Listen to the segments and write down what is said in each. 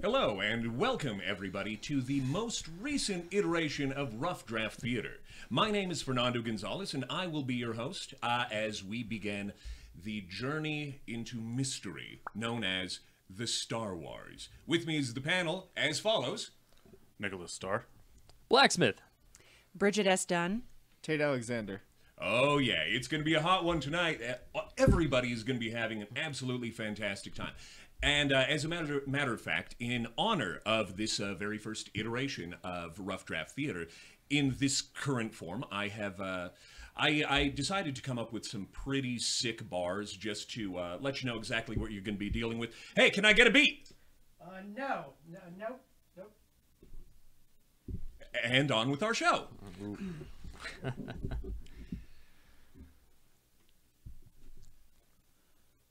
Hello, and welcome, everybody, to the most recent iteration of Rough Draft Theater. My name is Fernando Gonzalez, and I will be your host as we begin the journey into mystery known as the Star Wars. With me is the panel as follows. Nicholas Starr. Blacksmith. Bridget S. Dunn. Tate Alexander. Oh, yeah, it's going to be a hot one tonight. Everybody is going to be having an absolutely fantastic time. And as a matter of fact, in honor of this very first iteration of Rough Draft Theater, in this current form, I have I decided to come up with some pretty sick bars just to let you know exactly what you're going to be dealing with. Hey, can I get a beat? No. And on with our show.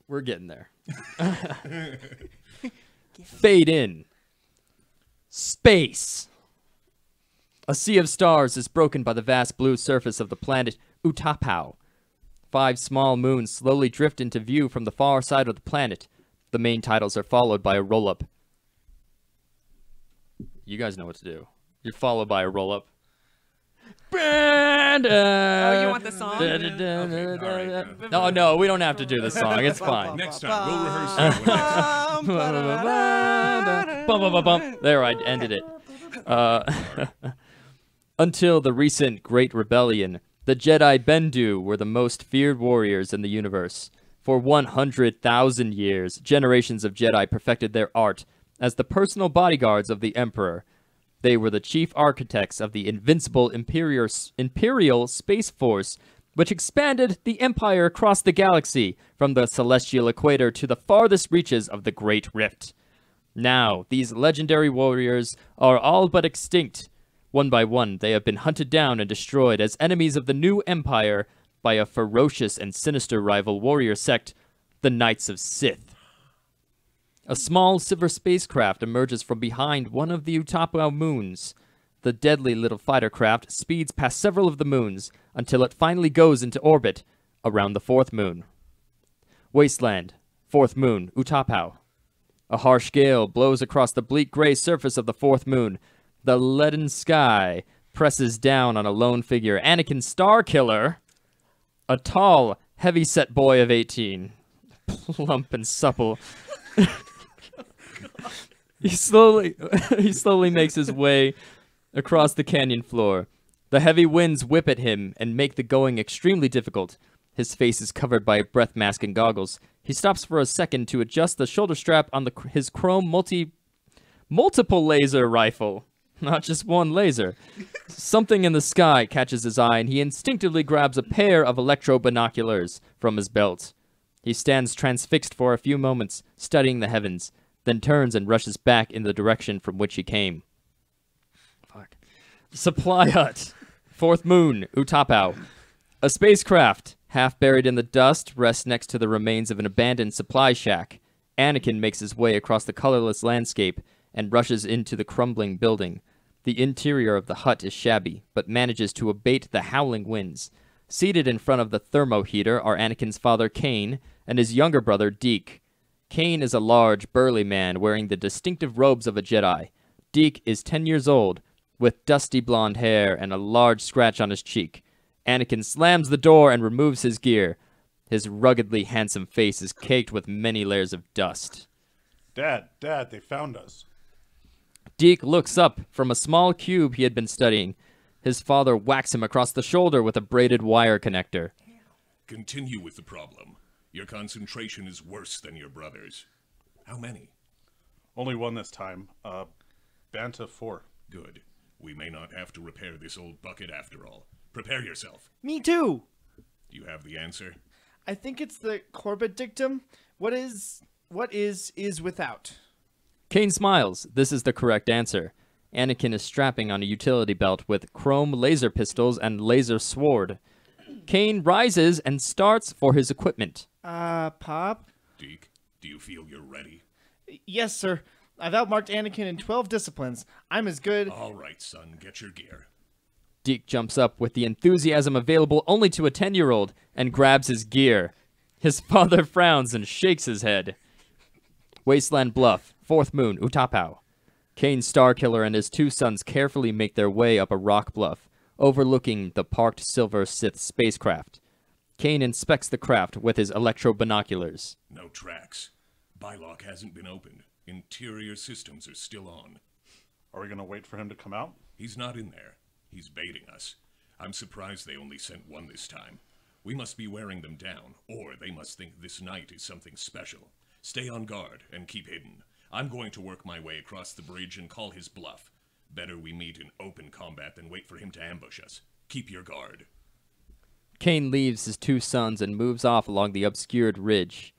We're getting there. Fade in. Space. A sea of stars is broken by the vast blue surface of the planet Utapau. 5 small moons slowly drift into view from the far side of the planet. The main titles are followed by a roll-up. You guys know what to do. You're followed by a roll-up. Oh, you want the song? No, we don't have to do the song. It's fine. Next time, we'll rehearse that one next time. There, I ended it. Until the recent Great Rebellion, the Jedi Bendu were the most feared warriors in the universe. For 100,000 years, generations of Jedi perfected their art as the personal bodyguards of the Emperor. They were the chief architects of the invincible Imperial Space Force, which expanded the Empire across the galaxy from the celestial equator to the farthest reaches of the Great Rift. Now, these legendary warriors are all but extinct. One by one, they have been hunted down and destroyed as enemies of the new Empire by a ferocious and sinister rival warrior sect, the Knights of Sith. A small silver spacecraft emerges from behind one of the Utapau moons. The deadly little fighter craft speeds past several of the moons until it finally goes into orbit around the 4th moon. Wasteland, 4th moon, Utapau. A harsh gale blows across the bleak gray surface of the 4th moon. The leaden sky presses down on a lone figure, Anakin Starkiller, a tall, heavy-set boy of 18, plump and supple. He slowly makes his way across the canyon floor. The heavy winds whip at him and make the going extremely difficult. His face is covered by breath mask and goggles. He stops for a second to adjust the shoulder strap on his chrome multiple laser rifle. Not just one laser. Something in the sky catches his eye, and he instinctively grabs a pair of electro binoculars from his belt. He stands transfixed for a few moments, studying the heavens, then turns and rushes back in the direction from which he came. Fuck. Supply hut. 4th moon, Utapau. A spacecraft, half buried in the dust, rests next to the remains of an abandoned supply shack. Anakin makes his way across the colorless landscape and rushes into the crumbling building. The interior of the hut is shabby, but manages to abate the howling winds. Seated in front of the thermo heater are Anakin's father, Kane, and his younger brother, Deke. Kane is a large, burly man wearing the distinctive robes of a Jedi. Deke is 10 years old, with dusty blonde hair and a large scratch on his cheek. Anakin slams the door and removes his gear. His ruggedly handsome face is caked with many layers of dust. Dad, they found us. Deke looks up from a small cube he had been studying. His father whacks him across the shoulder with a braided wire connector. Continue with the problem. Your concentration is worse than your brother's. How many? Only one this time. Banta 4. Good. We may not have to repair this old bucket after all. Prepare yourself. Me too. You have the answer? I think it's the Corbett dictum. What is without. Kane smiles. This is the correct answer. Anakin is strapping on a utility belt with chrome laser pistols and laser sword. Kane rises and starts for his equipment. Pop? Deke, do you feel you're ready? Yes, sir. I've outmarked Anakin in 12 disciplines. I'm as good... All right, son, get your gear. Deke jumps up with the enthusiasm available only to a 10-year-old and grabs his gear. His father frowns and shakes his head. Wasteland Bluff, 4th Moon, Utapau. Kane Starkiller and his 2 sons carefully make their way up a rock bluff, overlooking the parked Silver Sith spacecraft. Kane inspects the craft with his electro binoculars. No tracks. Bylock hasn't been opened. Interior systems are still on. Are we going to wait for him to come out? He's not in there. He's baiting us. I'm surprised they only sent one this time. We must be wearing them down, or they must think this night is something special. Stay on guard and keep hidden. I'm going to work my way across the bridge and call his bluff. Better we meet in open combat than wait for him to ambush us. Keep your guard. Kane leaves his 2 sons and moves off along the obscured ridge.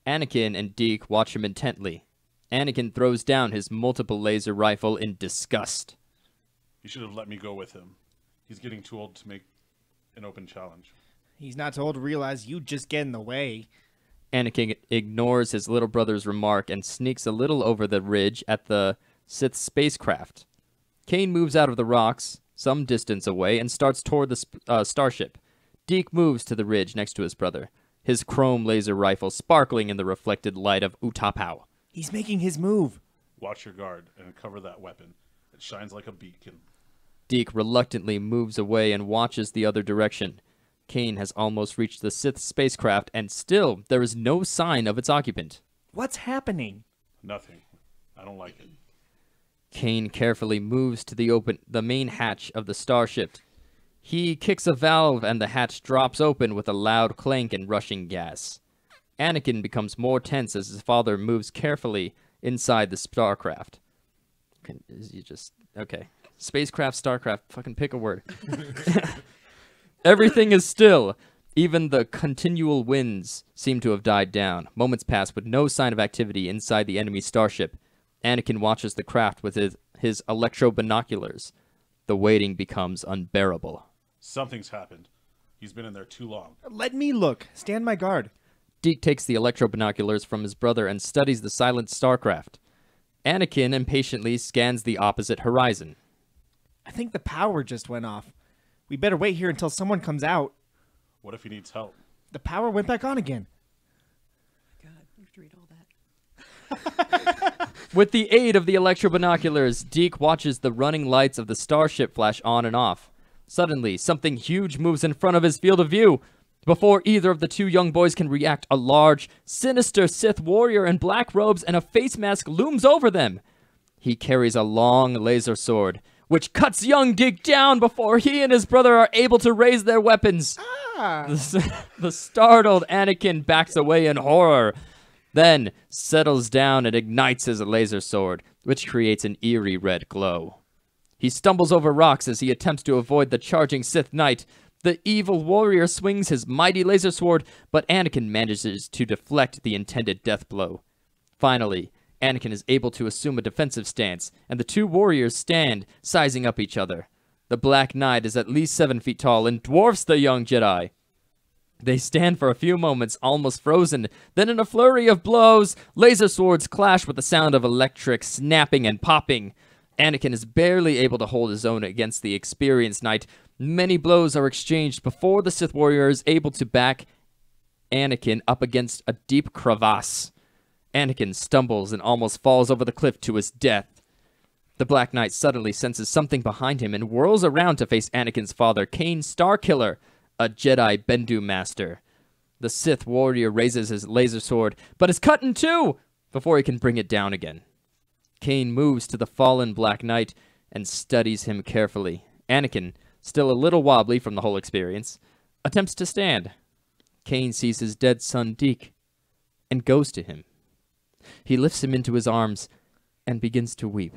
Anakin and Deke watch him intently. Anakin throws down his multiple laser rifle in disgust. You should have let me go with him. He's getting too old to make an open challenge. He's not too old to realize you just get in the way. Anakin ignores his little brother's remark and sneaks a little over the ridge at the Sith spacecraft. Kane moves out of the rocks, some distance away, and starts toward the starship. Deke moves to the ridge next to his brother, his chrome laser rifle sparkling in the reflected light of Utapau. He's making his move. Watch your guard and cover that weapon. It shines like a beacon. Deke reluctantly moves away and watches the other direction. Kane has almost reached the Sith spacecraft, and still there is no sign of its occupant. What's happening? Nothing. I don't like it. Kane carefully moves to the main hatch of the starship. He kicks a valve and the hatch drops open with a loud clank and rushing gas. Anakin becomes more tense as his father moves carefully inside the starcraft. Okay. Spacecraft, starcraft, fucking pick a word. Everything is still. Even the continual winds seem to have died down. Moments pass with no sign of activity inside the enemy starship. Anakin watches the craft with his electro binoculars. The waiting becomes unbearable. Something's happened. He's been in there too long. Let me look. Stand my guard. Deke takes the electro binoculars from his brother and studies the silent starcraft. Anakin impatiently scans the opposite horizon. I think the power just went off. We better wait here until someone comes out. What if he needs help? The power went back on again. God, you have to read all that. With the aid of the electro binoculars, Deke watches the running lights of the starship flash on and off. Suddenly, something huge moves in front of his field of view. Before either of the 2 young boys can react, a large, sinister Sith warrior in black robes and a face mask looms over them. He carries a long laser sword, which cuts young Deke down before he and his brother are able to raise their weapons. The startled Anakin backs away in horror, then settles down and ignites his laser sword, which creates an eerie red glow. He stumbles over rocks as he attempts to avoid the charging Sith Knight. The evil warrior swings his mighty laser sword, but Anakin manages to deflect the intended death blow. Finally, Anakin is able to assume a defensive stance, and the 2 warriors stand, sizing up each other. The Black Knight is at least 7 feet tall and dwarfs the young Jedi. They stand for a few moments, almost frozen. Then in a flurry of blows, laser swords clash with the sound of electric snapping and popping. Anakin is barely able to hold his own against the experienced knight. Many blows are exchanged before the Sith warrior is able to back Anakin up against a deep crevasse. Anakin stumbles and almost falls over the cliff to his death. The Black Knight suddenly senses something behind him and whirls around to face Anakin's father, Kane Starkiller, a Jedi Bendu master. The Sith warrior raises his laser sword, but is cut in 2 before he can bring it down again. Kane moves to the fallen Black Knight and studies him carefully. Anakin, still a little wobbly from the whole experience, attempts to stand. Kane sees his dead son Deke and goes to him. He lifts him into his arms and begins to weep.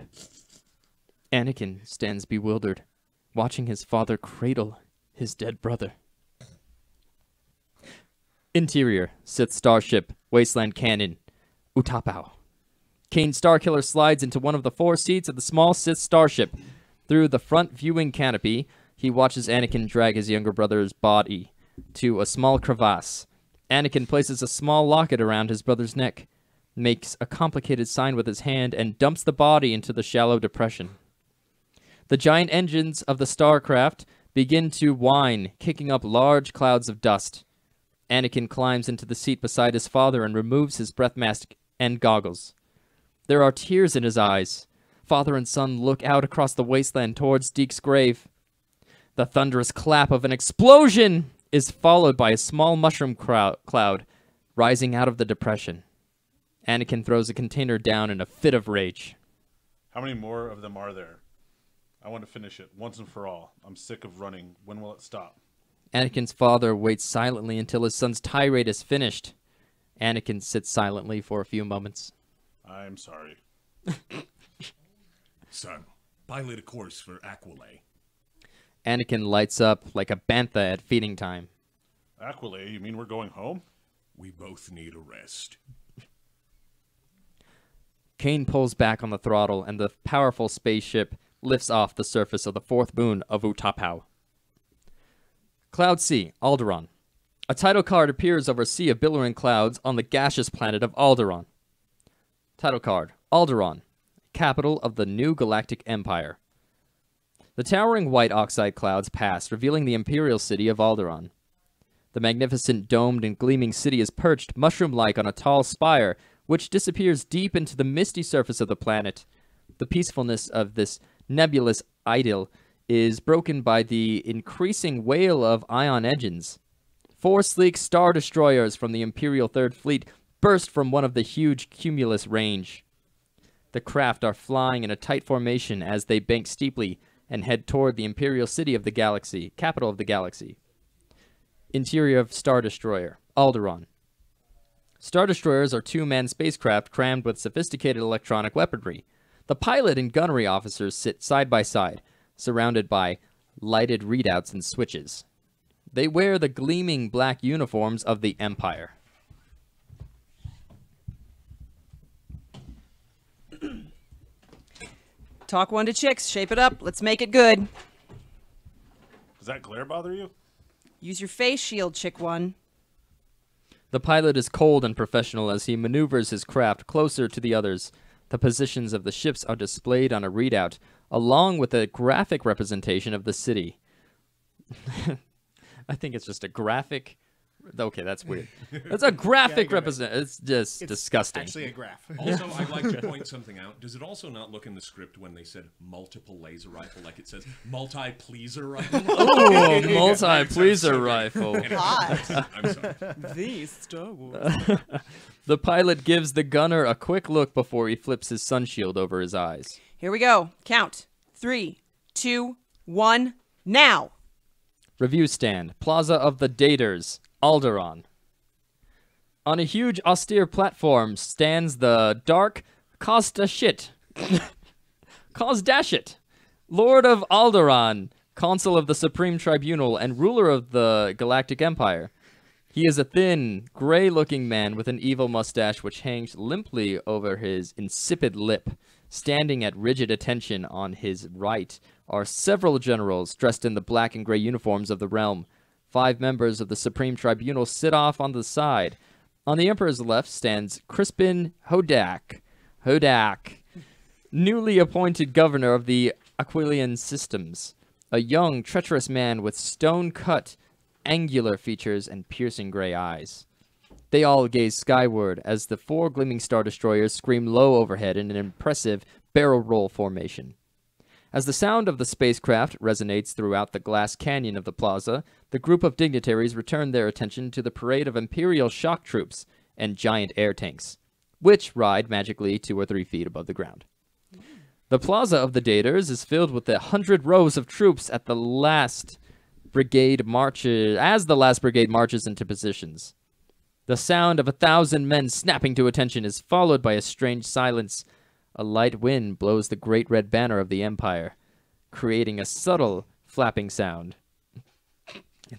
Anakin stands bewildered, watching his father cradle his dead brother. Interior, Sith starship, Wasteland Canyon, Utapau. Kane Starkiller slides into one of the 4 seats of the small Sith starship. Through the front viewing canopy, he watches Anakin drag his younger brother's body to a small crevasse. Anakin places a small locket around his brother's neck, makes a complicated sign with his hand, and dumps the body into the shallow depression. The giant engines of the starcraft begin to whine, kicking up large clouds of dust. Anakin climbs into the seat beside his father and removes his breath mask and goggles. There are tears in his eyes. Father and son look out across the wasteland towards Deke's grave. The thunderous clap of an explosion is followed by a small mushroom cloud rising out of the depression. Anakin throws a container down in a fit of rage. How many more of them are there? I want to finish it once and for all. I'm sick of running. When will it stop? Anakin's father waits silently until his son's tirade is finished. Anakin sits silently for a few moments. I'm sorry. Son, pilot a course for Aquilay. Anakin lights up like a bantha at feeding time. Aquilay, you mean we're going home? We both need a rest. Kane pulls back on the throttle, and the powerful spaceship lifts off the surface of the fourth moon of Utapau. Cloud C, Alderaan. A title card appears over a sea of billowing clouds on the gaseous planet of Alderaan. Title card, Alderaan, capital of the new galactic empire. The towering white oxide clouds pass, revealing the imperial city of Alderaan. The magnificent domed and gleaming city is perched mushroom-like on a tall spire, which disappears deep into the misty surface of the planet. The peacefulness of this nebulous idyll is broken by the increasing wail of ion engines. 4 sleek star destroyers from the Imperial Third Fleet burst from one of the huge cumulus range. The craft are flying in a tight formation as they bank steeply and head toward the Imperial City of the Galaxy, capital of the galaxy. Interior of Star Destroyer, Alderaan. Star Destroyers are 2-man spacecraft crammed with sophisticated electronic weaponry. The pilot and gunnery officers sit side by side, surrounded by lighted readouts and switches. They wear the gleaming black uniforms of the Empire. Talk 1 to chicks. Shape it up. Let's make it good. Does that glare bother you? Use your face shield, chick 1. The pilot is cold and professional as he maneuvers his craft closer to the others. The positions of the ships are displayed on a readout, along with a graphic representation of the city. I think it's just a graphic. Okay, that's weird. It's a graphic represent. It's just disgusting. Actually, a graph. Also, I'd like to point something out. Does it also not look in the script when they said multiple laser rifle, like it says multi-pleaser rifle? Oh, multi-pleaser rifle. Anyway, Hot. I'm sorry. The Star Wars. The pilot gives the gunner a quick look before he flips his sun shield over his eyes. Here we go. Count. 3, 2, 1, now. Review stand, Plaza of the Daters, Alderaan. On a huge, austere platform stands the dark Kozdashit, Lord of Alderaan, Consul of the Supreme Tribunal, and ruler of the Galactic Empire. He is a thin, gray-looking man with an evil mustache which hangs limply over his insipid lip. Standing at rigid attention on his right are several generals dressed in the black and gray uniforms of the realm. 5 members of the Supreme Tribunal sit off on the side. On the Emperor's left stands Crispin Hodak, newly appointed governor of the Aquilian systems, a young, treacherous man with stone-cut, angular features and piercing gray eyes. They all gaze skyward as the 4 gleaming star destroyers scream low overhead in an impressive barrel roll formation. As the sound of the spacecraft resonates throughout the glass canyon of the plaza, the group of dignitaries return their attention to the parade of Imperial shock troops and giant air tanks, which ride magically 2 or 3 feet above the ground. The plaza of the Daters is filled with 100 rows of troops as the last brigade marches into positions. The sound of 1,000 men snapping to attention is followed by a strange silence. A light wind blows the great red banner of the Empire, creating a subtle flapping sound.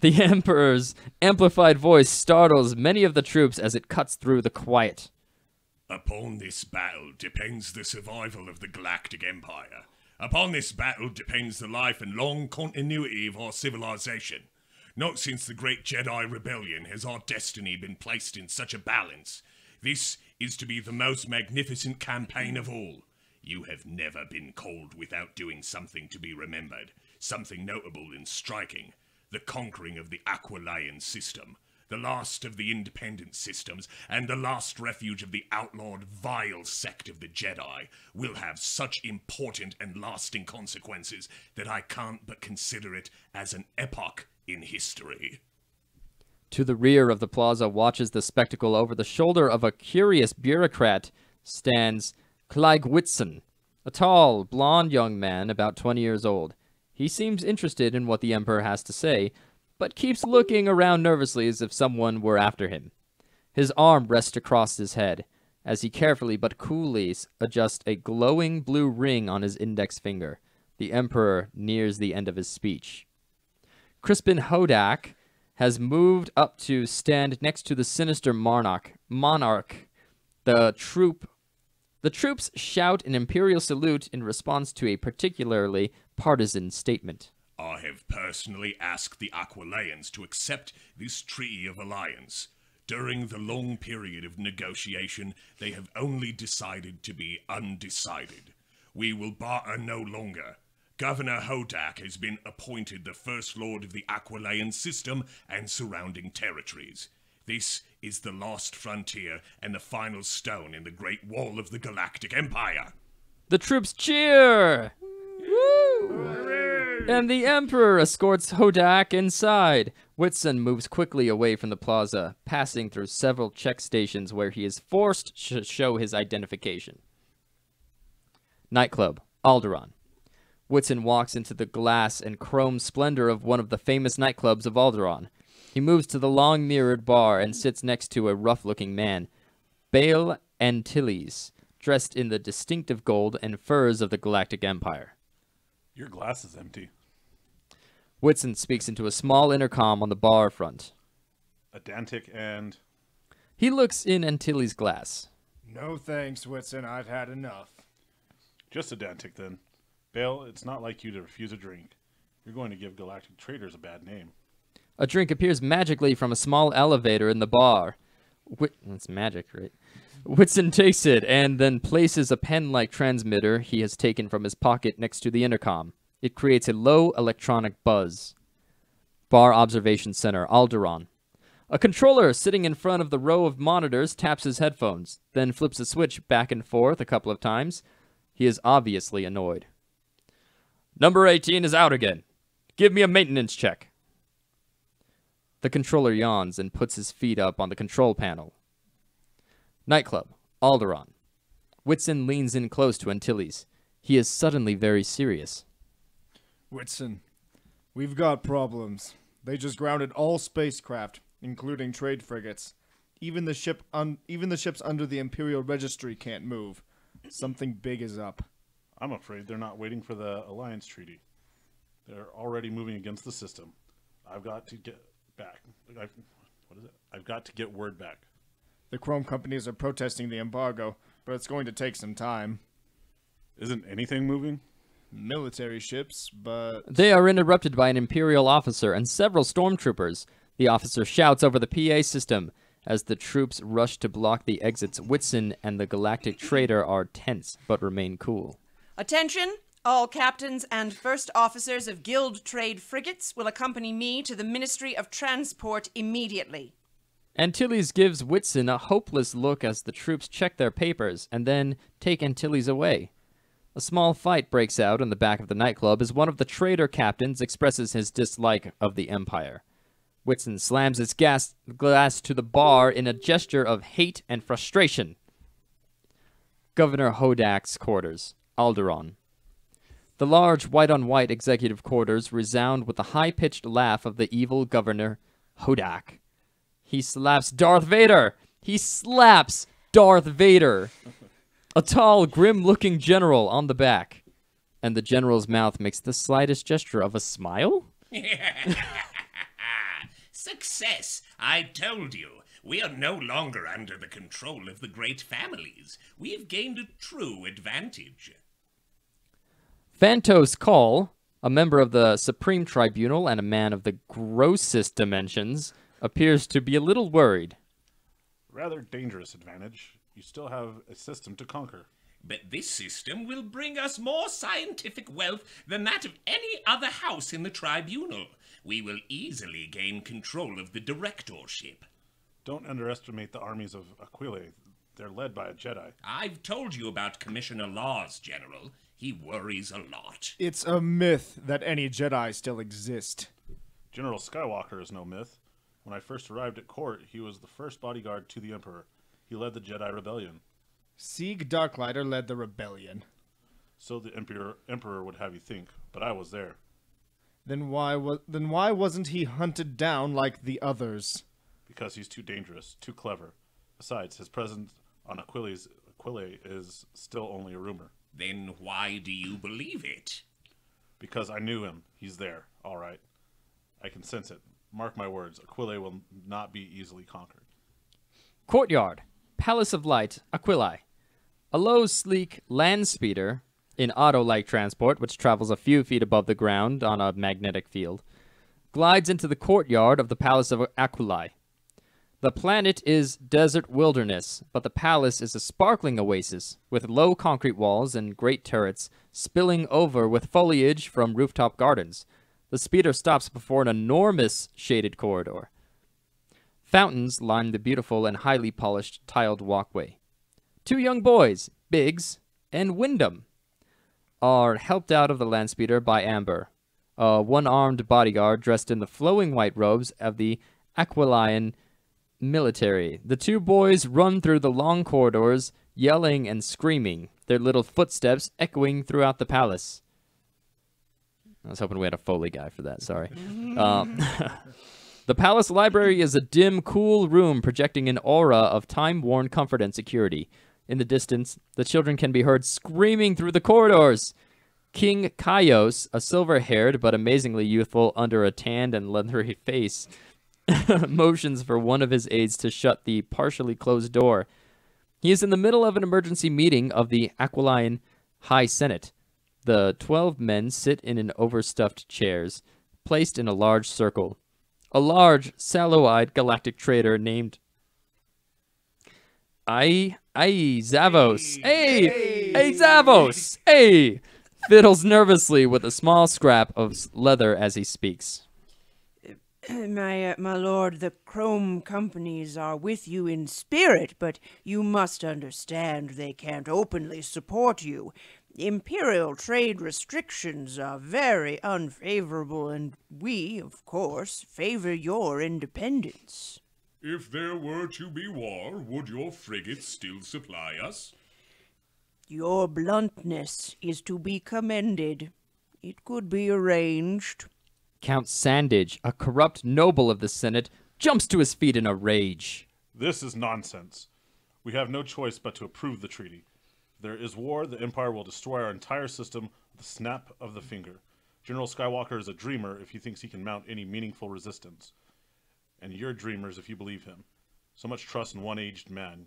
The Emperor's amplified voice startles many of the troops as it cuts through the quiet. Upon this battle depends the survival of the Galactic Empire. Upon this battle depends the life and long continuity of our civilization. Not since the Great Jedi Rebellion has our destiny been placed in such a balance. This is to be the most magnificent campaign of all. You have never been called without doing something to be remembered. something notable and striking: the conquering of the Aqualion system, the last of the independent systems, and the last refuge of the outlawed vile sect of the Jedi, will have such important and lasting consequences that I can't but consider it as an epoch in history. To the rear of the plaza watches the spectacle over the shoulder of a curious bureaucrat stands Clive Whitson, a tall, blond young man about 20 years old. He seems interested in what the Emperor has to say, but keeps looking around nervously as if someone were after him. His arm rests across his head, as he carefully but coolly adjusts a glowing blue ring on his index finger. The Emperor nears the end of his speech. Crispin Hodak has moved up to stand next to the sinister monarch. The troops shout an imperial salute in response to a particularly partisan statement. I have personally asked the Aqualians to accept this treaty of alliance. During the long period of negotiation, they have only decided to be undecided. We will barter no longer. Governor Hodak has been appointed the First Lord of the Aqualian system and surrounding territories. This is the last frontier and the final stone in the Great Wall of the Galactic Empire. The troops cheer! Woo! And the Emperor escorts Hodak inside. Whitson moves quickly away from the plaza, passing through several check stations where he is forced to show his identification. Nightclub, Alderaan. Whitson walks into the glass and chrome splendor of one of the famous nightclubs of Alderaan. He moves to the long mirrored bar and sits next to a rough-looking man, Bail Antilles, dressed in the distinctive gold and furs of the Galactic Empire. Your glass is empty. Whitson speaks into a small intercom on the bar front. A Dantic and... He looks in Antilles' glass. No thanks, Whitson. I've had enough. Just a Dantic, then. Bale, it's not like you to refuse a drink. You're going to give galactic traders a bad name. A drink appears magically from a small elevator in the bar. That's magic, right? Whitson takes it and then places a pen-like transmitter he has taken from his pocket next to the intercom. It creates a low electronic buzz. Bar Observation Center, Alderaan. A controller sitting in front of the row of monitors taps his headphones, then flips a switch back and forth a couple of times. He is obviously annoyed. Number 18 is out again. Give me a maintenance check. The controller yawns and puts his feet up on the control panel. Nightclub, Alderaan. Whitson leans in close to Antilles. He is suddenly very serious. Whitson, we've got problems. They just grounded all spacecraft, including trade frigates. Even the ships under the Imperial Registry can't move. Something big is up. I'm afraid they're not waiting for the Alliance Treaty. They're already moving against the system. I've got to get back. I've got to get word back. The Chrome companies are protesting the embargo, but it's going to take some time. Isn't anything moving? Military ships, but... They are interrupted by an Imperial officer and several stormtroopers. The officer shouts over the PA system. As the troops rush to block the exits, Whitson and the galactic trader are tense, but remain cool. Attention! All captains and first officers of Guild Trade frigates will accompany me to the Ministry of Transport immediately. Antilles gives Whitson a hopeless look as the troops check their papers and then take Antilles away. A small fight breaks out in the back of the nightclub as one of the trader captains expresses his dislike of the Empire. Whitson slams his glass to the bar in a gesture of hate and frustration. Governor Hodak's quarters, Alderaan. The large white-on-white executive quarters resound with the high-pitched laugh of the evil Governor Hodak. He slaps Darth Vader! He slaps Darth Vader! A tall, grim-looking general on the back. And the general's mouth makes the slightest gesture of a smile? Success! I told you. We are no longer under the control of the great families. We have gained a true advantage. Phantos Call, a member of the Supreme Tribunal and a man of the grossest dimensions, appears to be a little worried. Rather dangerous advantage. You still have a system to conquer. But this system will bring us more scientific wealth than that of any other house in the tribunal. We will easily gain control of the directorship. Don't underestimate the armies of Aquile. They're led by a Jedi. I've told you about Commissioner Laws, General. He worries a lot. It's a myth that any Jedi still exist. General Skywalker is no myth. When I first arrived at court, he was the first bodyguard to the Emperor. He led the Jedi Rebellion. Sieg Darklighter led the rebellion. So the Emperor would have you think, but I was there. Then why wasn't he hunted down like the others? Because he's too dangerous, too clever. Besides, his presence on Aquile is still only a rumor. Then why do you believe it? Because I knew him. He's there. All right. I can sense it. Mark my words. Aquile will not be easily conquered. Courtyard. Palace of Light, Aquili. A low, sleek land speeder in auto-like transport, which travels a few feet above the ground on a magnetic field, glides into the courtyard of the Palace of Aquili. The planet is desert wilderness, but the palace is a sparkling oasis with low concrete walls and great turrets spilling over with foliage from rooftop gardens. The speeder stops before an enormous shaded corridor. Fountains line the beautiful and highly polished tiled walkway. Two young boys, Biggs and Wyndham, are helped out of the land speeder by Amber, a one-armed bodyguard dressed in the flowing white robes of the Aquilian military. The two boys run through the long corridors, yelling and screaming, their little footsteps echoing throughout the palace. I was hoping we had a Foley guy for that, sorry. The palace library is a dim, cool room projecting an aura of time-worn comfort and security. In the distance, the children can be heard screaming through the corridors. King Kaios, a silver-haired but amazingly youthful under a tanned and leathery face, motions for one of his aides to shut the partially closed door. He is in the middle of an emergency meeting of the Aquilian High Senate. The 12 men sit in overstuffed chairs, placed in a large circle. A large, sallow-eyed galactic trader named Zavos. Hey, Zavos. Hey, fiddles nervously with a small scrap of leather as he speaks. My lord, the Chrome companies are with you in spirit, but you must understand they can't openly support you. Imperial trade restrictions are very unfavorable, and we, of course, favor your independence. If there were to be war, would your frigates still supply us? Your bluntness is to be commended. It could be arranged. Count Sandage, a corrupt noble of the Senate, jumps to his feet in a rage. This is nonsense. We have no choice but to approve the treaty. If there is war, the Empire will destroy our entire system with the snap of the finger. General Skywalker is a dreamer if he thinks he can mount any meaningful resistance. And you're dreamers if you believe him. So much trust in one aged man.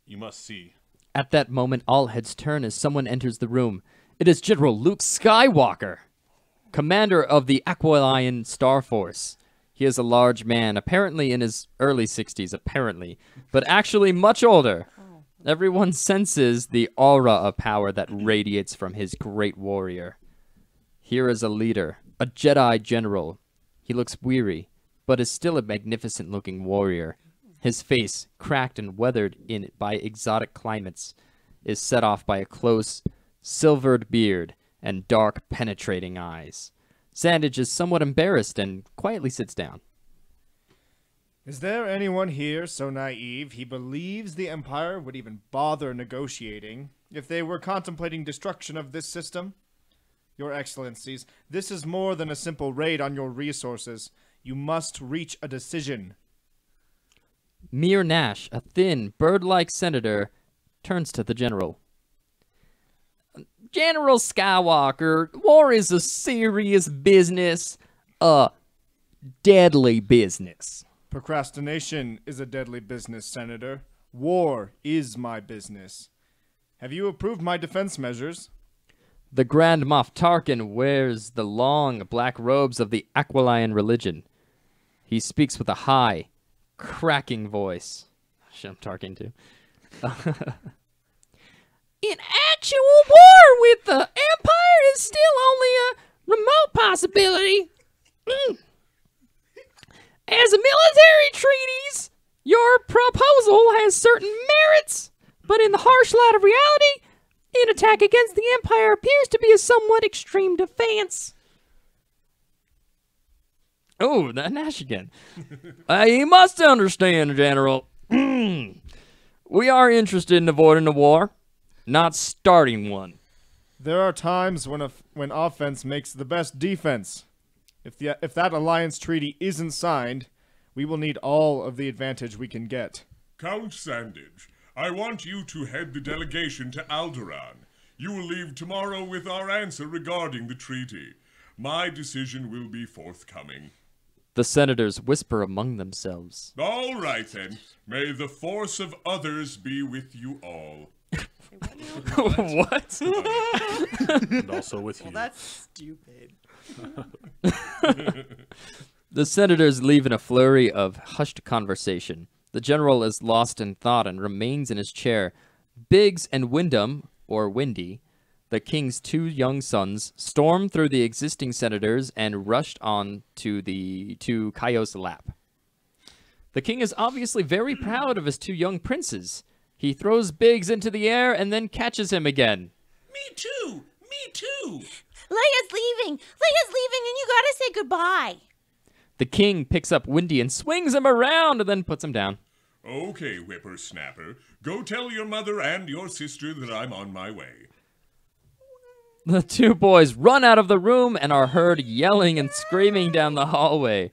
You must see. At that moment, all heads turn as someone enters the room. It is General Luke Skywalker, commander of the Aquilian Star Force. He is a large man, apparently in his early 60s, but actually much older. Everyone senses the aura of power that radiates from his great warrior. Here is a leader, a Jedi general. He looks weary, but is still a magnificent-looking warrior. His face, cracked and weathered in by exotic climates, is set off by a close, silvered beard and dark, penetrating eyes. Sandage is somewhat embarrassed and quietly sits down. Is there anyone here so naive he believes the Empire would even bother negotiating if they were contemplating destruction of this system? Your Excellencies, this is more than a simple raid on your resources. You must reach a decision. Mir Nash, a thin, bird-like senator, turns to the general. General Skywalker, war is a serious business, a deadly business. Procrastination is a deadly business, Senator. War is my business. Have you approved my defense measures? The Grand Moff Tarkin wears the long black robes of the Aquilian religion. He speaks with a high, cracking voice. Shit, I'm Tarkin too. An actual war with the Empire is still only a remote possibility. As a military treaties, your proposal has certain merits, but in the harsh light of reality, an attack against the Empire appears to be a somewhat extreme defense. Oh, that Nash again. You must understand, General. We are interested in avoiding a war, not starting one. There are times when offense makes the best defense. If that alliance treaty isn't signed, we will need all of the advantage we can get. Count Sandage, I want you to head the delegation to Alderaan. You will leave tomorrow with our answer regarding the treaty. My decision will be forthcoming. The senators whisper among themselves. All right, then. May the force of others be with you all. What? And also with you. That's stupid. The senators leave in a flurry of hushed conversation. The general is lost in thought and remains in his chair. Biggs and Wyndham, or Windy, the king's two young sons, stormed through the existing senators and rushed on to Kaio's lap. The king is obviously very proud of his two young princes. He throws Biggs into the air and then catches him again. Me too! Me too! Leia's leaving! Leia's leaving and you gotta say goodbye! The king picks up Windy and swings him around and then puts him down. Okay, whippersnapper. Go tell your mother and your sister that I'm on my way. The two boys run out of the room and are heard yelling and screaming down the hallway.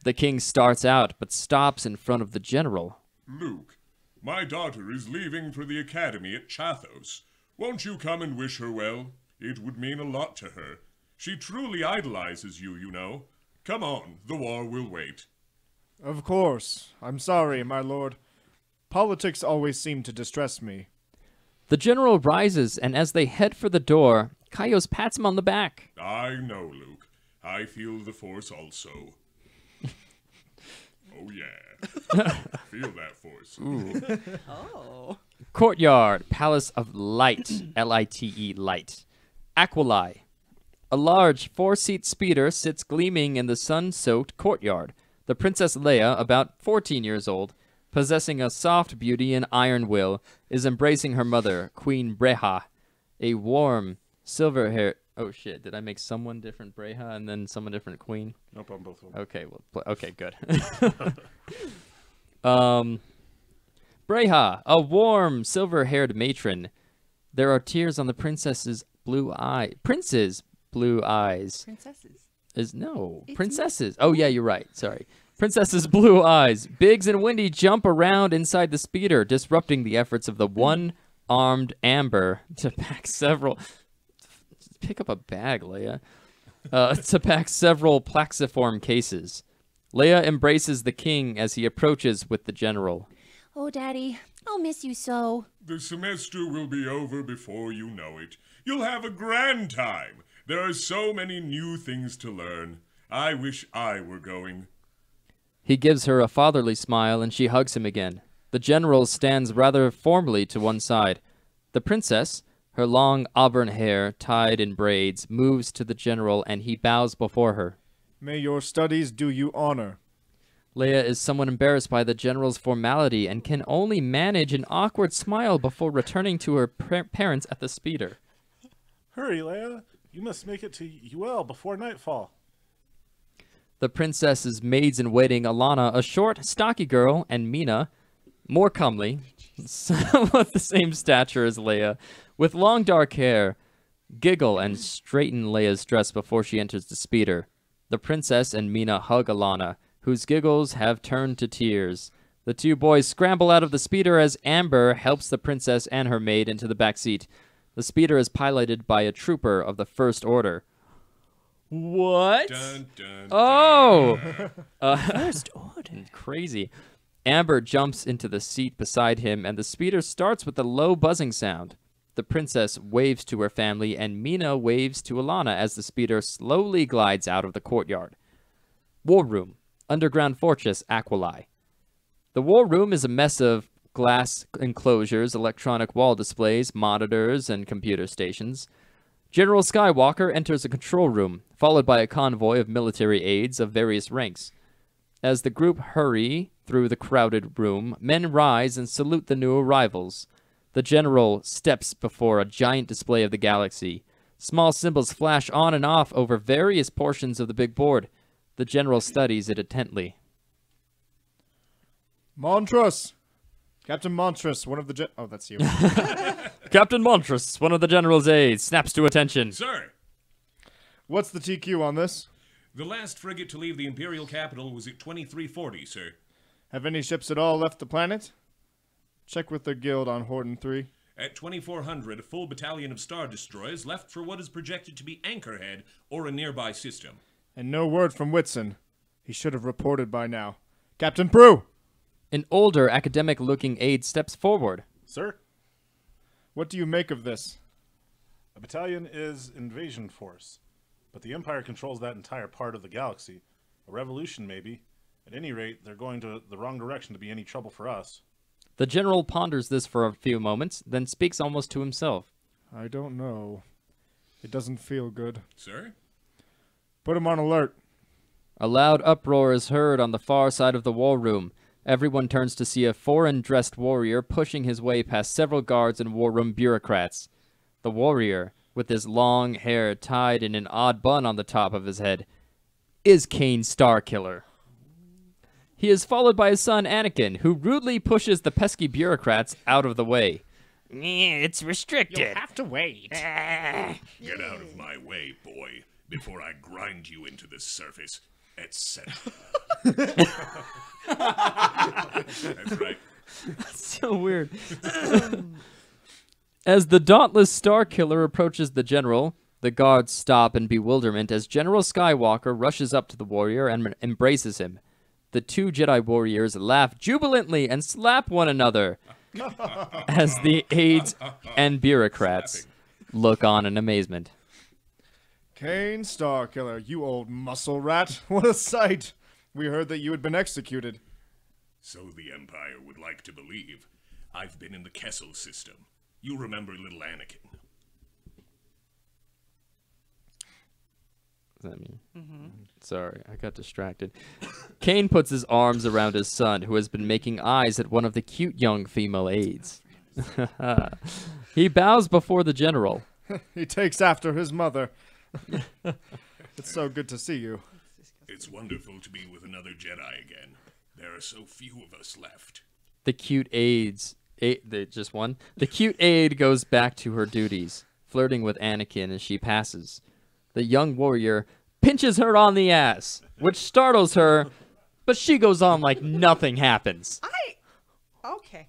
The king starts out, but stops in front of the general. Luke, my daughter is leaving for the academy at Chathos. Won't you come and wish her well? It would mean a lot to her. She truly idolizes you, you know. Come on, the war will wait. Of course. I'm sorry, my lord. Politics always seem to distress me. The general rises, and as they head for the door, Kaios pats him on the back. I know, Luke. I feel the force also. Oh, yeah. Feel that force. Oh. Courtyard, Palace of Light, L-I-T-E, Light. Aquilai. A large four-seat speeder sits gleaming in the sun-soaked courtyard. The Princess Leia, about 14 years old, possessing a soft beauty and iron will, is embracing her mother, Queen Breha, a warm, silver-haired... Oh, shit. Did I make someone different Breha and then someone different Queen? Nope, on both of them. Okay, well, okay, good. Breha, a warm, silver-haired matron. There are tears on the princess's blue eye. Prince's blue eyes. Princesses. Princesses. Oh, yeah, you're right. Sorry. Princess's blue eyes. Biggs and Windy jump around inside the speeder, disrupting the efforts of the one-armed Amber to pack several... Pick up a bag, Leia. To pack several plaxiform cases. Leia embraces the king as he approaches with the general. Oh, Daddy, I'll miss you so. The semester will be over before you know it. You'll have a grand time. There are so many new things to learn. I wish I were going. He gives her a fatherly smile and she hugs him again. The general stands rather formally to one side. The princess, her long auburn hair tied in braids, moves to the general and he bows before her. May your studies do you honor. Leia is somewhat embarrassed by the general's formality and can only manage an awkward smile before returning to her parents at the speeder. Hurry, Leia. You must make it to Ewell before nightfall. The princess's maids-in-waiting, Alana, a short, stocky girl, and Mina, more comely, somewhat the same stature as Leia, with long dark hair, giggle and straighten Leia's dress before she enters the speeder. The princess and Mina hug Alana, whose giggles have turned to tears. The two boys scramble out of the speeder as Amber helps the princess and her maid into the back seat. The speeder is piloted by a trooper of the First Order. What? Dun, dun, Oh! First Order. Crazy. Amber jumps into the seat beside him, and the speeder starts with a low buzzing sound. The princess waves to her family, and Mina waves to Alana as the speeder slowly glides out of the courtyard. War Room. Underground Fortress, Aquilai. The war room is a mess of glass enclosures, electronic wall displays, monitors, and computer stations. General Skywalker enters a control room, followed by a convoy of military aides of various ranks. As the group hurry through the crowded room, men rise and salute the new arrivals. The general steps before a giant display of the galaxy. Small symbols flash on and off over various portions of the big board. The general studies it intently. Montrose! Captain Montrose, one of the Oh, that's you. Captain Montrose, one of the general's aides, snaps to attention. Sir, What's the TQ on this? the last frigate to leave the Imperial capital was at 2340, sir. Have any ships at all left the planet? Check with the guild on Horton 3. At 2400, a full battalion of Star Destroyers left for what is projected to be Anchorhead or a nearby system. And no word from Whitson. He should have reported by now. Captain Prue! An older, academic-looking aide steps forward. Sir, What do you make of this? a battalion is invasion force, but the Empire controls that entire part of the galaxy. A revolution, maybe. At any rate, they're going to the wrong direction to be any trouble for us. The general ponders this for a few moments, then speaks almost to himself. I don't know. It doesn't feel good. Sir? Put him on alert. A loud uproar is heard on the far side of the war room. Everyone turns to see a foreign-dressed warrior pushing his way past several guards and war room bureaucrats. The warrior, with his long hair tied in an odd bun on the top of his head, is Kane Starkiller. He is followed by his son Anakin, who rudely pushes the pesky bureaucrats out of the way. It's restricted. have to wait. Get out of my way, boy, before I grind you into the surface, etc. That's right. So weird. As the dauntless Starkiller approaches the general, the guards stop in bewilderment as General Skywalker rushes up to the warrior and embraces him. The two Jedi warriors laugh jubilantly and slap one another as the aides and bureaucrats look on in amazement. Kane Starkiller, you old muscle rat. What a sight. We heard that you had been executed. So the Empire would like to believe. I've been in the Kessel system. You remember little Anakin. Does that mean? Sorry, I got distracted. Kane puts his arms around his son, who has been making eyes at one of the cute young female aides. He bows before the general. He takes after his mother. It's so good to see you. It's wonderful to be with another Jedi again. There are so few of us left. The cute just one. The cute aide goes back to her duties, flirting with Anakin as she passes. The young warrior pinches her on the ass, which startles her, but she goes on like nothing happens. Okay.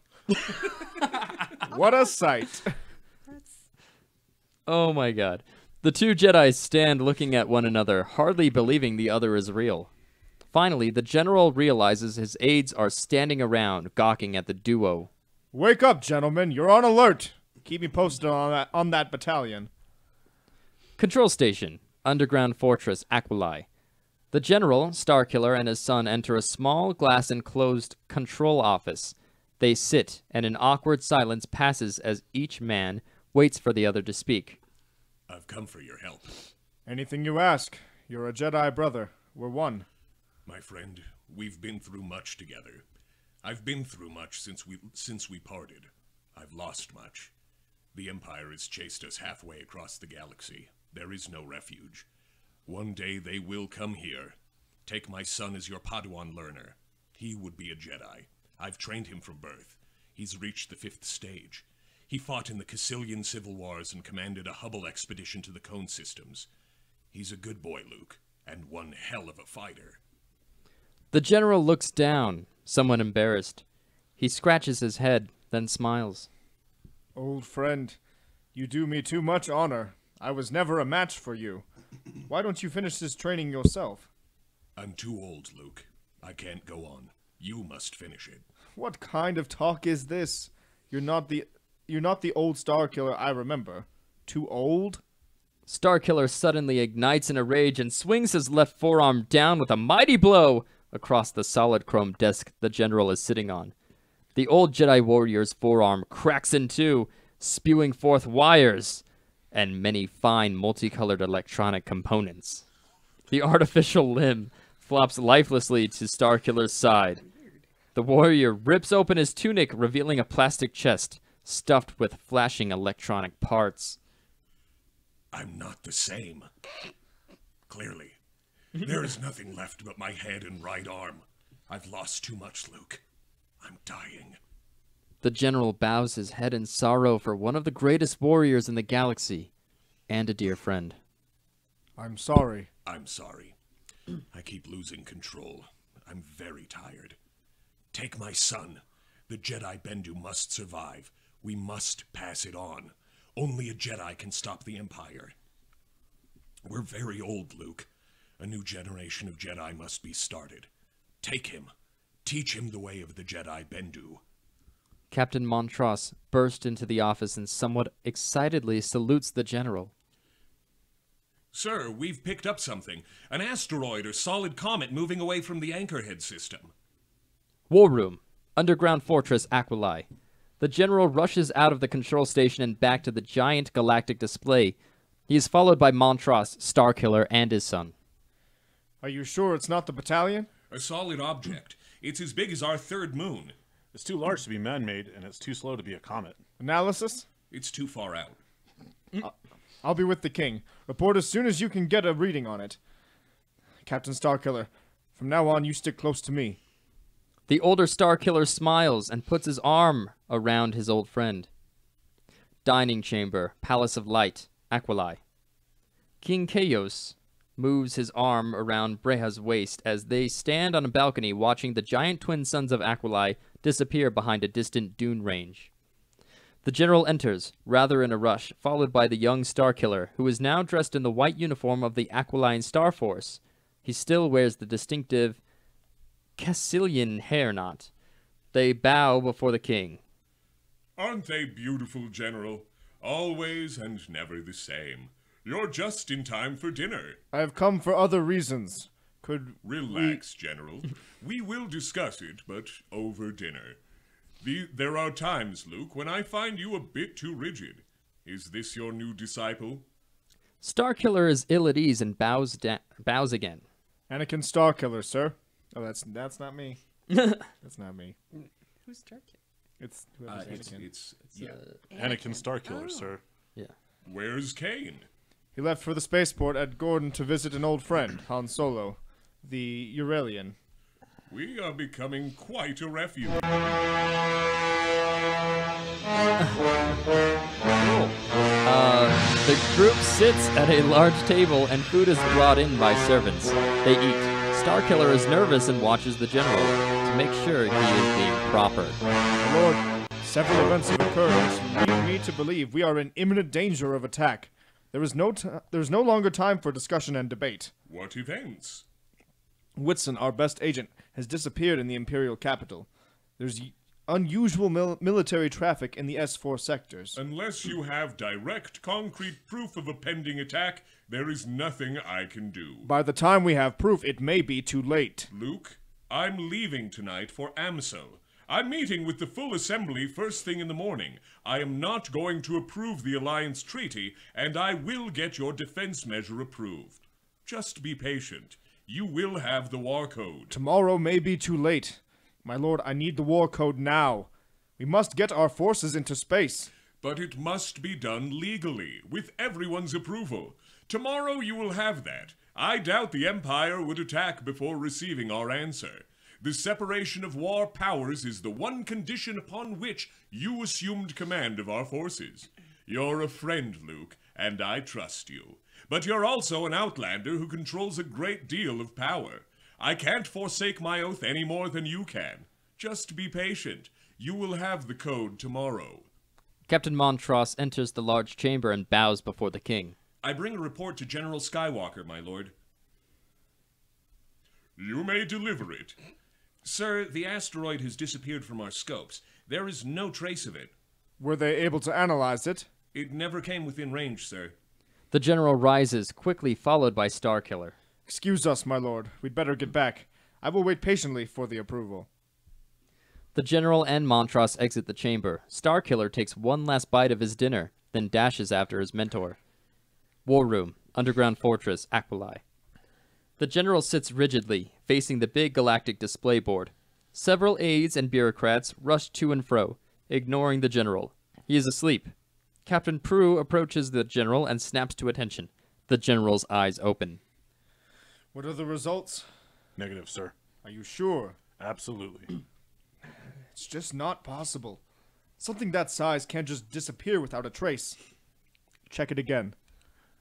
What a sight. Oh my god. The two Jedi stand looking at one another, hardly believing the other is real. Finally, the general realizes his aides are standing around, gawking at the duo. Wake up, gentlemen. You're on alert. Keep me posted on that battalion. Control station, underground fortress, Aquilai. The general, Starkiller, and his son enter a small glass-enclosed control office. They sit, and an awkward silence passes as each man waits for the other to speak. I've come for your help. Anything you ask. You're a Jedi brother. We're one. My friend, we've been through much together. I've been through much since we parted. I've lost much. The Empire has chased us halfway across the galaxy. There is no refuge. One day they will come here. Take my son as your Padawan learner. He would be a Jedi. I've trained him from birth. He's reached the 5th stage. He fought in the Cassilian Civil Wars and commanded a Hubble expedition to the Cone Systems. He's a good boy, Luke, and one hell of a fighter. The general looks down, somewhat embarrassed. He scratches his head, then smiles. Old friend, you do me too much honor. I was never a match for you. Why don't you finish this training yourself? I'm too old, Luke. I can't go on. You must finish it. What kind of talk is this? You're not the old Starkiller I remember. Too old? Starkiller suddenly ignites in a rage and swings his left forearm down with a mighty blow across the solid chrome desk the general is sitting on. The old Jedi warrior's forearm cracks in two, spewing forth wires and many fine multicolored electronic components. The artificial limb flops lifelessly to Starkiller's side. The warrior rips open his tunic, revealing a plastic chest stuffed with flashing electronic parts. I'm not the same. Clearly. There is nothing left but my head and right arm. I've lost too much, Luke. I'm dying. The general bows his head in sorrow for one of the greatest warriors in the galaxy, and a dear friend. I'm sorry. I'm sorry. I keep losing control. I'm very tired. Take my son. The Jedi Bendu must survive. We must pass it on. Only a Jedi can stop the Empire. We're very old, Luke. A new generation of Jedi must be started. Take him. Teach him the way of the Jedi Bendu. Captain Montross burst into the office and somewhat excitedly salutes the general. Sir, we've picked up something. An asteroid or solid comet moving away from the Anchorhead system. War Room, Underground Fortress Aquilai. The general rushes out of the control station and back to the giant galactic display. He is followed by Montross, Starkiller, and his son. Are you sure it's not the battalion? A solid object. It's as big as our third moon. It's too large to be man-made, and it's too slow to be a comet. Analysis? It's too far out. I'll be with the king. Report as soon as you can get a reading on it. Captain Starkiller, from now on you stick close to me. The older Starkiller smiles and puts his arm around his old friend. Dining chamber, Palace of Light, Aquilai. King Chaos moves his arm around Breha's waist as they stand on a balcony watching the giant twin suns of Aquilai disappear behind a distant dune range. The general enters, rather in a rush, followed by the young Starkiller, who is now dressed in the white uniform of the Aquiline Star Force. He still wears the distinctive Cassilian hair knot. They bow before the king. Aren't they beautiful, General? Always and never the same. You're just in time for dinner. I have come for other reasons. Could Relax, General. We will discuss it, but over dinner. There are times, Luke, when I find you a bit too rigid. Is this your new disciple? Starkiller is ill at ease and bows again. Anakin Starkiller, sir. Oh, that's not me. That's not me. Who's Tarkin? It's whoever's Anakin. It's yeah. Anakin Starkiller, sir. Yeah. Where's Kane? He left for the spaceport at Gordon to visit an old friend, Han Solo, the Euralian. We are becoming quite a refuge. The group sits at a large table and food is brought in by servants. They eat. Starkiller is nervous and watches the general to make sure he is being proper. Lord, several events have occurred which lead me to believe we are in imminent danger of attack. There's no longer time for discussion and debate. What events? Whitson, our best agent, has disappeared in the Imperial capital. There's unusual military traffic in the S4 sectors. Unless you have direct, concrete proof of a pending attack, there is nothing I can do. By the time we have proof, it may be too late. Luke, I'm leaving tonight for AMSO. I'm meeting with the full assembly first thing in the morning. I am not going to approve the alliance treaty, and I will get your defense measure approved. Just be patient. You will have the war code. Tomorrow may be too late. My lord, I need the war code now. We must get our forces into space. But it must be done legally, with everyone's approval. Tomorrow you will have that. I doubt the Empire would attack before receiving our answer. The separation of war powers is the one condition upon which you assumed command of our forces. You're a friend, Luke, and I trust you. But you're also an outlander who controls a great deal of power. I can't forsake my oath any more than you can. Just be patient. You will have the code tomorrow. Captain Montross enters the large chamber and bows before the king. I bring a report to General Skywalker, my lord. You may deliver it. Sir, the asteroid has disappeared from our scopes. There is no trace of it. Were they able to analyze it? It never came within range, sir. The general rises, quickly followed by Starkiller. Excuse us, my lord. We'd better get back. I will wait patiently for the approval. The general and Montross exit the chamber. Starkiller takes one last bite of his dinner, then dashes after his mentor. War room, underground fortress, Aquilai. The general sits rigidly, facing the big galactic display board. Several aides and bureaucrats rush to and fro, ignoring the general. He is asleep. Captain Prue approaches the general and snaps to attention. The general's eyes open. What are the results? Negative, sir. Are you sure? Absolutely. It's just not possible. Something that size can't just disappear without a trace. Check it again.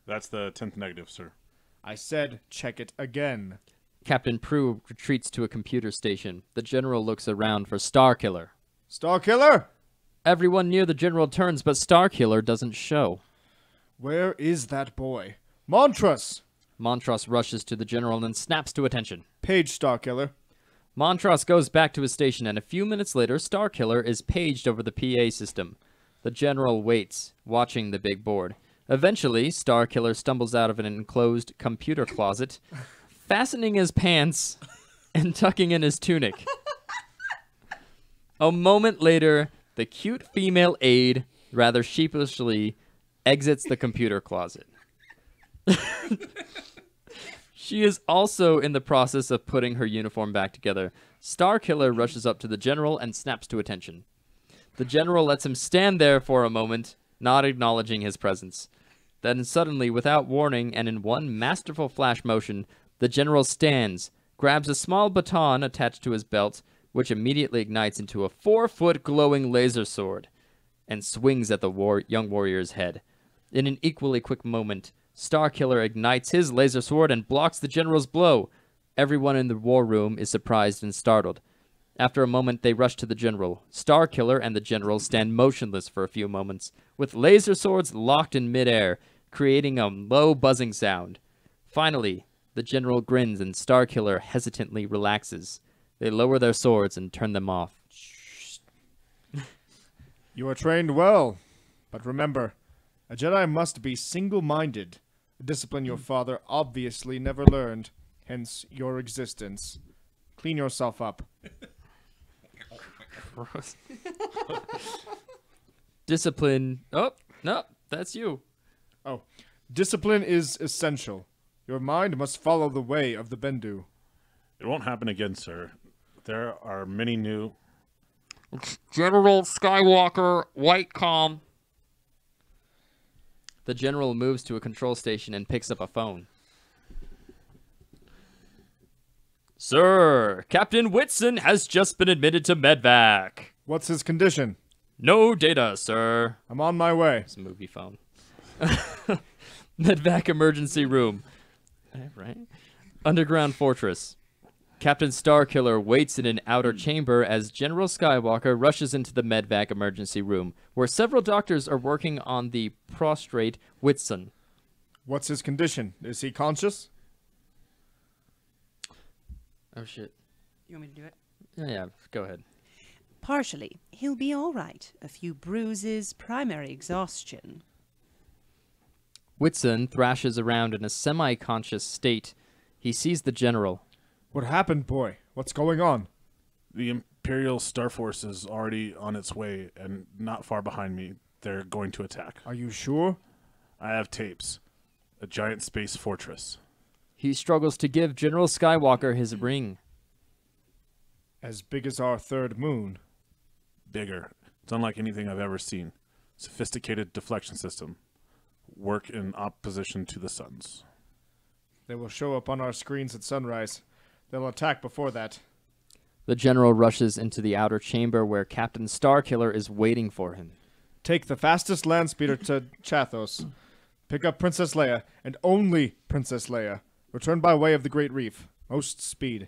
That's the 10th negative, sir. I said check it again. Captain Prue retreats to a computer station. The general looks around for Starkiller. Starkiller? Everyone near the general turns, but Starkiller doesn't show. Where is that boy? Montross! Montross rushes to the general and snaps to attention. Page Starkiller. Montross goes back to his station, and a few minutes later, Starkiller is paged over the PA system. The general waits, watching the big board. Eventually, Starkiller stumbles out of an enclosed computer closet, fastening his pants and tucking in his tunic. A moment later, the cute female aide, rather sheepishly, exits the computer closet. She is also in the process of putting her uniform back together. Starkiller rushes up to the general and snaps to attention. The general lets him stand there for a moment, not acknowledging his presence. Then suddenly, without warning and in one masterful flash motion, the general stands, grabs a small baton attached to his belt, which immediately ignites into a 4-foot glowing laser sword, and swings at the young warrior's head. In an equally quick moment, Starkiller ignites his laser sword and blocks the general's blow. Everyone in the war room is surprised and startled. After a moment, they rush to the general. Starkiller and the general stand motionless for a few moments, with laser swords locked in midair, creating a low buzzing sound. Finally, the general grins and Starkiller hesitantly relaxes. They lower their swords and turn them off. You are trained well, but remember, a Jedi must be single-minded, a discipline your father obviously never learned, hence your existence. Clean yourself up. Discipline. Oh, no, that's you. Oh, discipline is essential. Your mind must follow the way of the Bendu. It won't happen again, sir. There are many new... General Skywalker, White Calm. The general moves to a control station and picks up a phone. Sir, Captain Whitson has just been admitted to medvac. What's his condition? No data, sir. I'm on my way. It's a movie phone. Medvac emergency room. Right? Underground fortress. Captain Starkiller waits in an outer chamber as General Skywalker rushes into the medvac emergency room, where several doctors are working on the prostrate Whitson. What's his condition? Is he conscious? Oh, shit. You want me to do it? Yeah, go ahead. Partially. He'll be all right. A few bruises, primary exhaustion. Whitson thrashes around in a semi-conscious state. He sees the general. What happened, boy? What's going on? The Imperial Star Force is already on its way, and not far behind me. They're going to attack. Are you sure? I have tapes. A giant space fortress. He struggles to give General Skywalker his ring. As big as our third moon. Bigger. It's unlike anything I've ever seen. Sophisticated deflection system. Work in opposition to the suns. They will show up on our screens at sunrise. They'll attack before that. The general rushes into the outer chamber where Captain Starkiller is waiting for him. Take the fastest land speeder to Chathos. Pick up Princess Leia, and only Princess Leia. Return by way of the Great Reef. Most speed.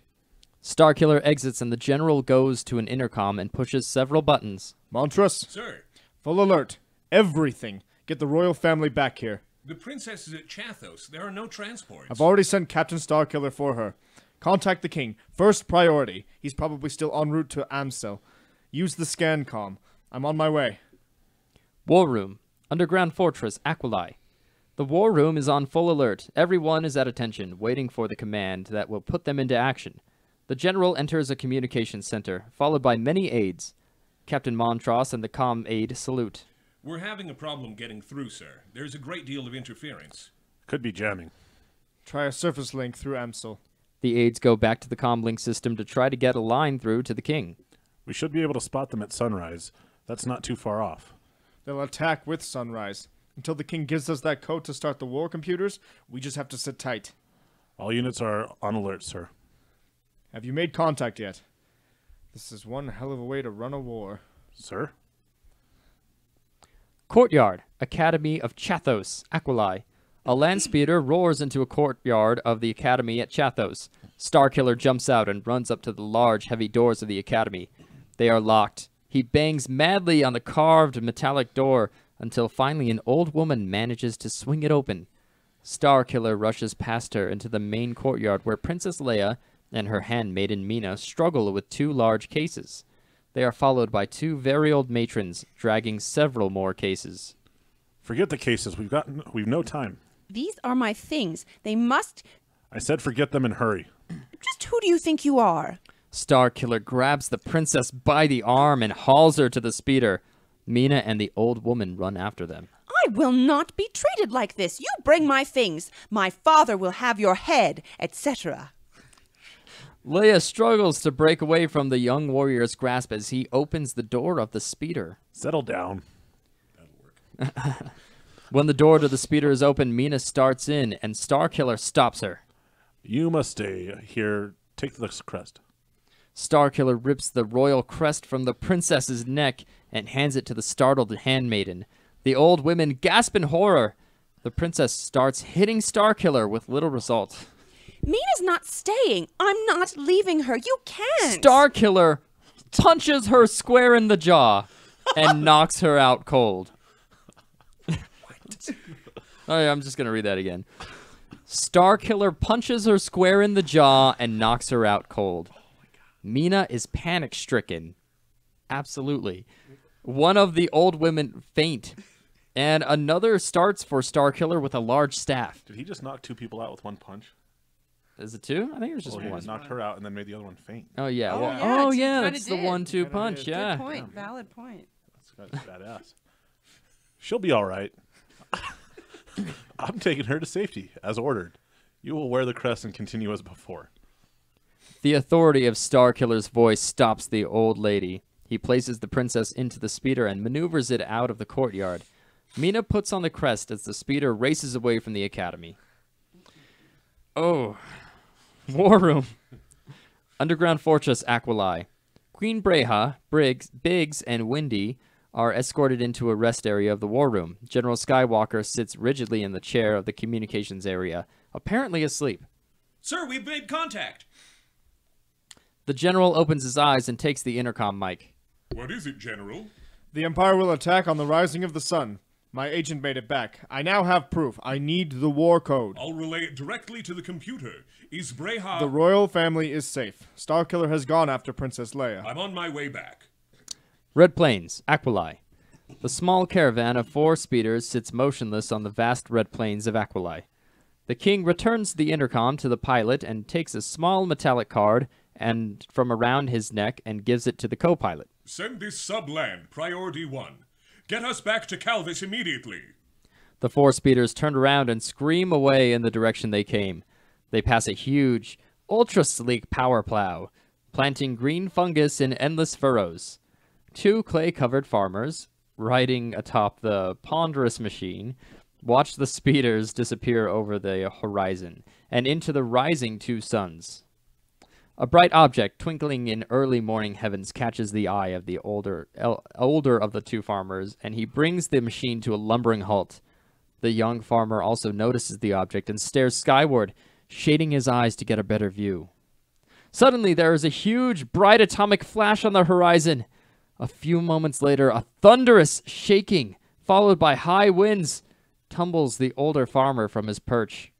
Starkiller exits and the general goes to an intercom and pushes several buttons. Montross, Sir, full alert. Everything. Get the royal family back here. the princess is at Chathos. There are no transports. I've already sent Captain Starkiller for her. Contact the king. First priority. He's probably still en route to Amstel. Use the scan comm. I'm on my way. War room. Underground fortress, Aquilai. The war room is on full alert. Everyone is at attention, waiting for the command that will put them into action. The general enters a communications center, followed by many aides. Captain Montross and the comm aide salute. We're having a problem getting through, sir. There's a great deal of interference. Could be jamming. Try a surface link through Amsel. The aides go back to the comlink system to try to get a line through to the king. We should be able to spot them at sunrise. That's not too far off. They'll attack with sunrise. Until the king gives us that code to start the war computers, we just have to sit tight. All units are on alert, sir. Have you made contact yet? This is one hell of a way to run a war. Sir? Courtyard, Academy of Chathos, Aquilai. A land speeder roars into a courtyard of the Academy at Chathos. Starkiller jumps out and runs up to the large, heavy doors of the Academy. They are locked. He bangs madly on the carved metallic door until finally an old woman manages to swing it open. Starkiller rushes past her into the main courtyard where Princess Leia and her handmaiden Mina struggle with two large cases. They are followed by two very old matrons dragging several more cases. Forget the cases. We've no time. These are my things. They must... I said forget them and hurry. Just who do you think you are? Starkiller grabs the princess by the arm and hauls her to the speeder. Mina and the old woman run after them. I will not be treated like this. You bring my things. My father will have your head, etc. Leia struggles to break away from the young warrior's grasp as he opens the door of the speeder. Settle down. That'll work. When the door to the speeder is open, Mina starts in, and Starkiller stops her. You must stay here. Take the crest. Starkiller rips the royal crest from the princess's neck and hands it to the startled handmaiden. The old women gasp in horror. The princess starts hitting Starkiller with little result. Mina's not staying. I'm not leaving her. You can't. Starkiller punches her square in the jaw and knocks her out cold. Oh, yeah, I'm just going to read that again. Starkiller punches her square in the jaw and knocks her out cold. Mina is panic-stricken. Absolutely. One of the old women faint, and another starts for Starkiller with a large staff. Did he just knock two people out with one punch? Is it two? I think it was just Well, he one. just knocked her out and then made the other one faint. Oh, yeah. Oh, well, yeah, oh, he yeah, kinda that's the did. 1-2 punch, yeah. Good point. Valid point. That's badass. She'll be all right. I'm taking her to safety, as ordered. You will wear the crest and continue as before. The authority of Starkiller's voice stops the old lady. He places the princess into the speeder and maneuvers it out of the courtyard. Mina puts on the crest as the speeder races away from the academy. Oh. War room. Underground fortress Aquilai. Queen Breha, Biggs, and Windy are escorted into a rest area of the war room. General Skywalker sits rigidly in the chair of the communications area, apparently asleep. Sir, we've made contact. The general opens his eyes and takes the intercom mic. What is it, General? The Empire will attack on the rising of the sun. My agent made it back. I now have proof. I need the war code. I'll relay it directly to the computer. Is Breha... The royal family is safe. Starkiller has gone after Princess Leia. I'm on my way back. Red Plains, Aquilai. The small caravan of 4 speeders sits motionless on the vast red plains of Aquilai. The king returns the intercom to the pilot and takes a small metallic card and from around his neck and gives it to the co-pilot. Send this sub-land, Priority 1. Get us back to Calvis immediately. The 4 speeders turn around and scream away in the direction they came. They pass a huge, ultra-sleek power plow, planting green fungus in endless furrows. 2 clay-covered farmers, riding atop the ponderous machine, watch the speeders disappear over the horizon and into the rising 2 suns. A bright object twinkling in early morning heavens catches the eye of the older of the 2 farmers, and he brings the machine to a lumbering halt. The young farmer also notices the object and stares skyward, shading his eyes to get a better view. Suddenly, there is a huge, bright atomic flash on the horizon. A few moments later, a thunderous shaking, followed by high winds, tumbles the older farmer from his perch.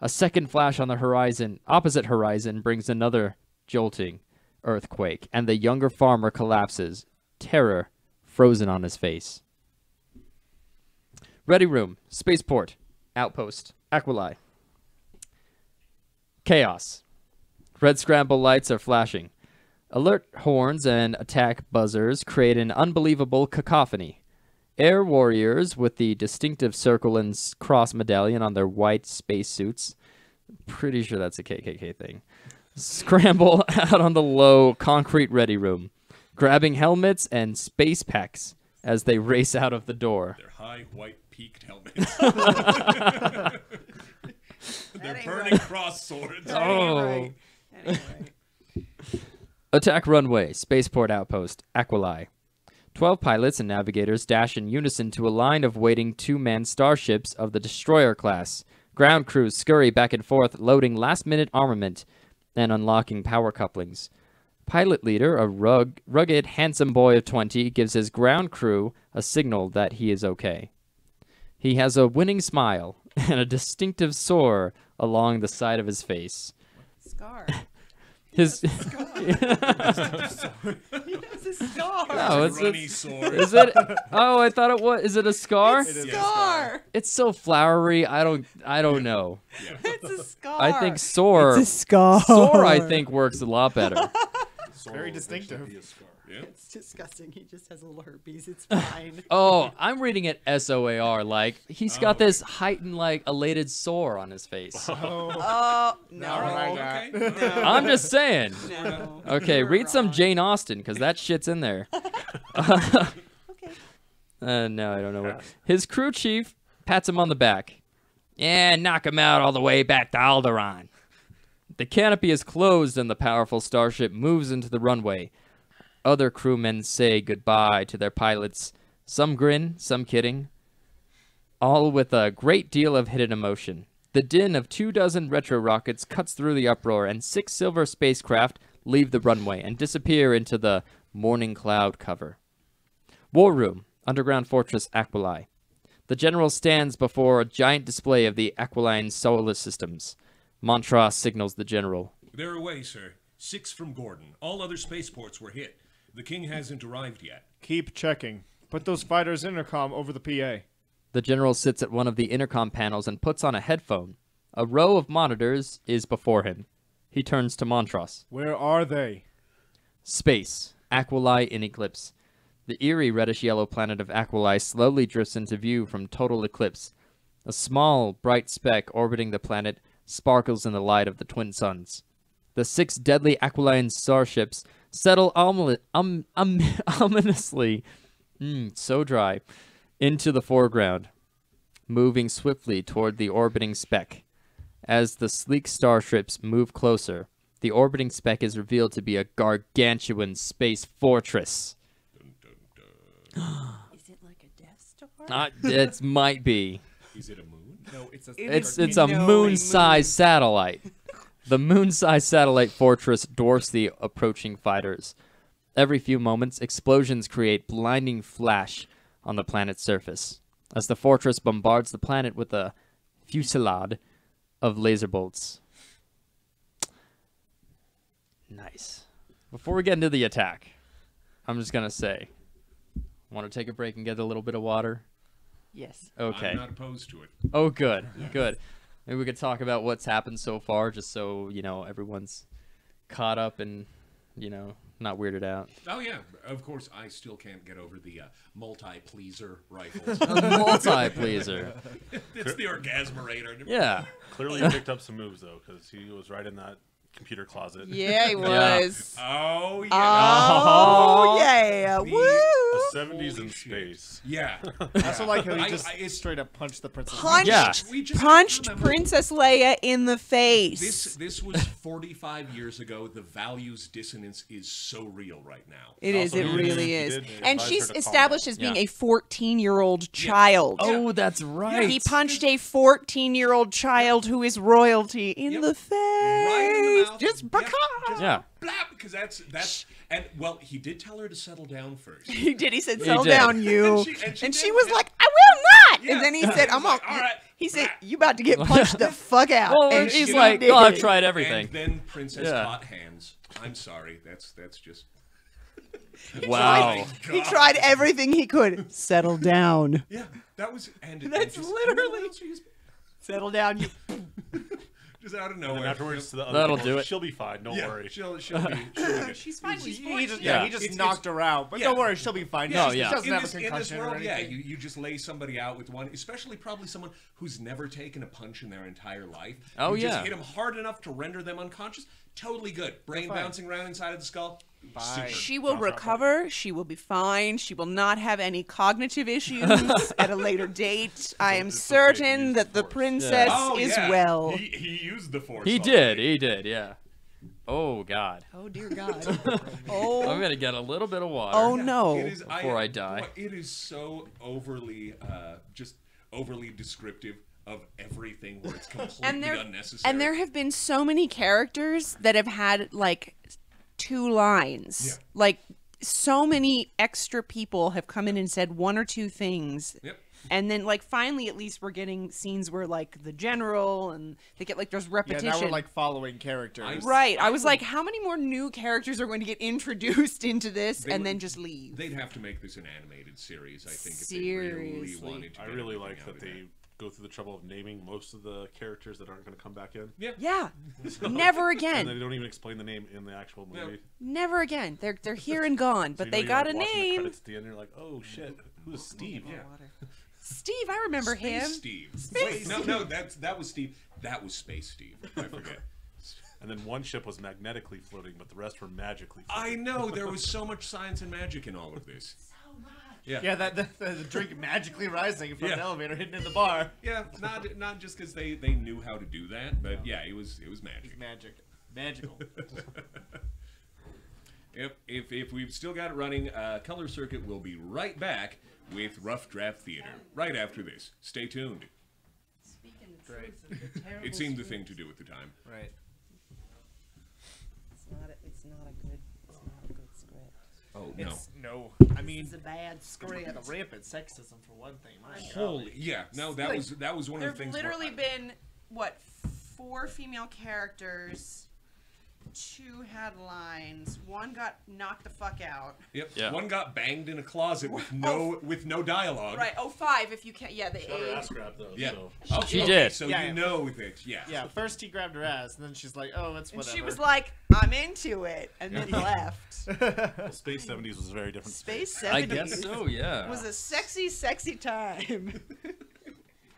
A second flash on the opposite horizon, brings another jolting earthquake, and the younger farmer collapses, terror frozen on his face. Ready room, spaceport, outpost, Aquilai. Chaos. Red scramble lights are flashing. Alert horns and attack buzzers create an unbelievable cacophony. Air warriors with the distinctive circle and cross medallion on their white spacesuits, pretty sure that's a KKK thing, scramble out on the low concrete ready room, grabbing helmets and space packs as they race out of the door. Their high, white, peaked helmets. They're burning right. cross swords. Oh. Right. Anyway. Attack runway, spaceport outpost, Aquilai. 12 pilots and navigators dash in unison to a line of waiting two-man starships of the destroyer class. Ground crews scurry back and forth, loading last-minute armament and unlocking power couplings. Pilot leader, a rugged, handsome boy of 20, gives his ground crew a signal that he is okay. He has a winning smile and a distinctive sore along the side of his face. Scar. His He has a scar. No, it's Runny sword. is it? Oh, I thought it was. Is it a scar? It's a scar. It's so flowery. I don't know. It's a scar. I think sore. It's a scar. Sore, I think, works a lot better. Very distinctive. Yeah. It's disgusting. He just has a little herpes. It's fine. Oh, I'm reading it SOAR. Like he's got this heightened, like elated sore on his face. Oh no. All right, okay. No. I'm just saying. No. Okay, You're read some wrong. Jane Austen because that shit's in there. Okay. No, I don't know what. His crew chief pats him on the back. Yeah, knock him out all the way back to Alderaan. The canopy is closed and the powerful starship moves into the runway. Other crewmen say goodbye to their pilots. Some grin, some kidding. All with a great deal of hidden emotion. The din of 24 retro rockets cuts through the uproar, and 6 silver spacecraft leave the runway and disappear into the morning cloud cover. War room, underground fortress Aquilai. The general stands before a giant display of the Aquiline solar systems. Montross signals the general. They're away, sir. 6 from Gordon. All other spaceports were hit. The king hasn't arrived yet. Keep checking. Put those fighters' intercom over the PA. The general sits at one of the intercom panels and puts on a headphone. A row of monitors is before him. He turns to Montross. Where are they? Space. Aquilai in eclipse. The eerie reddish-yellow planet of Aquilai slowly drifts into view from total eclipse. A small, bright speck orbiting the planet sparkles in the light of the twin suns. The 6 deadly Aquiline starships settle ominously, so dry, into the foreground, moving swiftly toward the orbiting speck. As the sleek starships move closer, the orbiting speck is revealed to be a gargantuan space fortress. Is it like a Death Star? It might be. Is it a moon? No, it's a. It's a moon-sized satellite. The moon-sized satellite fortress dwarfs the approaching fighters. Every few moments, explosions create blinding flash on the planet's surface, as the fortress bombards the planet with a fusillade of laser bolts. Nice. Before we get into the attack, I'm just gonna say, want to take a break and get a little bit of water? Yes. Okay. I'm not opposed to it. Oh, good, good. Maybe we could talk about what's happened so far, just so, everyone's caught up and, not weirded out. Oh, yeah. Of course, I still can't get over the multi-pleaser rifles. Multi-pleaser. It's the orgasmerator. Yeah. Clearly he picked up some moves, though, because he was right in that computer closet. Yeah, he was. Oh, yeah. Oh, yeah. The- Woo! The 70s in space. Yeah. I also like how he I- just it's- straight up punched the princess. Punched, Yeah. We just punched remember- Princess Leia in the face. This was 45 years ago. The values dissonance is so real right now. It is. Also, It he really did is. advise And her she's to calm established down. as being Yeah. a 14-year-old child. Oh, that's right. He punched a 14-year-old child who is royalty in Yep. the face. Right in the mouth. Just Yep, because. just Yeah. Blah, because that's and well, he did tell her to settle down first. He did. He said, He "Settle did. down, you." And she And she did, was yeah. like, "I will not." Yeah. And then he said, "I'm on." Like, all right. He said, "You about to get punched the fuck out." Well, and he's she like, did. oh, I've tried everything. And then Princess Yeah. caught hands. I'm sorry. That's just. Wow. He tried everything he could. Settle down. Yeah, that was. And That's just, literally- and then she was Settle down, you. Just out of And nowhere. then afterwards, to the other That'll people, do it. She'll be fine. Don't worry. She'll be good. She's fine. She's He 14. just, Yeah. he just It's- knocked her out. But yeah. don't worry, she'll be fine. No, She yeah. doesn't have a in this concussion world, or yeah, anything. you just lay somebody out with one, especially probably someone who's never taken a punch in their entire life. Oh, you just yeah. hit them hard enough to render them unconscious. Totally good. Brain fine. bouncing around inside of the skull. Fine. Super. She will recover. She will be fine. She will not have any cognitive issues at a later date. I am it's okay to certain use that the the Force. princess Oh, is yeah. well. He used the force. He already. did, yeah. Oh God. Oh dear God. Oh. I'm gonna get a little bit of water. Oh no. It is, Before I die. It is so overly, just overly descriptive of everything where it's completely unnecessary. And there have been so many characters that have had like 2 lines. Yeah. Like so many extra people have come in and said 1 or 2 things. Yep. And then like finally at least we're getting scenes where like the general and they get like there's Yeah, repetition. now we're like following characters. Right. I was like, how many more new characters are going to get introduced into this They and would- then just leave? They'd have to make this an animated series, I think, if they really Seriously. wanted to. I get really everything like out that of they go through the trouble of naming most of the characters that aren't going to come back in. Yeah. Yeah. Never And again. they don't even explain the name in the actual movie. Never again. They're here and gone, So but you know they you're, got like, a watching the name. credits at the end, you're like, oh shit, who's Steve? Yeah. Steve, I remember Space him. Steve. Space Wait, no, that was Steve. That was Space Steve. I forget. And then one ship was magnetically floating, but the rest were magically I floating. know there was so much science and magic in all of this. Yeah. Yeah, the drink magically rising from Yeah. an elevator hidden in the bar. Yeah, not just because they knew how to do that, but yeah, it was magic. Magic. Magical. Yep. If we've still got it running, Color Circuit will be right back with Rough Draft Theater right after this. Stay tuned. Great. It seemed the thing to do at the time. Right. It's not a good script. Oh no. No. I mean, It's a bad script. the rampant sexism for one thing. My Holy yeah. No, that was one of There the things. have literally been what 4 female characters. 2 had lines. 1 got knocked the fuck out. Yep. Yeah. One got banged in a closet with no dialogue. Right. Oh, 5 if you can't. Yeah, the She got her A. ass grabbed though. Yeah. So. Oh, She okay, did. So Yeah, you yeah. know that. Yeah. Yeah, first he grabbed her ass, and then she's like, "Oh, it's And whatever." she was like, "I'm into it," and then left. The Space 70s was a very different Space I 70s guess so, yeah. was a sexy, sexy time.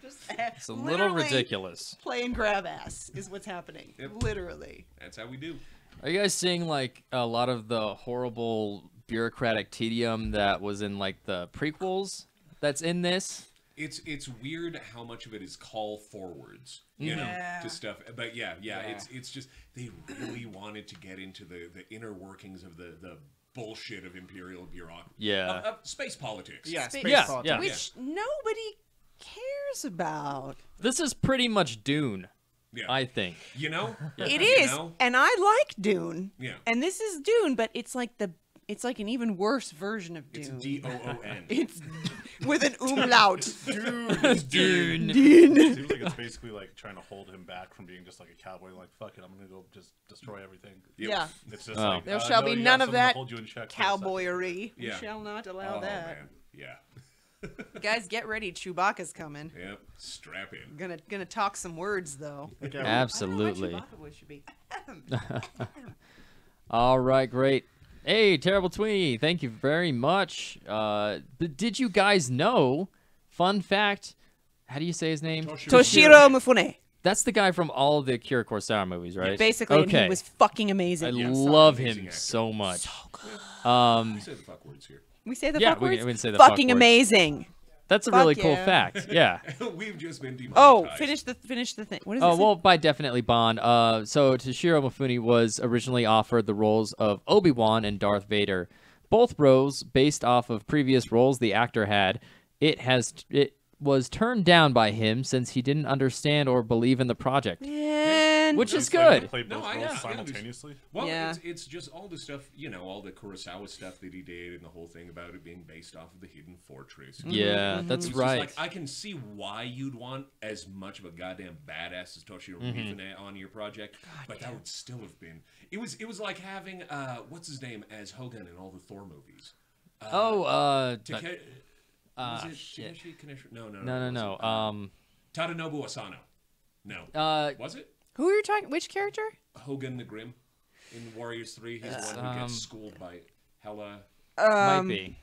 Just It's a little literally ridiculous. Playing grab ass is what's happening. Yep. Literally. That's how we do. Are you guys seeing like a lot of the horrible bureaucratic tedium that was in like the prequels that's in this? It's weird how much of it is call forwards, you know, Yeah. to stuff. But yeah, it's just they really wanted to get into the inner workings of the bullshit of imperial bureaucracy. Yeah. Of space politics. Yeah, Space- space Yeah, politics. yeah. Which nobody cares about. This is pretty much Dune, Yeah. I think. You know? It You is, know? and I like Dune. Yeah. And this is Dune, but it's like an even worse version of Dune. It's DOON. It's with an umlaut. Dune. It seems like it's basically like trying to hold him back from being just like a cowboy. Like, fuck it, I'm gonna go just destroy everything. Yep. Yeah. It's just Oh. like There shall no, be you got none of someone to that hold you in check for a second. cowboyery. Yeah. We shall not allow Oh that. man. Yeah. Guys, get ready. Chewbacca's coming. Yep. Strap in. Gonna talk some words though. Absolutely. I don't know what Chewbacca should be. All right, great. Hey, Terrible Tweenie, thank you very much. But did you guys know, fun fact, how do you say his name? Toshiro Mifune. That's the guy from all the Kira Kurosawa movies, right? Basically, and Okay. he was fucking I amazing. love Amazing him actor. so much. We say the fuck words here. We say the Yeah, fuck we words? can say the fuck fucking words. amazing. That's a Fuck really cool yeah. fact. Yeah. We've just been Oh, demonetized. finish the thing. What is Oh, it? well, by definitely Bond. So Toshiro Mifune was originally offered the roles of Obi-Wan and Darth Vader. Both roles based off of previous roles the actor had. It was turned down by him since he didn't understand or believe in the project, Man. which is It's like they good. play both No, I roles know. simultaneously. Well, Yeah. it's just all the stuff, you know, all the Kurosawa stuff that he did and the whole thing about it being based off of the Hidden Fortress. Yeah, that's It's just right. like, I can see why you'd want as much of a goddamn badass as Toshiro Mifune on your project, but that would still have been... It was like having, what's his name, as Hogan in all the Thor movies. Was it shit. Takeshi Kaneshiro? No. No. Tadanobu Asano. No. Was it? Who are you talking? Which character? Hogan the Grim in Warriors 3. He's the one who gets schooled by Hela. Might be.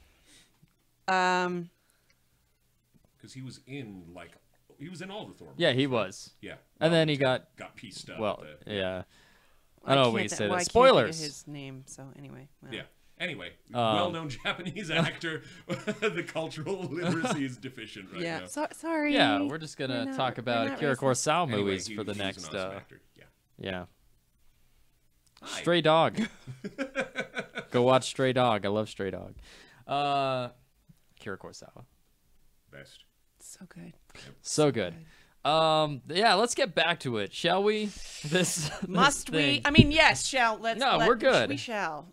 Because he was in, all the Thor movies. Yeah, he was. Yeah. And then he got pieced up. well. Yeah. I I don't know can't what you say. well, I that. can't think of Spoilers. his name. So anyway. Well. Yeah. Anyway, well-known Japanese actor. The cultural literacy is deficient right now. Sorry. Yeah, we're just gonna talk about Akira Kurosawa Anyway, movies he- for the he was next. an awesome actor. Yeah. Yeah. Hi. Stray Dog. Go watch Stray Dog. I love Stray Dog. Akira Kurosawa. Best. So good. So good. Yeah, let's get back to it, shall we? This Must we? thing. I mean, yes. Let's. No, we're good. We shall.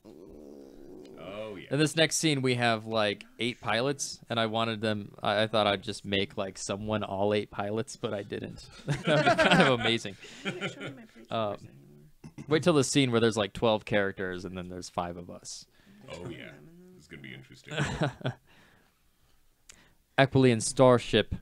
Oh yeah. In this next scene, we have like 8 pilots, and I wanted them. I thought I'd just make like someone all 8 pilots, but I didn't. That'd be kind of amazing. Wait till the scene where there's like 12 characters, and then there's 5 of us. Oh yeah. This is gonna be interesting. Aquilian starship,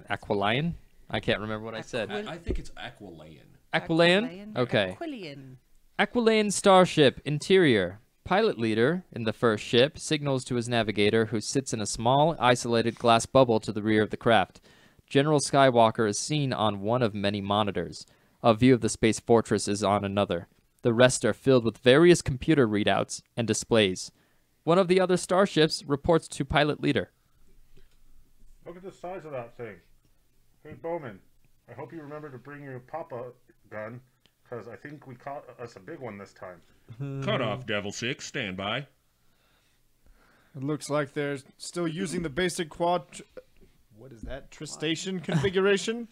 Aquilion. I can't remember what I said. I think it's Aquilion. Aquilion. Okay. Aquilion. Aquilian starship interior. Pilot leader in the first ship signals to his navigator, who sits in a small, isolated glass bubble to the rear of the craft. General Skywalker is seen on one of many monitors. A view of the space fortress is on another. The rest are filled with various computer readouts and displays. One of the other starships reports to pilot leader. Look at the size of that thing. Hey, Bowman, I hope you remember to bring your Papa gun, because I think we caught us a big one this time. Cut off, Devil 6. Stand by. It looks like they're still using the basic what is that? Tristation configuration?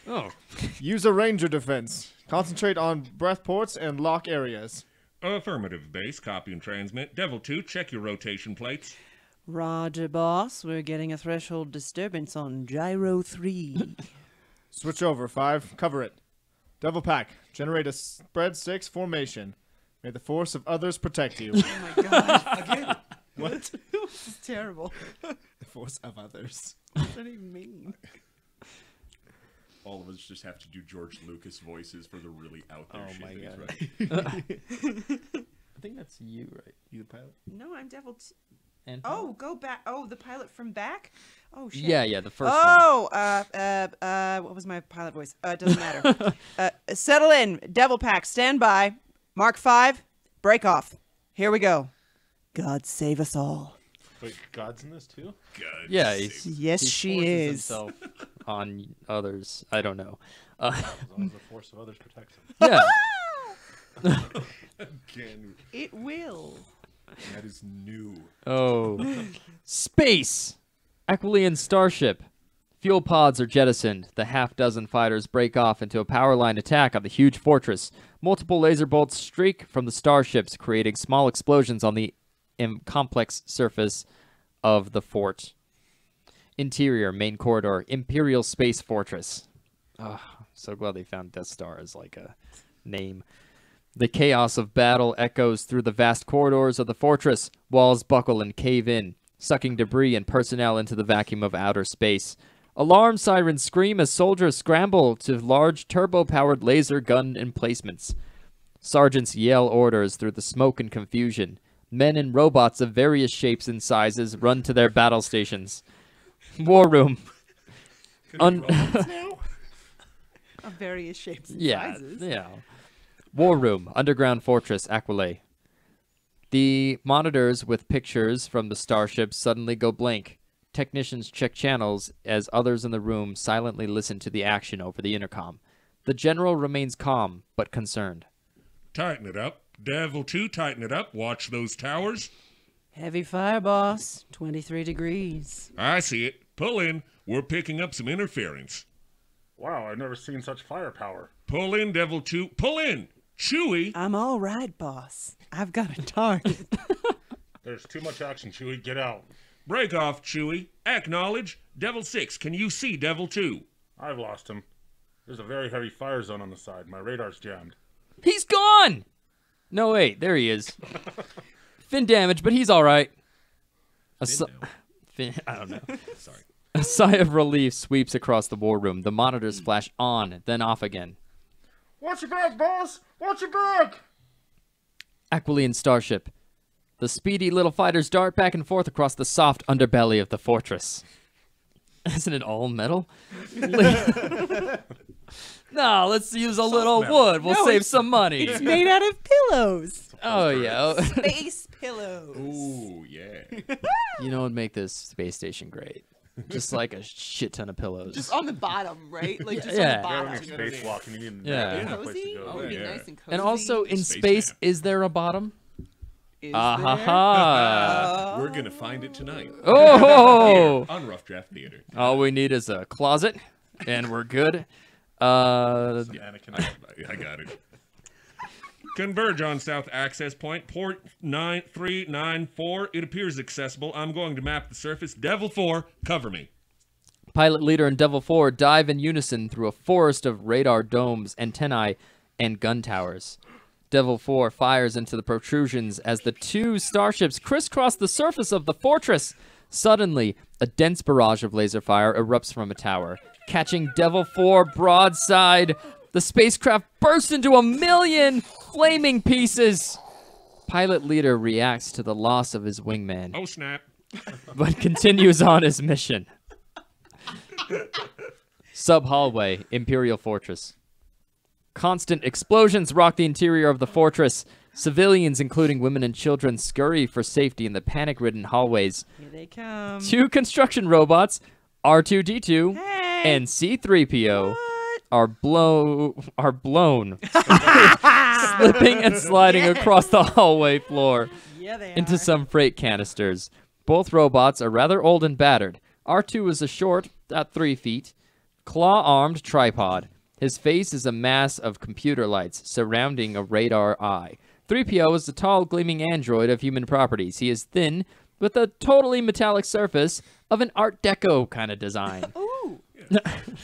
Oh. Use a ranger defense. Concentrate on breath ports and lock areas. Affirmative, base. Copy and transmit. Devil 2, check your rotation plates. Roger, boss. We're getting a threshold disturbance on Gyro 3. Switch over, 5. Cover it. Devil Pack, generate a spread 6 formation. May the force of others protect you. Oh my god. Again. What? This is terrible. The force of others. What does that even mean? All of us just have to do George Lucas voices for the really out there Oh shit my that he's God. writing. I think that's you, right? You the pilot? No, I'm Devil. And Oh, go back. Oh, the pilot from back. Oh shit. yeah, the first one. Oh, what was my pilot voice? Doesn't matter. Settle in. Devil Pack, stand by. Mark 5, break off. Here we go. God save us all. Wait, God's in this too? God Yeah, save he's, Yes, he she forces is. himself on others. I don't know. As long as the force of others protects him. Yeah. Again, It will. that is new. Oh. Space! Aquilian starship. Fuel pods are jettisoned. The half-dozen fighters break off into a power line attack on the huge fortress. Multiple laser bolts streak from the starships, creating small explosions on the complex surface of the fort. Interior, main corridor, Imperial Space Fortress. Oh, so glad they found Death Star as like a name. The chaos of battle echoes through the vast corridors of the fortress. Walls buckle and cave in, sucking debris and personnel into the vacuum of outer space. Alarm sirens scream as soldiers scramble to large turbo-powered laser gun emplacements. Sergeants yell orders through the smoke and confusion. Men and robots of various shapes and sizes run to their battle stations. War room. Of various shapes and Yeah, sizes. yeah. War room, underground fortress, Aquilay. The monitors with pictures from the starship suddenly go blank. Technicians check channels as others in the room silently listen to the action over the intercom. The general remains calm, but concerned. Tighten it up. Devil 2, tighten it up. Watch those towers. Heavy fire, boss. 23 degrees. I see it. Pull in. We're picking up some interference. Wow, I've never seen such firepower. Pull in, Devil 2. Pull in. Chewie. I'm all right, boss. I've got a target. There's too much action, Chewie. Get out. Break off, Chewie. Acknowledge. Devil 6, can you see Devil 2? I've lost him. There's a very heavy fire zone on the side. My radar's jammed. He's gone! No, wait, there he is. Fin damage, but he's all right. I don't know. Sorry. A sigh of relief sweeps across the war room. The monitors flash on, then off again. Watch your back, boss! Watch your back! Aquilean starship. The speedy little fighters dart back and forth across the soft underbelly of the fortress. Isn't it all metal? No, let's use a little wood. We'll save some money. It's made out of pillows. Oh, yeah. Space pillows. Ooh, yeah. You know what would make this space station great? Just like a shit ton of pillows. Just on the bottom, right? Like just Yeah. on You're the on bottom. your spacewalk and you need Yeah. a place Cozy? to go. It would be yeah. nice and cozy. And also in Space space, Jam. is there a bottom? Is Ah ha there? ha. We're gonna find it tonight. Oh! On Rough Draft Theater. All we need is a closet, and we're good. Anakin. I got it. Converge on South Access Point, port 9394. It appears accessible. I'm going to map the surface. Devil 4, cover me. Pilot Leader and Devil 4 dive in unison through a forest of radar domes, antennae, and gun towers. Devil 4 fires into the protrusions as the two starships crisscross the surface of the fortress. Suddenly, a dense barrage of laser fire erupts from a tower, catching Devil 4 broadside. The spacecraft bursts into a million flaming pieces. Pilot Leader reacts to the loss of his wingman, Oh, snap. but continues on his mission. Sub-hallway, Imperial Fortress. Constant explosions rock the interior of the fortress. Civilians, including women and children, scurry for safety in the panic-ridden hallways. Here they come. Two construction robots, R2-D2 Hey. and C-3PO, are blown, slipping and sliding across the hallway floor Yeah, they into are. some freight canisters. Both robots are rather old and battered. R2 is a short, at 3 feet, claw-armed tripod. His face is a mass of computer lights surrounding a radar eye. 3PO is a tall, gleaming android of human properties. He is thin, with a totally metallic surface of an Art Deco kind of design. Ooh.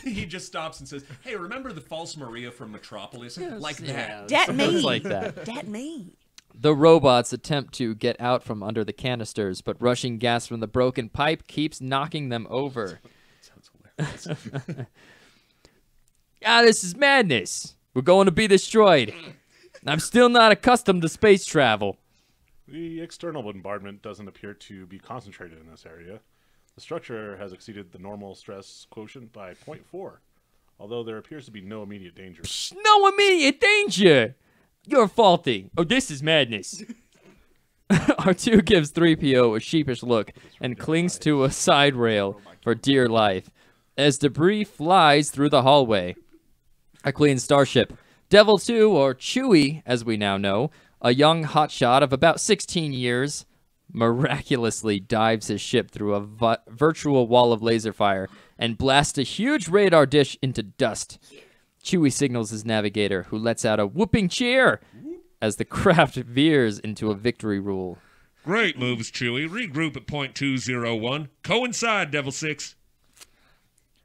He just stops and says, hey, remember the false Maria from Metropolis? Like that. Dat me. It's like that. Dat me. The robots attempt to get out from under the canisters, but rushing gas from the broken pipe keeps knocking them over. Sounds hilarious. This is madness. We're going to be destroyed. I'm still not accustomed to space travel. The external bombardment doesn't appear to be concentrated in this area. The structure has exceeded the normal stress quotient by 0.4, although there appears to be no immediate danger. No immediate danger. You're faulty. Oh, this is madness. R2 gives 3PO a sheepish look and clings to a side rail for dear life as debris flies through the hallway. A clean starship. Devil 2, or Chewie, as we now know, a young hotshot of about 16 years, miraculously dives his ship through a virtual wall of laser fire and blasts a huge radar dish into dust. Chewie signals his navigator, who lets out a whooping cheer as the craft veers into a victory roll. Great moves, Chewie. Regroup at point 201. Coincide, Devil 6.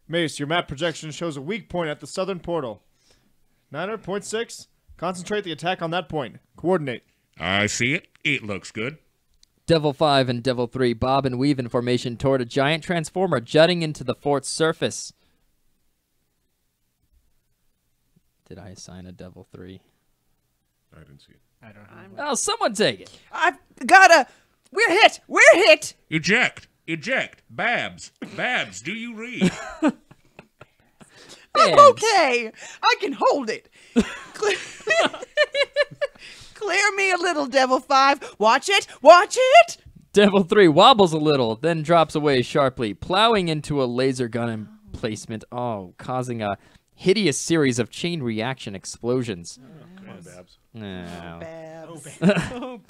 Mace, your map projection shows a weak point at the southern portal. Niner, point 6. Concentrate the attack on that point. Coordinate. I see it. It looks good. Devil 5 and Devil 3 bob and weave in formation toward a giant transformer jutting into the fort's surface. Did I assign a Devil 3? I didn't see it. Oh, someone take it. I've gotta. We're hit. We're hit. Eject. Eject. Babs. Babs, do you read? I'm Babs. okay. I can hold it. Clear me a little, Devil 5. Watch it. Watch it. Devil 3 wobbles a little, then drops away sharply, plowing into a laser gun emplacement, causing a hideous series of chain reaction explosions. Come on, Babs. No. Babs.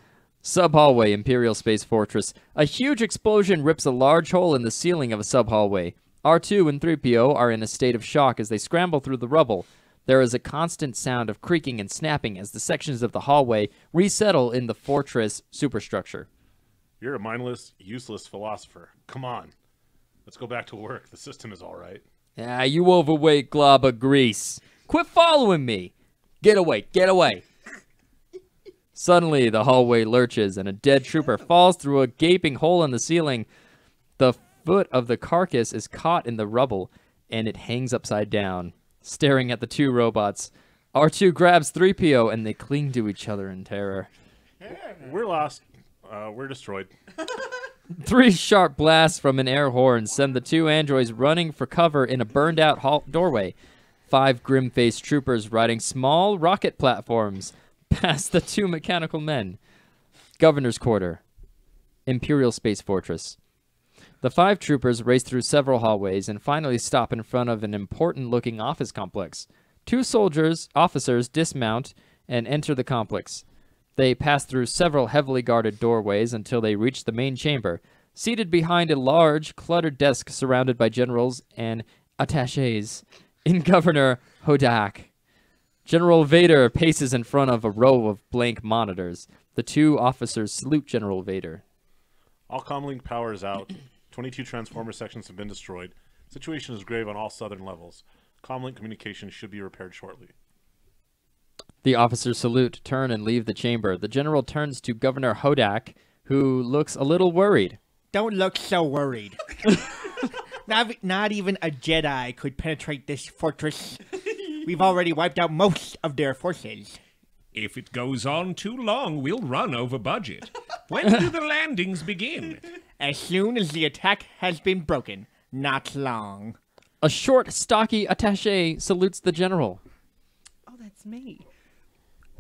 Sub-hallway, Imperial Space Fortress. A huge explosion rips a large hole in the ceiling of a sub-hallway. R2 and 3PO are in a state of shock as they scramble through the rubble. There is a constant sound of creaking and snapping as the sections of the hallway resettle in the fortress superstructure. You're a mindless, useless philosopher. Come on. Let's go back to work. The system is all right. Ah, you overweight glob of grease. Quit following me. Get away, get away. Suddenly, the hallway lurches and a dead trooper falls through a gaping hole in the ceiling. The foot of the carcass is caught in the rubble, and it hangs upside down, staring at the two robots. R2 grabs 3PO and they cling to each other in terror. We're lost. We're destroyed. 3 sharp blasts from an air horn send the 2 androids running for cover in a burned-out doorway. 5 grim-faced troopers riding small rocket platforms past the 2 mechanical men. Governor's Quarter. Imperial Space Fortress. The 5 troopers race through several hallways and finally stop in front of an important-looking office complex. 2 officers dismount and enter the complex. They pass through several heavily guarded doorways until they reach the main chamber. Seated behind a large, cluttered desk surrounded by generals and attachés in Governor Hodak. General Vader paces in front of a row of blank monitors. The 2 officers salute General Vader. All comlink power is out. 22 transformer sections have been destroyed. Situation is grave on all southern levels. Comlink communication should be repaired shortly. The officers salute, turn, and leave the chamber. The general turns to Governor Hodak, who looks a little worried. Don't look so worried. Not even a Jedi could penetrate this fortress. We've already wiped out most of their forces. If it goes on too long, we'll run over budget. When do the landings begin? As soon as the attack has been broken. Not long. A short, stocky attaché salutes the general. Oh, that's me.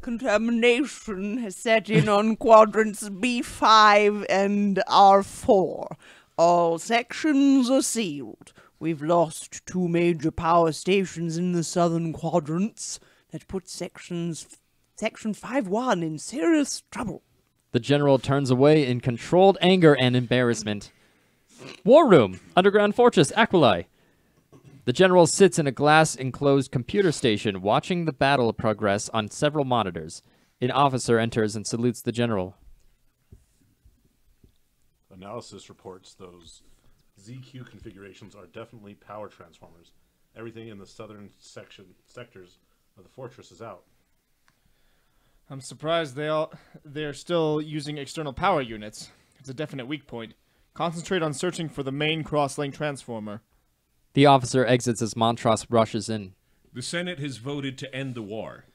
Contamination has set in on quadrants B5 and R4. All sections are sealed. We've lost 2 major power stations in the southern quadrants. That puts Section 5-1 in serious trouble. The general turns away in controlled anger and embarrassment. War Room, Underground Fortress, Aquilai. The general sits in a glass-enclosed computer station watching the battle progress on several monitors. An officer enters and salutes the general. Analysis reports those ZQ configurations are definitely power transformers. Everything in the southern sectors of the fortress is out. I'm surprised they're still using external power units. It's a definite weak point. Concentrate on searching for the main cross-link transformer. The officer exits as Montross rushes in. The Senate has voted to end the war.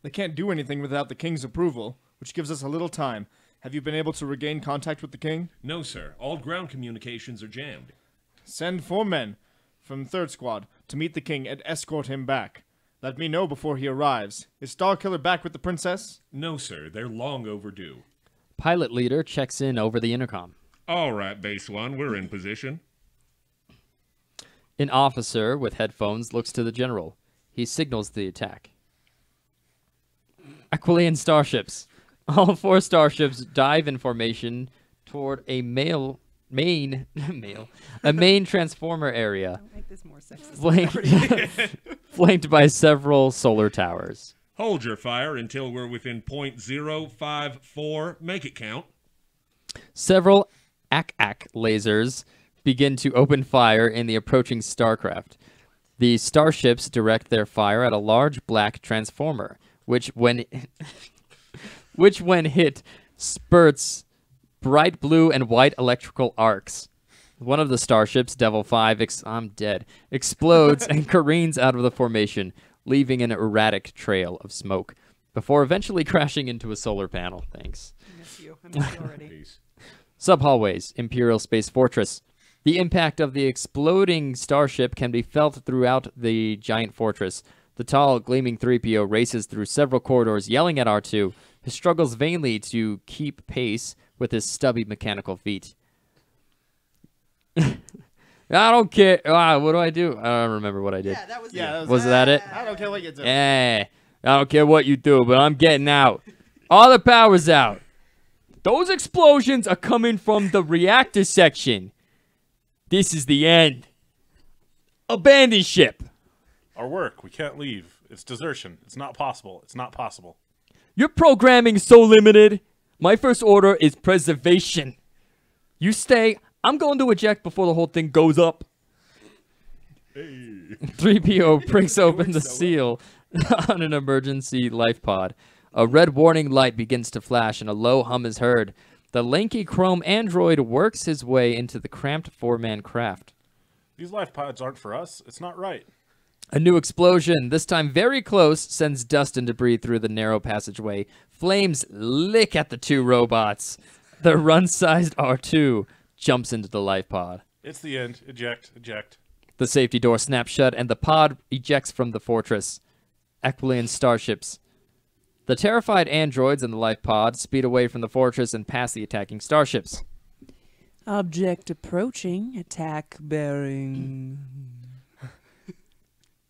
They can't do anything without the King's approval, which gives us a little time. Have you been able to regain contact with the King? No, sir. All ground communications are jammed. Send 4 men from 3rd Squad to meet the King and escort him back. Let me know before he arrives. Is Starkiller back with the princess? No, sir. They're long overdue. Pilot leader checks in over the intercom. All right, Base 1, we're in position. An officer with headphones looks to the general. He signals the attack. Aquilian starships. All 4 starships dive in formation toward a main transformer area, Don't make this more sexist. flanked by several solar towers. Hold your fire until we're within .054. Make it count. Several AK lasers begin to open fire in the approaching starcraft. The starships direct their fire at a large black transformer, which when hit, spurts bright blue and white electrical arcs. One of the starships, Devil 5, explodes and careens out of the formation, leaving an erratic trail of smoke, before eventually crashing into a solar panel. Thanks. I miss you. I miss you already. Peace. Sub-hallways, Imperial Space Fortress. The impact of the exploding starship can be felt throughout the giant fortress. The tall, gleaming 3PO races through several corridors, yelling at R2, who struggles vainly to keep pace with his stubby mechanical feet. I don't care. What do I do? I don't remember what I did. Yeah, that was Yeah, it. Was that it? I don't care what you do. I don't care what you do, but I'm getting out. All the power's out. Those explosions are coming from the reactor section. This is the end. Abandon ship. Our work, we can't leave. It's desertion. It's not possible. It's not possible. Your programming is so limited. My first order is preservation. You stay. I'm going to eject before the whole thing goes up. 3PO breaks open the seal on an emergency life pod. A red warning light begins to flash and a low hum is heard. The lanky chrome android works his way into the cramped 4-man craft. These life pods aren't for us. It's not right. A new explosion, this time very close, sends dust and debris through the narrow passageway. Flames lick at the two robots. The run-sized R2 jumps into the life pod. It's the end. Eject, eject. The safety door snaps shut, and the pod ejects from the fortress. Aquilian starships. The terrified androids in the life pod speed away from the fortress and past the attacking starships. Object approaching. Attack bearing.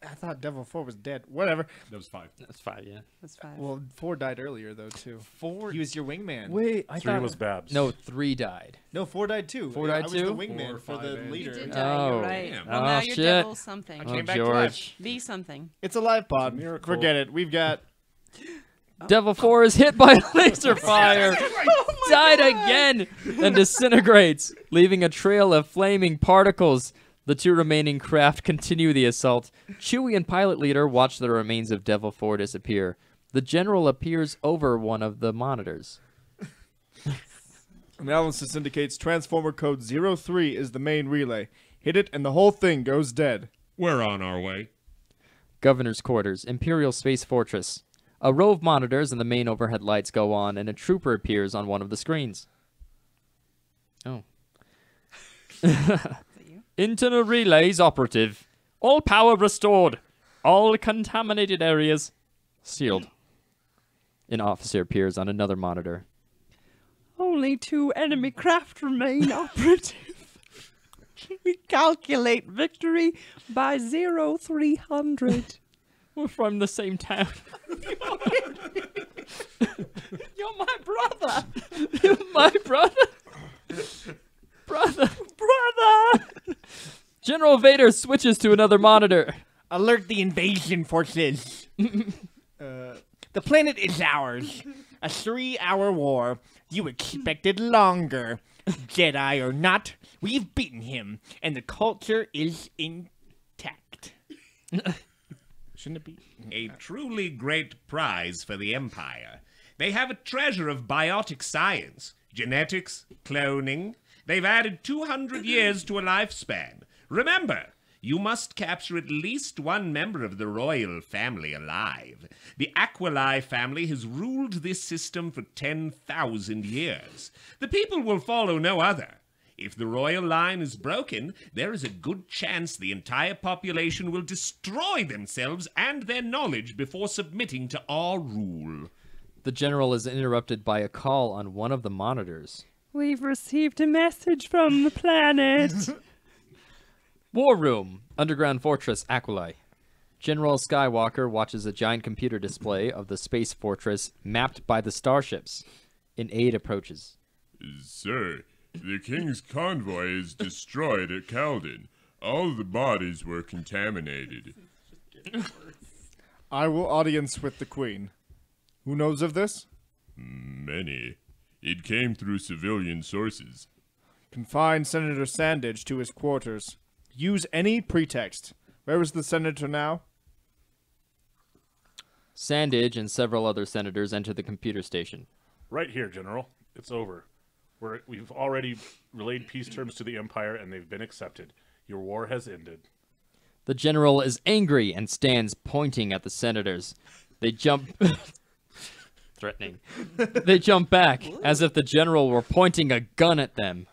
I thought Devil 4 was dead. Whatever. That was 5. That's 5, yeah. That's 5. Well, 4 died earlier, though, too. 4? He was your wingman. Wait, I 3 thought... was Babs. No, 3 died. No, 4 died, too. 4 died, I was too? the wingman 4, for the 5, and- leader. You did Oh. die, you're right. Damn. Well, Oh, now you're shit. devil something. Oh, came back to George. life. Be something. It's a live pod. Miracle. Forget it. We've got... Devil 4 is hit by laser fire, died again, and disintegrates, leaving a trail of flaming particles. The two remaining craft continue the assault. Chewie and pilot leader watch the remains of Devil 4 disappear. The general appears over one of the monitors. Analysis indicates Transformer Code 03 is the main relay. Hit it and the whole thing goes dead. We're on our way. Governor's quarters, Imperial Space Fortress. A row of monitors and the main overhead lights go on, and a trooper appears on one of the screens. Oh. Internal relays operative. All power restored. All contaminated areas sealed. An officer appears on another monitor. Only 2 enemy craft remain operative. We calculate victory by 0300. We're from the same town. You're my brother. You're my brother. Brother. General Vader switches to another monitor. Alert the invasion forces. The planet is ours. A 3-hour war. You expected longer. Jedi or not, we've beaten him, and the culture is intact. Shouldn't it be? A truly great prize for the Empire. They have a treasure of biotic science, genetics, cloning. They've added 200 years to a lifespan. Remember, you must capture at least one member of the royal family alive. The Aquili family has ruled this system for 10,000 years. The people will follow no other. If the royal line is broken, there is a good chance the entire population will destroy themselves and their knowledge before submitting to our rule. The general is interrupted by a call on one of the monitors. We've received a message from the planet. War room, underground fortress, Aquili. General Skywalker watches a giant computer display of the space fortress mapped by the starships. An aide approaches. Sir, the king's convoy is destroyed at Calden. All the bodies were contaminated. I will audience with the Queen. Who knows of this? Many. It came through civilian sources. Confine Senator Sandage to his quarters. Use any pretext. Where is the senator now? Sandage and several other senators enter the computer station. Right here, General. It's over. We've already relayed peace terms to the Empire, and they've been accepted. Your war has ended. The general is angry and stands pointing at the senators. They jump... threatening. They jump back, as if the general were pointing a gun at them.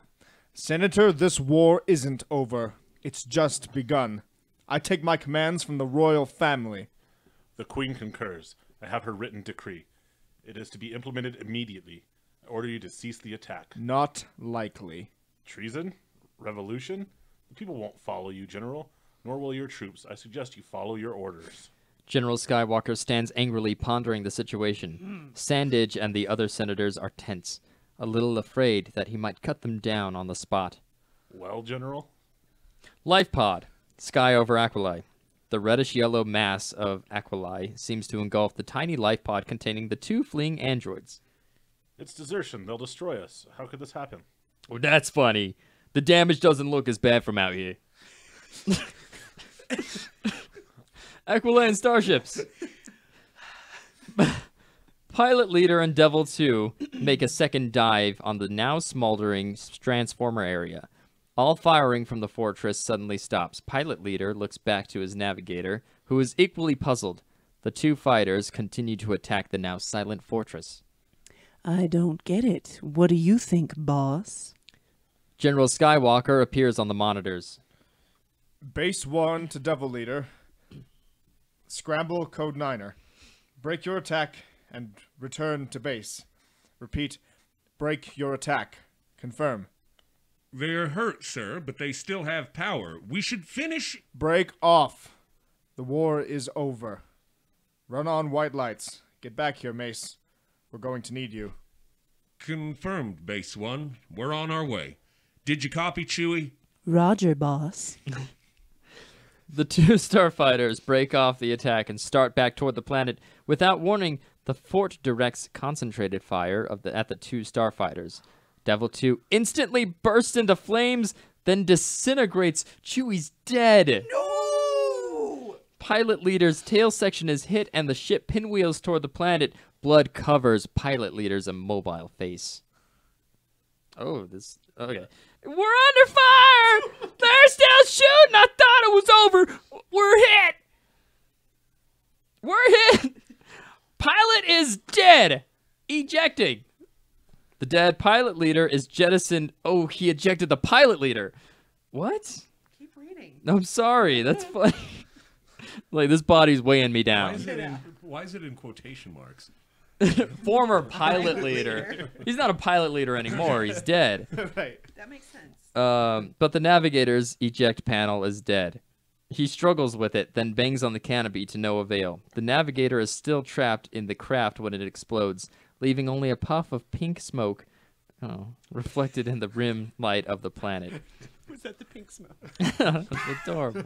Senator, this war isn't over. It's just begun. I take my commands from the royal family. The Queen concurs. I have her written decree. It is to be implemented immediately. I order you to cease the attack. Not likely. Treason? Revolution? The people won't follow you, General, nor will your troops. I suggest you follow your orders. General Skywalker stands angrily pondering the situation. Sandage and the other senators are tense, a little afraid that he might cut them down on the spot. Well, General? Life pod. Sky over Aquili. The reddish-yellow mass of Aquili seems to engulf the tiny life pod containing the two fleeing androids. It's desertion. They'll destroy us. How could this happen? Oh, that's funny. The damage doesn't look as bad from out here. Aquilian starships. Pilot Leader and Devil 2 make a second dive on the now smoldering Transformer area. All firing from the fortress suddenly stops. Pilot leader looks back to his navigator, who is equally puzzled. The two fighters continue to attack the now silent fortress. I don't get it. What do you think, boss? General Skywalker appears on the monitors. Base 1 to Devil Leader. Scramble Code 9er. Break your attack and return to base. Repeat, break your attack. Confirm. They're hurt, sir, but they still have power. We should finish. Break off. The war is over. Run on white lights. Get back here, Mace. We're going to need you. Confirmed, Base 1. We're on our way. Did you copy, Chewie? Roger, boss. The two starfighters break off the attack and start back toward the planet. Without warning, the fort directs concentrated fire at the two starfighters. Devil 2 instantly bursts into flames, then disintegrates. Chewie's dead. No! Pilot leader's tail section is hit and the ship pinwheels toward the planet. Blood covers pilot leader's immobile face. Oh, this... Okay. We're under fire! They're still shooting! I thought it was over! We're hit! We're hit! Pilot is dead! Ejecting. The dead pilot leader is jettisoned. Oh, he ejected the pilot leader. What? Keep reading. I'm sorry. That's funny. Like, this body's weighing me down. Why is it in quotation marks? Former pilot leader. He's not a pilot leader anymore. He's dead. Right. That makes sense. But the navigator's eject panel is dead. He struggles with it, then bangs on the canopy to no avail. The navigator is still trapped in the craft when it explodes, leaving only a puff of pink smoke reflected in the rim light of the planet. Was that the pink smoke? That's adorable.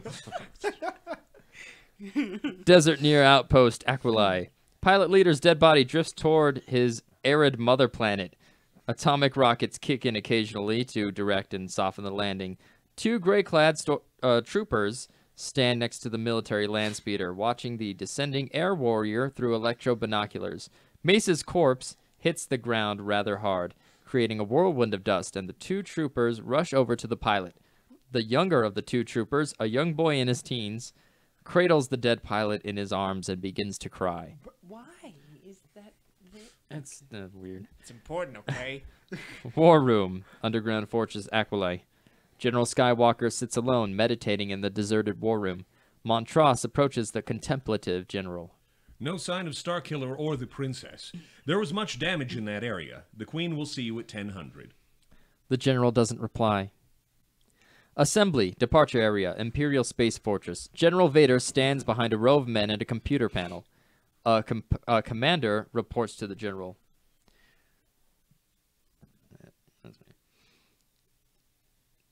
Desert near outpost Aquilai. Pilot leader's dead body drifts toward his arid mother planet. Atomic rockets kick in occasionally to direct and soften the landing. Two gray-clad troopers stand next to the military land speeder, watching the descending air warrior through electro binoculars. Mace's corpse hits the ground rather hard, creating a whirlwind of dust, and the two troopers rush over to the pilot. The younger of the two troopers, a young boy in his teens, cradles the dead pilot in his arms and begins to cry. Why is that? That's weird. It's important, okay? War room, underground fortress Aquilai. General Skywalker sits alone, meditating in the deserted war room. Montross approaches the contemplative general. No sign of Starkiller or the princess. There was much damage in that area. The queen will see you at 1000. The general doesn't reply. Assembly, departure area, Imperial Space Fortress. General Vader stands behind a row of men and a computer panel. A commander reports to the general.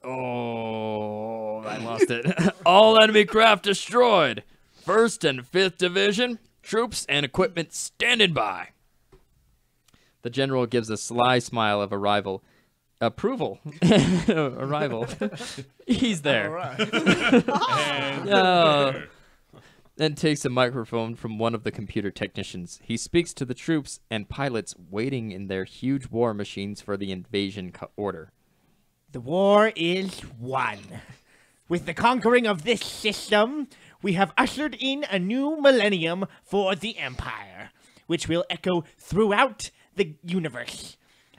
Oh, I lost it. All enemy craft destroyed. 1st and 5th Division, troops and equipment standing by. The general gives a sly smile of approval. Arrival. He's there. All right. Then takes a microphone from one of the computer technicians. He speaks to the troops and pilots waiting in their huge war machines for the invasion order. The war is won. With the conquering of this system, we have ushered in a new millennium for the Empire, which will echo throughout the universe.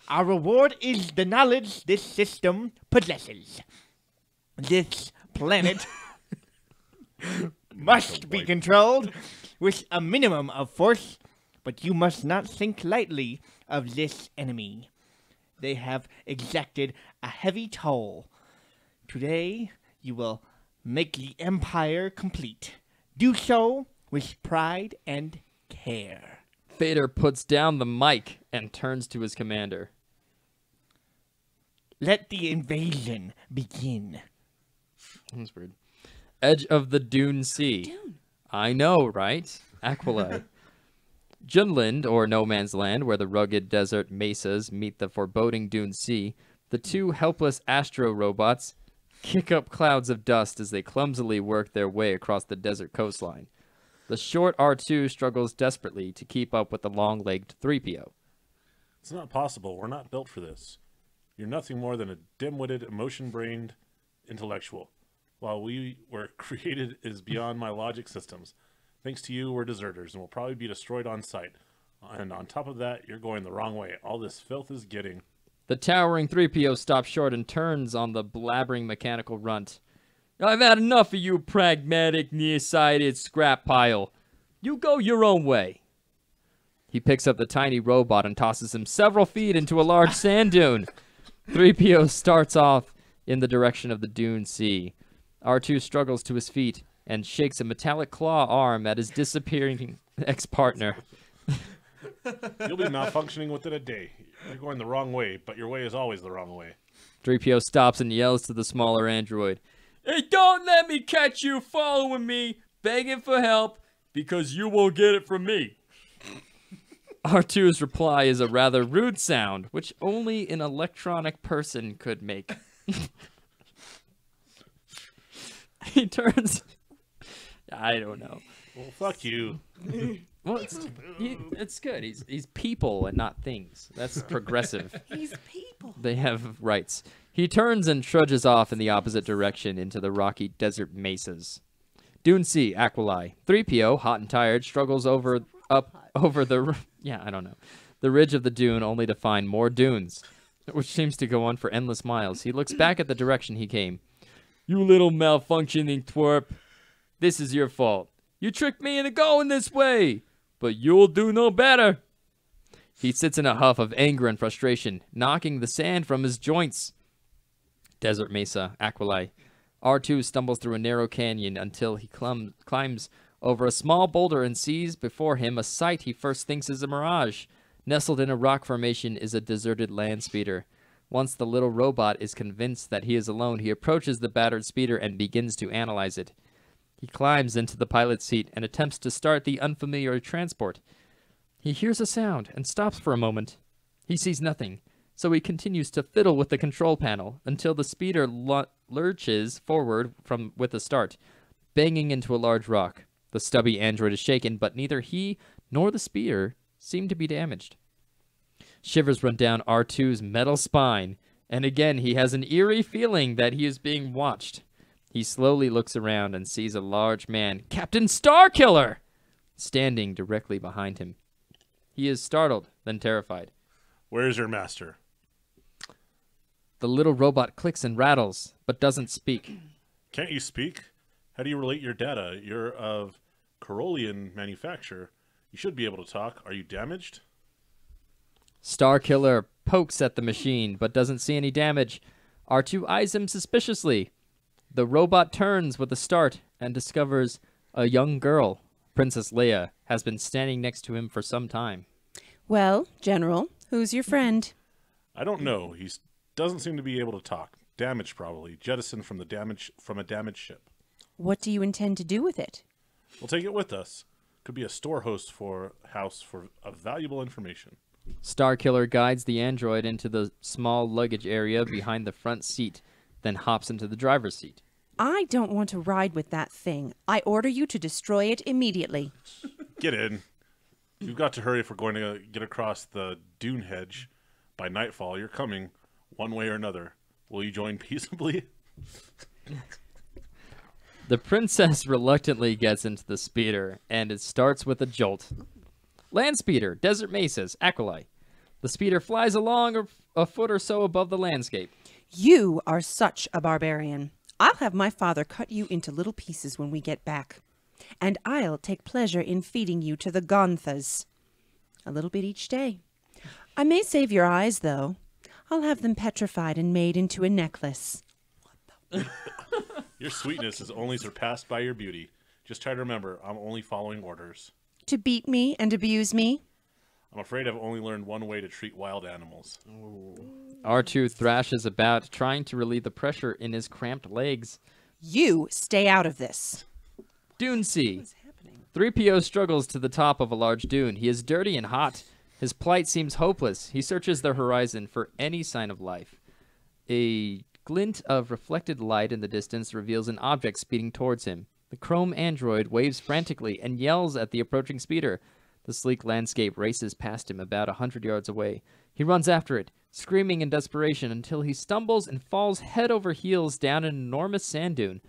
Our reward is the knowledge this system possesses. This planet must be controlled with a minimum of force, but you must not think lightly of this enemy. They have exacted a heavy toll. Today, you will make the Empire complete. Do so with pride and care. Vader puts down the mic and turns to his commander. Let the invasion begin. That's weird. Edge of the Dune Sea. Dune. I know, right? Aquilai. Junland, or No Man's Land, where the rugged desert mesas meet the foreboding Dune Sea, the two helpless astro-robots kick up clouds of dust as they clumsily work their way across the desert coastline. The short R2 struggles desperately to keep up with the long-legged 3PO. It's not possible. We're not built for this. You're nothing more than a dim-witted, emotion-brained intellectual. While we were created is beyond my logic systems. Thanks to you, we're deserters and will probably be destroyed on sight. And on top of that, you're going the wrong way. All this filth is getting... The towering 3PO stops short and turns on the blabbering mechanical runt. I've had enough of you pragmatic, nearsighted scrap pile. You go your own way. He picks up the tiny robot and tosses him several feet into a large sand dune. 3PO starts off in the direction of the dune sea. R2 struggles to his feet and shakes a metallic claw arm at his disappearing ex-partner. You'll be malfunctioning within a day. You're going the wrong way, but your way is always the wrong way. 3PO stops and yells to the smaller android. Hey, don't let me catch you following me, begging for help, because you won't get it from me. R2's reply is a rather rude sound, which only an electronic person could make. He turns... I don't know. Well, fuck you. Well, it's good. He's people and not things. That's progressive. He's people. They have rights. He turns and trudges off in the opposite direction into the rocky desert mesas. Dune Sea, Aquilai. 3PO, hot and tired, struggles over the... Yeah, I don't know. The ridge of the dune only to find more dunes, which seems to go on for endless miles. He looks back at the direction he came. You little malfunctioning twerp. This is your fault. You tricked me into going this way, but you'll do no better. He sits in a huff of anger and frustration, knocking the sand from his joints. Desert Mesa, Aquilai. R2 stumbles through a narrow canyon until he climbs over a small boulder and sees before him a sight he first thinks is a mirage. Nestled in a rock formation is a deserted land speeder. Once the little robot is convinced that he is alone, he approaches the battered speeder and begins to analyze it. He climbs into the pilot's seat and attempts to start the unfamiliar transport. He hears a sound and stops for a moment. He sees nothing, so he continues to fiddle with the control panel until the speeder lurches forward with a start, banging into a large rock. The stubby android is shaken, but neither he nor the speeder seem to be damaged. Shivers run down R2's metal spine, and again he has an eerie feeling that he is being watched. He slowly looks around and sees a large man, Captain Starkiller, standing directly behind him. He is startled, then terrified. Where is your master? The little robot clicks and rattles, but doesn't speak. Can't you speak? How do you relate your data? You're of Corollian manufacture. You should be able to talk. Are you damaged? Starkiller pokes at the machine, but doesn't see any damage. R2 eyes him suspiciously. The robot turns with a start and discovers a young girl. Princess Leia has been standing next to him for some time. Well, General, who's your friend? I don't know. He doesn't seem to be able to talk. Damaged, probably. Jettisoned from a damaged ship. What do you intend to do with it? We'll take it with us. Could be a storehouse for of valuable information. Starkiller guides the android into the small luggage area behind the front seat, then hops into the driver's seat. I don't want to ride with that thing. I order you to destroy it immediately. Get in. You've got to hurry if we're going to get across the dune hedge. By nightfall, you're coming, one way or another. Will you join peaceably? The princess reluctantly gets into the speeder, and it starts with a jolt. Land speeder, Desert Mesas, Aquilai. The speeder flies along a foot or so above the landscape. You are such a barbarian. I'll have my father cut you into little pieces when we get back. And I'll take pleasure in feeding you to the Gonthas. A little bit each day. I may save your eyes, though. I'll have them petrified and made into a necklace. Your sweetness is only surpassed by your beauty. Just try to remember, I'm only following orders. To beat me and abuse me? I'm afraid I've only learned one way to treat wild animals. R2 thrashes about, trying to relieve the pressure in his cramped legs. You stay out of this. Dune Sea. What's happening? 3PO struggles to the top of a large dune. He is dirty and hot. His plight seems hopeless. He searches the horizon for any sign of life. A glint of reflected light in the distance reveals an object speeding towards him. The chrome android waves frantically and yells at the approaching speeder. The sleek landscape races past him about 100 yards away. He runs after it, screaming in desperation until he stumbles and falls head over heels down an enormous sand dune.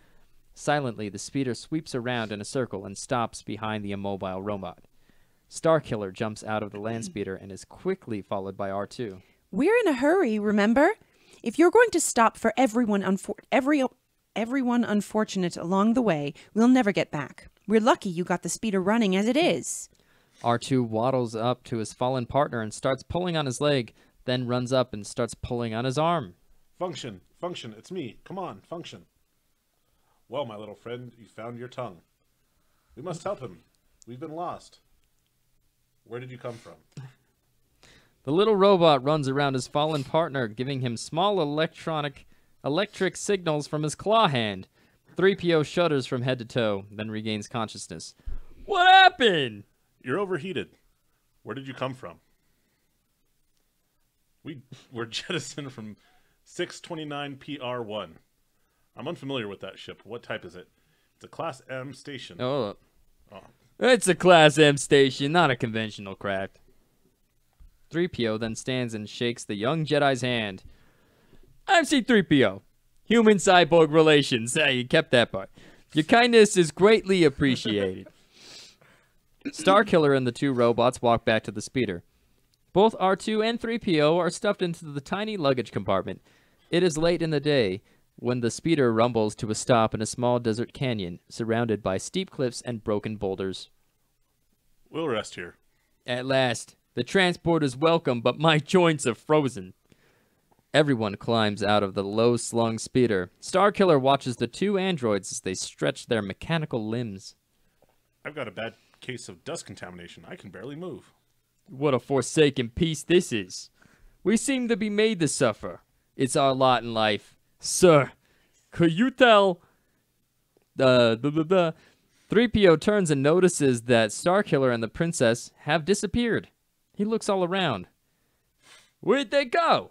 Silently, the speeder sweeps around in a circle and stops behind the immobile robot. Starkiller jumps out of the land speeder and is quickly followed by R2. We're in a hurry, remember? If you're going to stop for everyone unfortunate along the way, we'll never get back. We're lucky you got the speeder running as it is. R2 waddles up to his fallen partner and starts pulling on his leg, then runs up and starts pulling on his arm. Function, it's me. Come on, function. Well, my little friend, you found your tongue. We must help him. We've been lost. Where did you come from? The little robot runs around his fallen partner, giving him small electric signals from his claw hand. 3PO shudders from head to toe, then regains consciousness. What happened? You're overheated. Where did you come from? We were jettisoned from 629 PR1. I'm unfamiliar with that ship. What type is it? It's a Class M station. Oh. It's a Class M station, not a conventional craft. 3PO then stands and shakes the young Jedi's hand. I'm C-3PO. Human-cyborg relations. You kept that part. Your kindness is greatly appreciated. Starkiller and the two robots walk back to the speeder. Both R2 and 3PO are stuffed into the tiny luggage compartment. It is late in the day when the speeder rumbles to a stop in a small desert canyon, surrounded by steep cliffs and broken boulders. We'll rest here. At last, the transport is welcome, but my joints are frozen. Everyone climbs out of the low-slung speeder. Starkiller watches the two androids as they stretch their mechanical limbs. I've got a bad case of dust contamination. I can barely move. What a forsaken piece this is. We seem to be made to suffer. It's our lot in life. Sir, could you tell... 3PO turns and notices that Starkiller and the princess have disappeared. He looks all around. Where'd they go?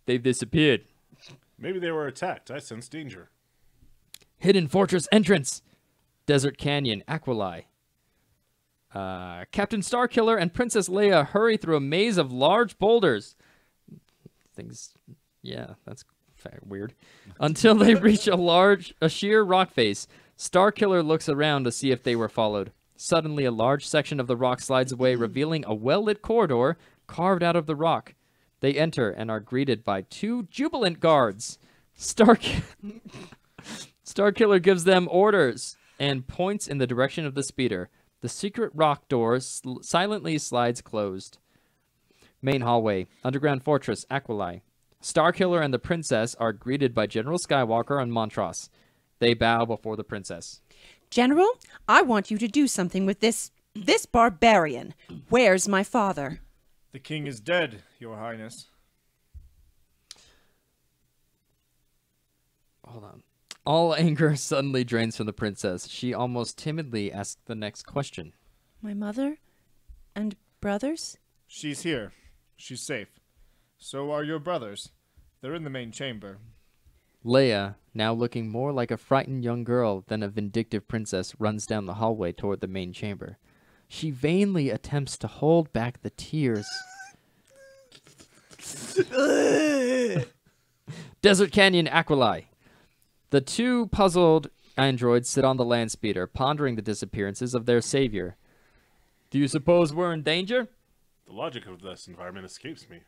They've disappeared. Maybe they were attacked. I sense danger. Hidden fortress entrance. Desert Canyon, Aquilai. Captain Starkiller and Princess Leia hurry through a maze of large boulders. Yeah, that's weird. Until they reach a sheer rock face. Starkiller looks around to see if they were followed. Suddenly, a large section of the rock slides away, revealing a well-lit corridor carved out of the rock. They enter and are greeted by two jubilant guards. Starkiller gives them orders and points in the direction of the speeder. The secret rock door silently slides closed. Main hallway, underground fortress, Aquilai. Starkiller and the princess are greeted by General Skywalker and Montross. They bow before the princess. General, I want you to do something with this barbarian. Where's my father? The king is dead, Your Highness. Hold on. All anger suddenly drains from the princess. She almost timidly asks the next question. My mother? And brothers? She's here. She's safe. So are your brothers. They're in the main chamber. Leia, now looking more like a frightened young girl than a vindictive princess, runs down the hallway toward the main chamber. She vainly attempts to hold back the tears. Desert Canyon, Aquilai. The two puzzled androids sit on the land speeder, pondering the disappearances of their savior. Do you suppose we're in danger? The logic of this environment escapes me.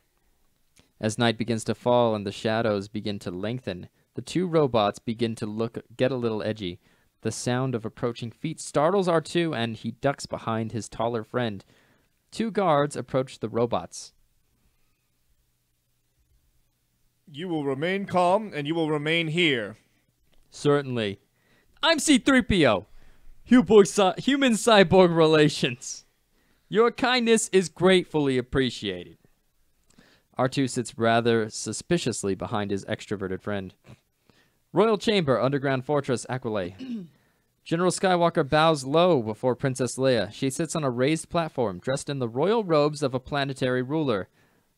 As night begins to fall and the shadows begin to lengthen, the two robots begin to get a little edgy. The sound of approaching feet startles R2, and he ducks behind his taller friend. Two guards approach the robots. You will remain calm, and you will remain here. Certainly. I'm C-3PO. Human-cyborg relations. Your kindness is gratefully appreciated. R2 sits rather suspiciously behind his extroverted friend. Royal Chamber, Underground Fortress, Aquilai. General Skywalker bows low before Princess Leia. She sits on a raised platform, dressed in the royal robes of a planetary ruler.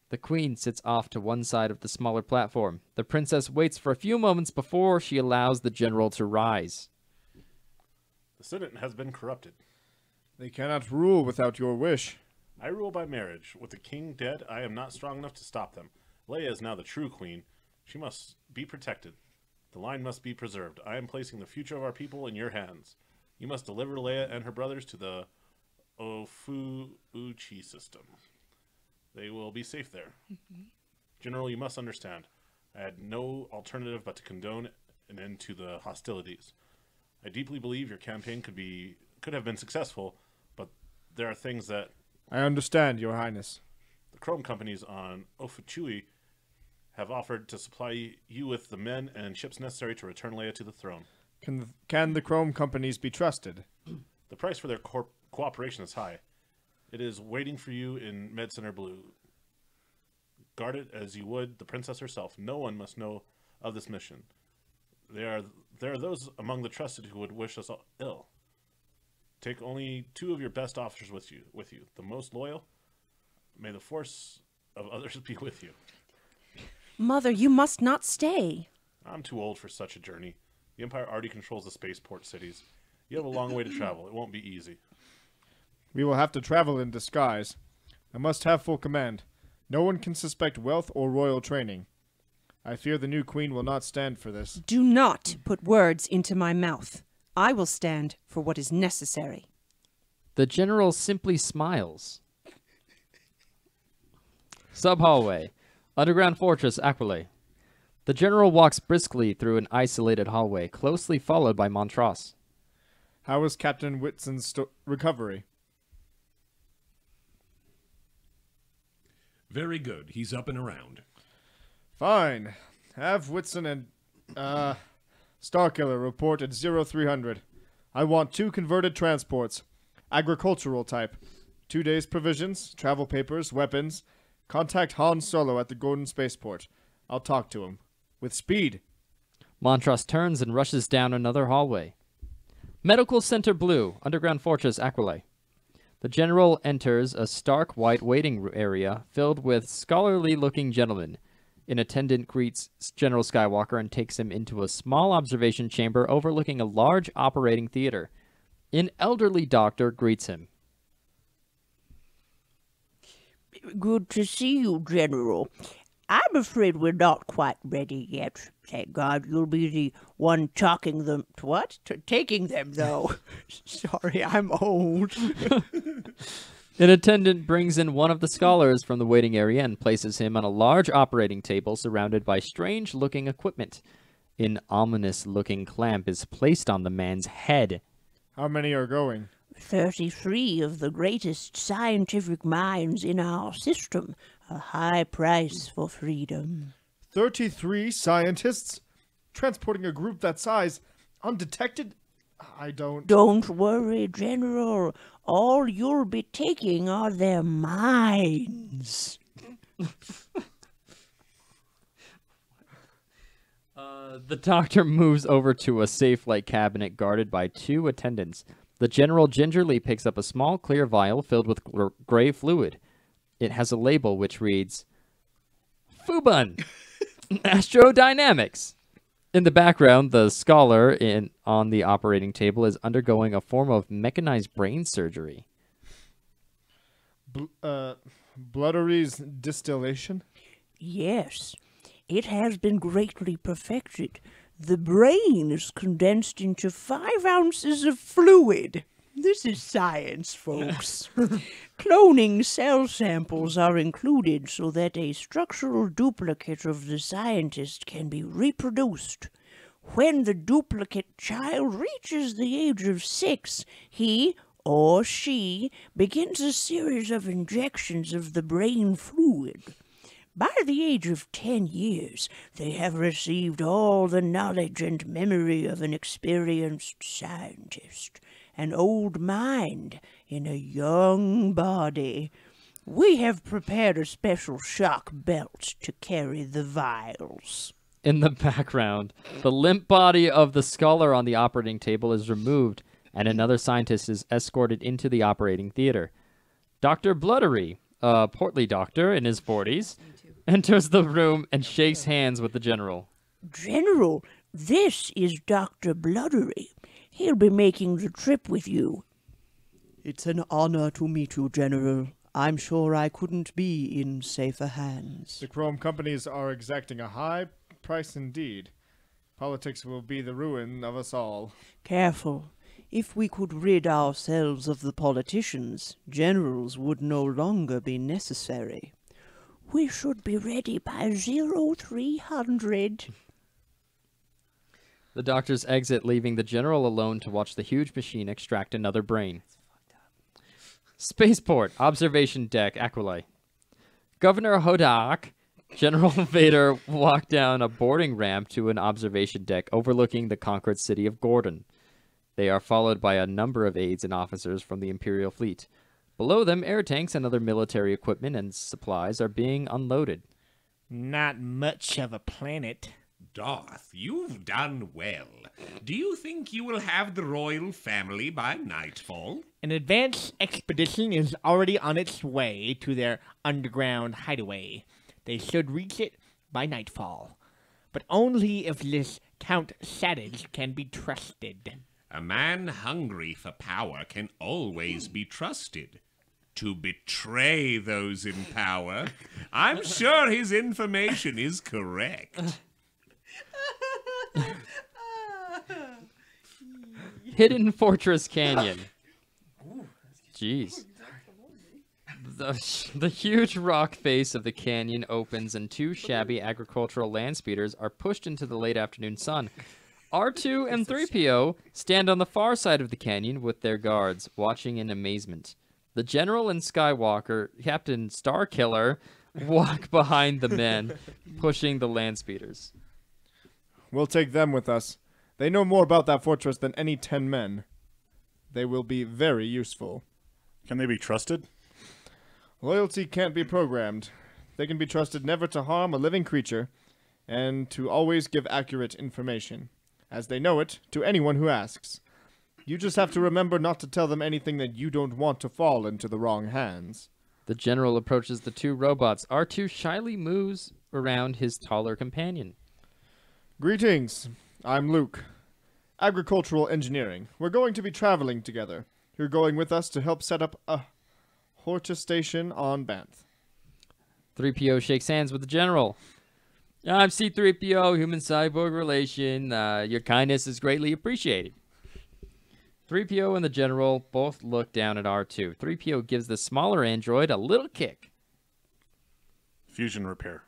The Queen sits off to one side of the smaller platform. The princess waits for a few moments before she allows the general to rise. The Senate has been corrupted. They cannot rule without your wish. I rule by marriage. With the king dead, I am not strong enough to stop them. Leia is now the true queen. She must be protected. The line must be preserved. I am placing the future of our people in your hands. You must deliver Leia and her brothers to the Ofuuchi system. They will be safe there. General, you must understand. I had no alternative but to condone an end to the hostilities. I deeply believe your campaign could have been successful, but there are things that... I understand, Your Highness. The Chrome companies on Ofuuchi have offered to supply you with the men and ships necessary to return Leia to the throne. Can the Chrome companies be trusted? The price for their cooperation is high. It is waiting for you in Med Center Blue. Guard it as you would the princess herself. No one must know of this mission. There are those among the trusted who would wish us all ill. Take only 2 of your best officers with you. The most loyal. May the force of others be with you. Mother, you must not stay. I'm too old for such a journey. The Empire already controls the spaceport cities. You have a long way to travel. It won't be easy. We will have to travel in disguise. I must have full command. No one can suspect wealth or royal training. I fear the new queen will not stand for this. Do not put words into my mouth. I will stand for what is necessary. The general simply smiles. Sub-hallway. Underground fortress, Aquile. The general walks briskly through an isolated hallway, closely followed by Montross. How is Captain Whitson's recovery? Very good. He's up and around. Fine. Have Whitson and, Starkiller report at 0300. I want 2 converted transports. Agricultural type. 2 days provisions, travel papers, weapons. Contact Han Solo at the Gordon Spaceport. I'll talk to him. With speed. Montross turns and rushes down another hallway. Medical Center Blue, Underground Fortress, Aquile. The general enters a stark white waiting area filled with scholarly-looking gentlemen. An attendant greets General Skywalker and takes him into a small observation chamber overlooking a large operating theater. An elderly doctor greets him. Good to see you, General. I'm afraid we're not quite ready yet. Thank God you'll be the one taking them. What? Taking them, though. Sorry, I'm old. An attendant brings in one of the scholars from the waiting area and places him on a large operating table surrounded by strange-looking equipment. An ominous-looking clamp is placed on the man's head. How many are going? 33 of the greatest scientific minds in our system. A high price for freedom. 33 scientists? Transporting a group that size, undetected? Don't worry, General. All you'll be taking are their minds. The doctor moves over to a safe-like cabinet guarded by 2 attendants. The general gingerly picks up a small clear vial filled with gray fluid. It has a label which reads, Fubun! Astrodynamics! In the background, the scholar on the operating table is undergoing a form of mechanized brain surgery. Bloodery's distillation? Yes, it has been greatly perfected. The brain is condensed into 5 ounces of fluid. This is science, folks. Cloning cell samples are included so that a structural duplicate of the scientist can be reproduced. When the duplicate child reaches the age of 6, he or she begins a series of injections of the brain fluid. By the age of 10 years, they have received all the knowledge and memory of an experienced scientist. An old mind in a young body. We have prepared a special shock belt to carry the vials. In the background, the limp body of the scholar on the operating table is removed, and another scientist is escorted into the operating theater. Dr. Bloodery, a portly doctor in his 40s, enters the room and shakes hands with the general. General, this is Dr. Bloodery. He'll be making the trip with you. It's an honor to meet you, General. I'm sure I couldn't be in safer hands. The Chrome companies are exacting a high price indeed. Politics will be the ruin of us all. Careful. If we could rid ourselves of the politicians, generals would no longer be necessary. We should be ready by 0300. The doctors exit, leaving the general alone to watch the huge machine extract another brain. Spaceport, observation deck, Aquilay. Governor Hodak, General Vader walked down a boarding ramp to an observation deck overlooking the conquered city of Gordon. They are followed by a number of aides and officers from the Imperial fleet. Below them, air tanks and other military equipment and supplies are being unloaded. Not much of a planet. Darth, you've done well. Do you think you will have the royal family by nightfall? An advance expedition is already on its way to their underground hideaway. They should reach it by nightfall. But only if this Count Sadage can be trusted. A man hungry for power can always be trusted. To betray those in power, I'm sure his information is correct. Hidden Fortress Canyon. Jeez. The huge rock face of the canyon opens and two shabby agricultural land speeders are pushed into the late afternoon sun. R2 and 3PO stand on the far side of the canyon with their guards, watching in amazement. The General and Skywalker, Captain Starkiller, walk behind the men, pushing the land speeders. We'll take them with us. They know more about that fortress than any 10 men. They will be very useful. Can they be trusted? Loyalty can't be programmed. They can be trusted never to harm a living creature, and to always give accurate information, as they know it, to anyone who asks. You just have to remember not to tell them anything that you don't want to fall into the wrong hands. The General approaches the two robots. R2 shyly moves around his taller companion. Greetings. I'm Luke. Agricultural engineering. We're going to be traveling together. You're going with us to help set up a Horta station on Banth. 3PO shakes hands with the General. I'm C-3PO, human-cyborg relation. Your kindness is greatly appreciated. 3PO and the General both look down at R2. 3PO gives the smaller android a little kick. Fusion repair.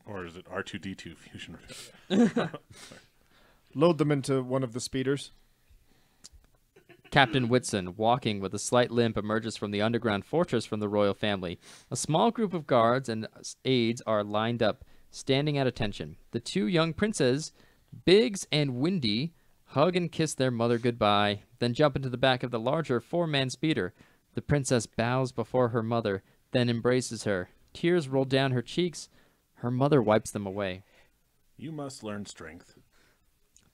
Or is it R2-D2 fusion repair? Load them into one of the speeders. Captain Whitson, walking with a slight limp, emerges from the underground fortress from the royal family. A small group of guards and aides are lined up, standing at attention. The two young princes, Biggs and Windy, hug and kiss their mother goodbye, then jump into the back of the larger four-man speeder. The princess bows before her mother, then embraces her. Tears roll down her cheeks. Her mother wipes them away. You must learn strength.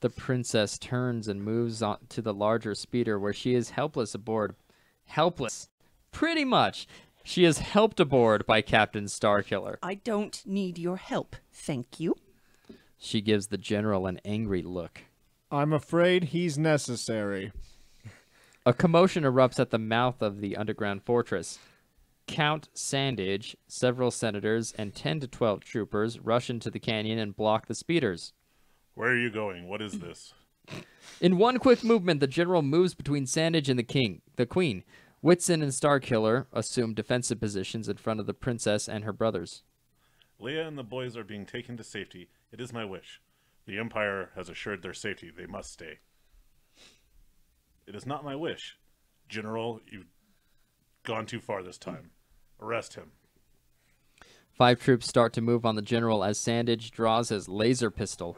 The princess turns and moves on to the larger speeder where she is helpless aboard. Helpless. Pretty much. She is helped aboard by Captain Starkiller. I don't need your help, thank you. She gives the General an angry look. I'm afraid he's necessary. A commotion erupts at the mouth of the underground fortress. Count Sandage, several senators, and 10 to 12 troopers rush into the canyon and block the speeders. Where are you going? What is this? In one quick movement, the General moves between Sandage and the Queen. Whitson and Starkiller assume defensive positions in front of the princess and her brothers. Leia and the boys are being taken to safety. It is my wish. The Empire has assured their safety. They must stay. It is not my wish. General, you've gone too far this time. Arrest him. 5 troops start to move on the General as Sandage draws his laser pistol.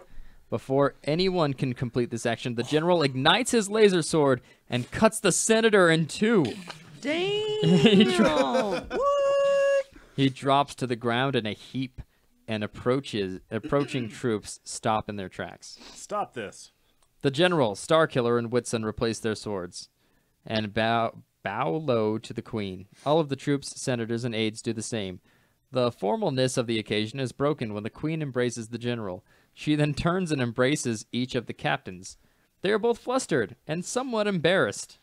Before anyone can complete this action, the General ignites his laser sword and cuts the senator in two. Damn! He drops to the ground in a heap, and approaching troops stop in their tracks. Stop this. The General, Starkiller, and Whitson replace their swords and bow low to the Queen. All of the troops, senators, and aides do the same. The formalness of the occasion is broken when the Queen embraces the General. She then turns and embraces each of the captains. They are both flustered and somewhat embarrassed.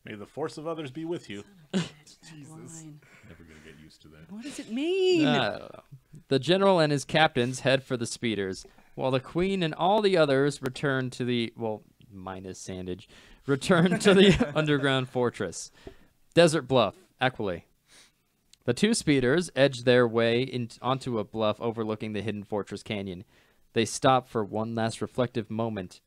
May the force of others be with you. Line. Never gonna get used to that. What does it mean? I don't know. The general and his captains head for the speeders, while the queen and all the others return to the, well, minus Sandage, return to the underground fortress. Desert Bluff, Aquile. The two speeders edge their way onto a bluff overlooking the hidden fortress canyon. They stop for one last reflective moment.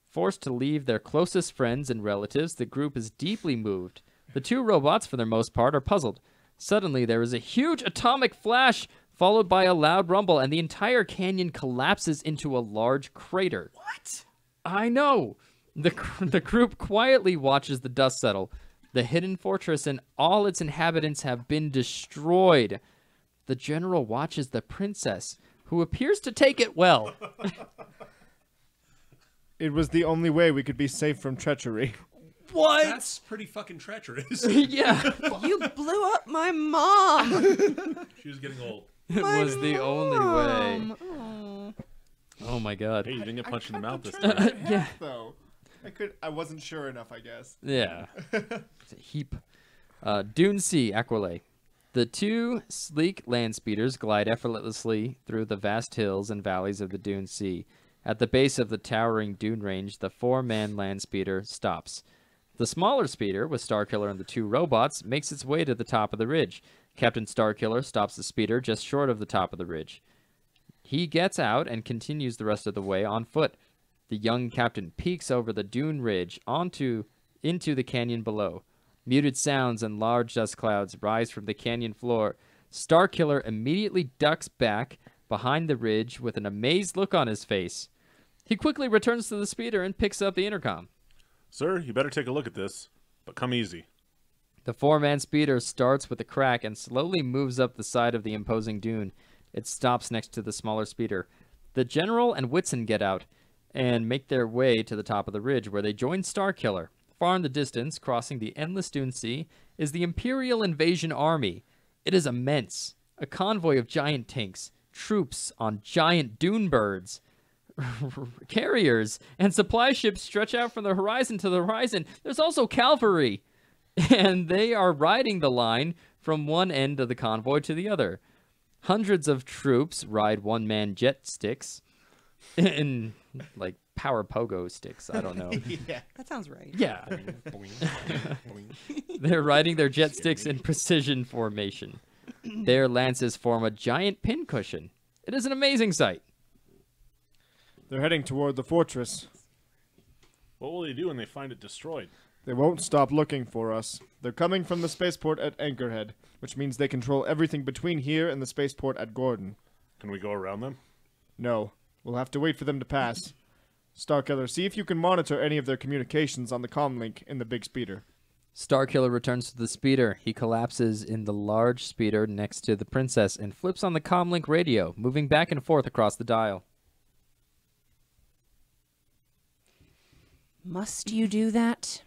Forced to leave their closest friends and relatives, the group is deeply moved. The two robots, for the most part, are puzzled. Suddenly, there is a huge atomic flash, followed by a loud rumble, and the entire canyon collapses into a large crater. What? I know! The group quietly watches the dust settle. The hidden fortress and all its inhabitants have been destroyed. The general watches the princess, who appears to take it well. It was the only way we could be safe from treachery. What? That's pretty fucking treacherous. Yeah. You blew up my mom. She was getting old. It was the only way. Oh. Oh my god. Hey, you didn't get punched in the mouth this Turned time. it in half, though. I wasn't sure enough, I guess. Yeah. It's a heap. Dune Sea, Aquile. The two sleek land speeders glide effortlessly through the vast hills and valleys of the Dune Sea. At the base of the towering dune range, the four-man land speeder stops. The smaller speeder, with Starkiller and the two robots, makes its way to the top of the ridge. Captain Starkiller stops the speeder just short of the top of the ridge. He gets out and continues the rest of the way on foot. The young captain peeks over the dune ridge into the canyon below. Muted sounds and large dust clouds rise from the canyon floor. Starkiller immediately ducks back behind the ridge with an amazed look on his face. He quickly returns to the speeder and picks up the intercom. Sir, you better take a look at this, but come easy. The four-man speeder starts with a crack and slowly moves up the side of the imposing dune. It stops next to the smaller speeder. The general and Whitson get out and make their way to the top of the ridge, where they join Starkiller. Far in the distance, crossing the endless dune sea, is the Imperial Invasion Army. It is immense. A convoy of giant tanks, troops on giant dune birds, carriers, and supply ships stretch out from the horizon to the horizon. There's also cavalry, and they are riding the line from one end of the convoy to the other. Hundreds of troops ride one-man jet sticks in, like, power pogo sticks. I don't know. That sounds right. Yeah. They're riding their jet sticks in precision formation. Their lances form a giant pincushion. It is an amazing sight. They're heading toward the fortress. What will they do when they find it destroyed? They won't stop looking for us. They're coming from the spaceport at Anchorhead, which means they control everything between here and the spaceport at Gordon. Can we go around them? No, we'll have to wait for them to pass. Starkiller, see if you can monitor any of their communications on the comlink in the big speeder. Starkiller returns to the speeder. He collapses in the large speeder next to the princess and flips on the comlink radio, moving back and forth across the dial. Must you do that?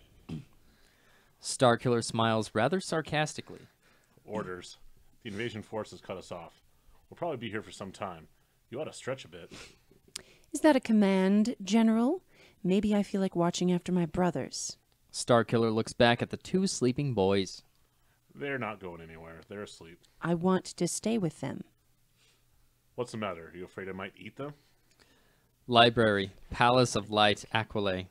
Starkiller smiles rather sarcastically. Orders. The invasion force has cut us off. We'll probably be here for some time. You ought to stretch a bit. Is that a command, General? Maybe I feel like watching after my brothers. Starkiller looks back at the two sleeping boys. They're not going anywhere. They're asleep. I want to stay with them. What's the matter? Are you afraid I might eat them? Library, Palace of Light, Aquile.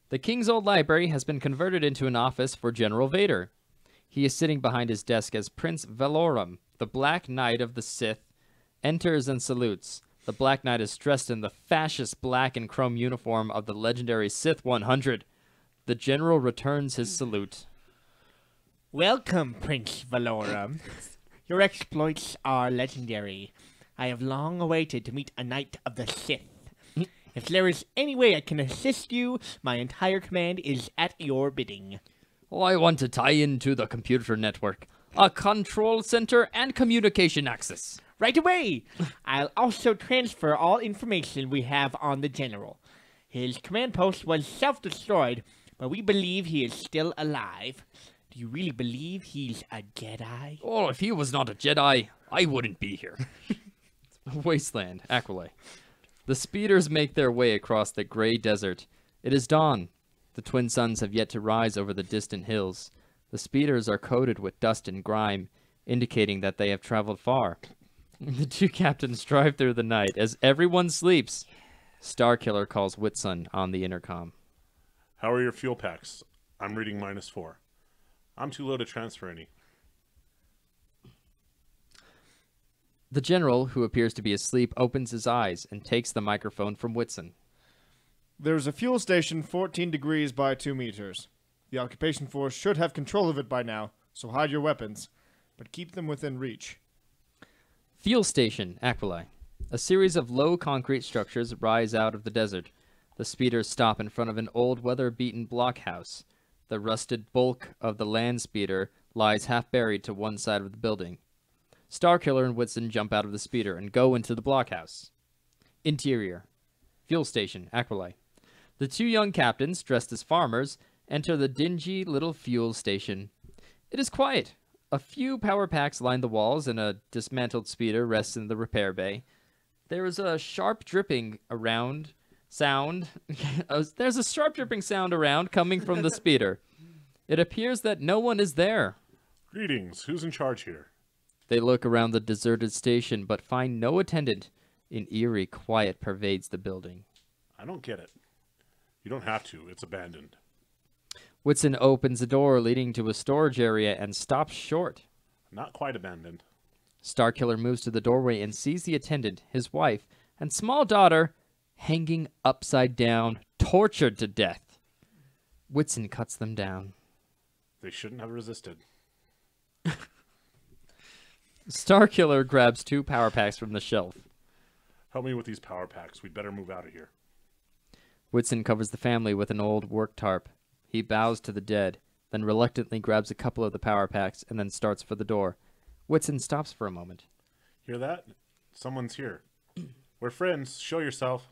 The king's old library has been converted into an office for General Vader. He is sitting behind his desk as Prince Valorum, the Black Knight of the Sith, enters and salutes. The Black Knight is dressed in the fascist black and chrome uniform of the legendary Sith 100. The general returns his salute. Welcome, Prince Valorum. Your exploits are legendary. I have long awaited to meet a Knight of the Sith. If there is any way I can assist you, my entire command is at your bidding. I want to tie into the computer network, a control center, and communication access. Right away! I'll also transfer all information we have on the General. His command post was self-destroyed, but we believe he is still alive. Do you really believe he's a Jedi? Oh, if he was not a Jedi, I wouldn't be here. Wasteland, Aquile. The speeders make their way across the gray desert. It is dawn. The twin suns have yet to rise over the distant hills. The speeders are coated with dust and grime, indicating that they have traveled far. The two captains drive through the night. As everyone sleeps, Starkiller calls Whitsun on the intercom. How are your fuel packs? I'm reading -4. I'm too low to transfer any. The general, who appears to be asleep, opens his eyes and takes the microphone from Whitsun. There's a fuel station 14 degrees by 2 meters. The occupation force should have control of it by now, so hide your weapons, but keep them within reach. Fuel station, Aquilai. A series of low concrete structures rise out of the desert. The speeders stop in front of an old weather-beaten blockhouse. The rusted bulk of the land speeder lies half buried to one side of the building. Starkiller and Whitsun jump out of the speeder and go into the blockhouse. Interior. Fuel station, Aquilai. The two young captains, dressed as farmers, enter the dingy little fuel station. It is quiet. A few power packs line the walls, and a dismantled speeder rests in the repair bay. There is a sharp dripping sound around coming from the speeder. It appears that no one is there. Greetings. Who's in charge here? They look around the deserted station, but find no attendant. An eerie quiet pervades the building. I don't get it. You don't have to. It's abandoned. Whitsun opens a door leading to a storage area and stops short. Not quite abandoned. Starkiller moves to the doorway and sees the attendant, his wife, and small daughter hanging upside down, tortured to death. Whitsun cuts them down. They shouldn't have resisted. Starkiller grabs 2 power packs from the shelf. Help me with these power packs. We'd better move out of here. Whitsun covers the family with an old work tarp. He bows to the dead, then reluctantly grabs a couple of the power packs and then starts for the door. Whitsun stops for a moment. Hear that? Someone's here. We're friends. Show yourself.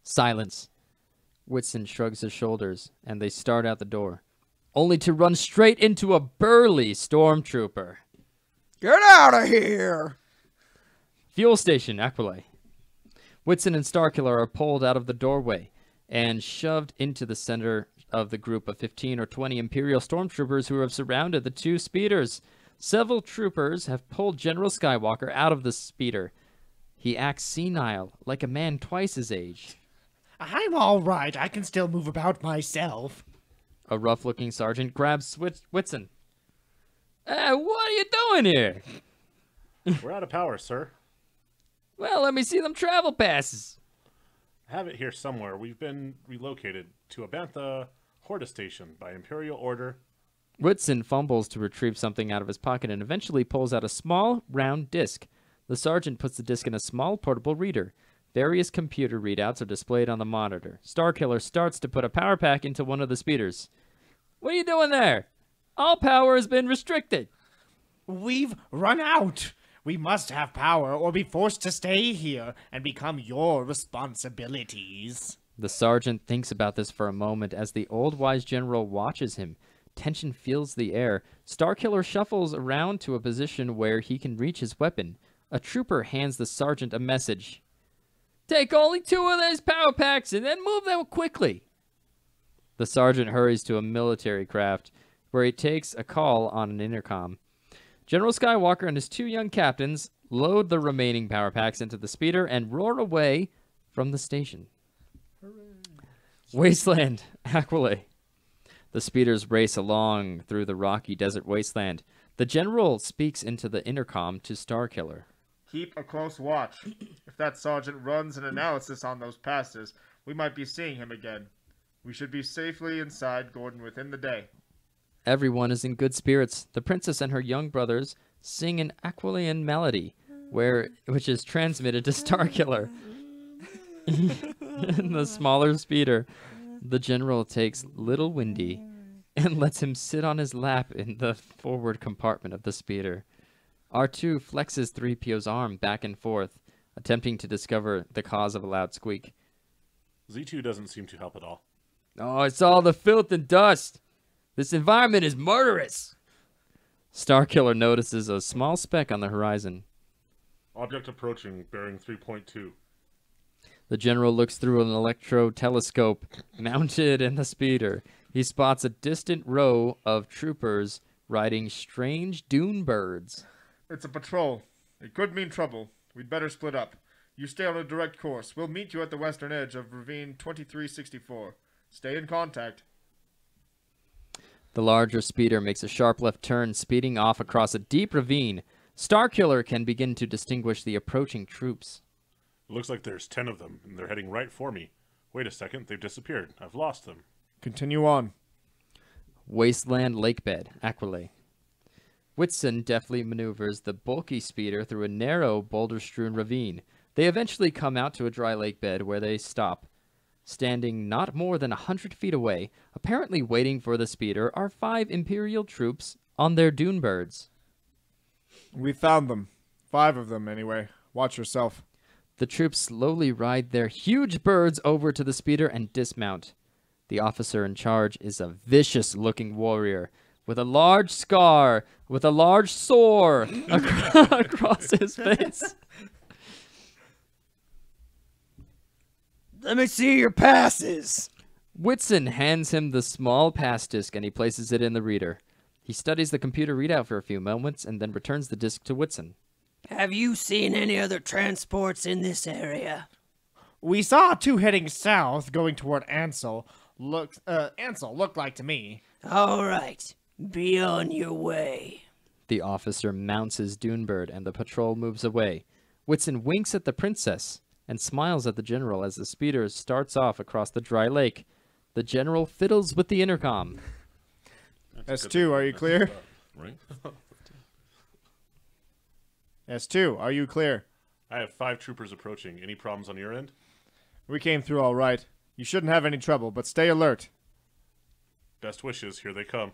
Silence. Whitsun shrugs his shoulders, and they start out the door, only to run straight into a burly stormtrooper. Get out of here! Fuel station, Aquilai. Whitsun and Starkiller are pulled out of the doorway and shoved into the center of the group of 15 or 20 Imperial stormtroopers who have surrounded the 2 speeders. Several troopers have pulled General Skywalker out of the speeder. He acts senile, like a man twice his age. I'm all right. I can still move about myself. A rough-looking sergeant grabs Whitsun. What are you doing here? We're out of power, sir. Well, let me see them travel passes. I have it here somewhere. We've been relocated to a Bantha Horta station by Imperial order. Whitsun fumbles to retrieve something out of his pocket and eventually pulls out a small, round disc. The sergeant puts the disc in a small, portable reader. Various computer readouts are displayed on the monitor. Starkiller starts to put a power pack into one of the speeders. What are you doing there? All power has been restricted. We've run out. We must have power or be forced to stay here and become your responsibilities. The sergeant thinks about this for a moment as the old wise general watches him. Tension fills the air. Starkiller shuffles around to a position where he can reach his weapon. A trooper hands the sergeant a message. Take only 2 of those power packs and then move them quickly. The sergeant hurries to a military craft where he takes a call on an intercom. General Skywalker and his 2 young captains load the remaining power packs into the speeder and roar away from the station. Wasteland, Aquilai. The speeders race along through the rocky desert wasteland. The general speaks into the intercom to Starkiller. Keep a close watch. If that sergeant runs an analysis on those passes, we might be seeing him again. We should be safely inside Gordon within the day. Everyone is in good spirits. The princess and her young brothers sing an Aquilian melody, which is transmitted to Starkiller. In the smaller speeder, the general takes little Windy and lets him sit on his lap in the forward compartment of the speeder. R2 flexes 3PO's arm back and forth, attempting to discover the cause of a loud squeak. Z2 doesn't seem to help at all. Oh, it's all the filth and dust. This environment is murderous. Starkiller notices a small speck on the horizon. Object approaching, bearing 3.2. The general looks through an electro telescope mounted in the speeder. He spots a distant row of troopers riding strange dune birds. It's a patrol. It could mean trouble. We'd better split up. You stay on a direct course. We'll meet you at the western edge of Ravine 2364. Stay in contact. The larger speeder makes a sharp left turn, speeding off across a deep ravine. Starkiller can begin to distinguish the approaching troops. It looks like there's 10 of them, and they're heading right for me. Wait a second, they've disappeared. I've lost them. Continue on. Wasteland Lakebed, Aquilay. Whitson deftly maneuvers the bulky speeder through a narrow, boulder-strewn ravine. They eventually come out to a dry lakebed where they stop. Standing not more than 100 feet away, apparently waiting for the speeder, are 5 Imperial troops on their dune birds. We found them. 5 of them, anyway. Watch yourself. The troops slowly ride their huge birds over to the speeder and dismount. The officer in charge is a vicious-looking warrior with a large scar, with a large sore across his face. Let me see your passes. Whitson hands him the small pass disc and he places it in the reader. He studies the computer readout for a few moments and then returns the disc to Whitson. Have you seen any other transports in this area? We saw 2 heading south, going toward Ansel. Ansel looked like to me. All right. Be on your way. The officer mounts his dune bird and the patrol moves away. Whitson winks at the princess and smiles at the general as the speeder starts off across the dry lake. The general fiddles with the intercom. S2, are you clear? Right? S2, are you clear? I have 5 troopers approaching. Any problems on your end? We came through all right. You shouldn't have any trouble, but stay alert. Best wishes. Here they come.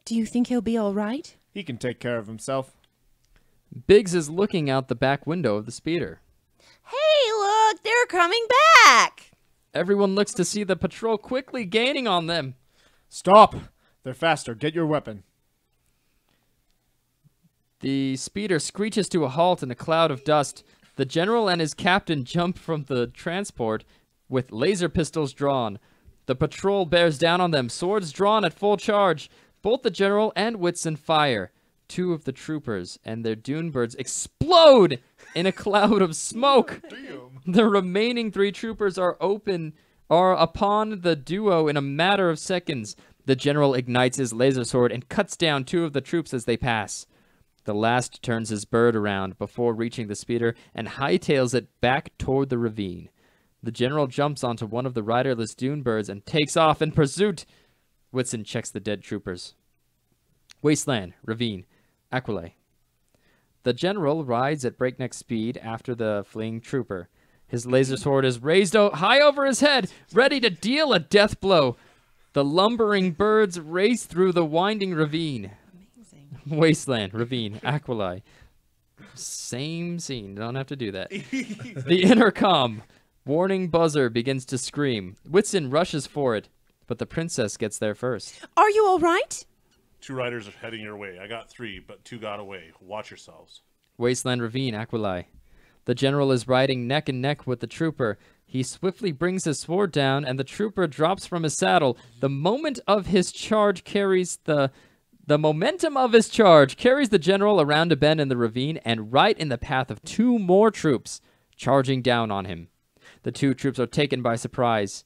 Do you think he'll be all right? He can take care of himself. Biggs is looking out the back window of the speeder. Hey, look, they're coming back. Everyone looks to see the patrol quickly gaining on them. Stop! They're faster. Get your weapon. The speeder screeches to a halt in a cloud of dust. The general and his captain jump from the transport with laser pistols drawn. The patrol bears down on them, swords drawn at full charge. Both the general and Whitson fire. 2 of the troopers and their dune birds explode in a cloud of smoke. The remaining 3 troopers are upon the duo in a matter of seconds. The general ignites his laser sword and cuts down 2 of the troops as they pass. The last turns his bird around before reaching the speeder and hightails it back toward the ravine. The general jumps onto one of the riderless dune birds and takes off in pursuit. Whitson checks the dead troopers. Wasteland, ravine, Aquilay. The general rides at breakneck speed after the fleeing trooper. His laser sword is raised high over his head, ready to deal a death blow. The lumbering birds race through the winding ravine. Amazing. Wasteland, ravine, Aquilay. Same scene. Don't have to do that. The intercom. Warning buzzer begins to scream. Whitson rushes for it, but the princess gets there first. Are you all right? 2 riders are heading your way. I got 3, but 2 got away. Watch yourselves. Wasteland ravine, Aquilay. The general is riding neck and neck with the trooper. He swiftly brings his sword down, and the trooper drops from his saddle. The momentum of his charge carries the general around a bend in the ravine and right in the path of 2 more troops charging down on him. The 2 troops are taken by surprise.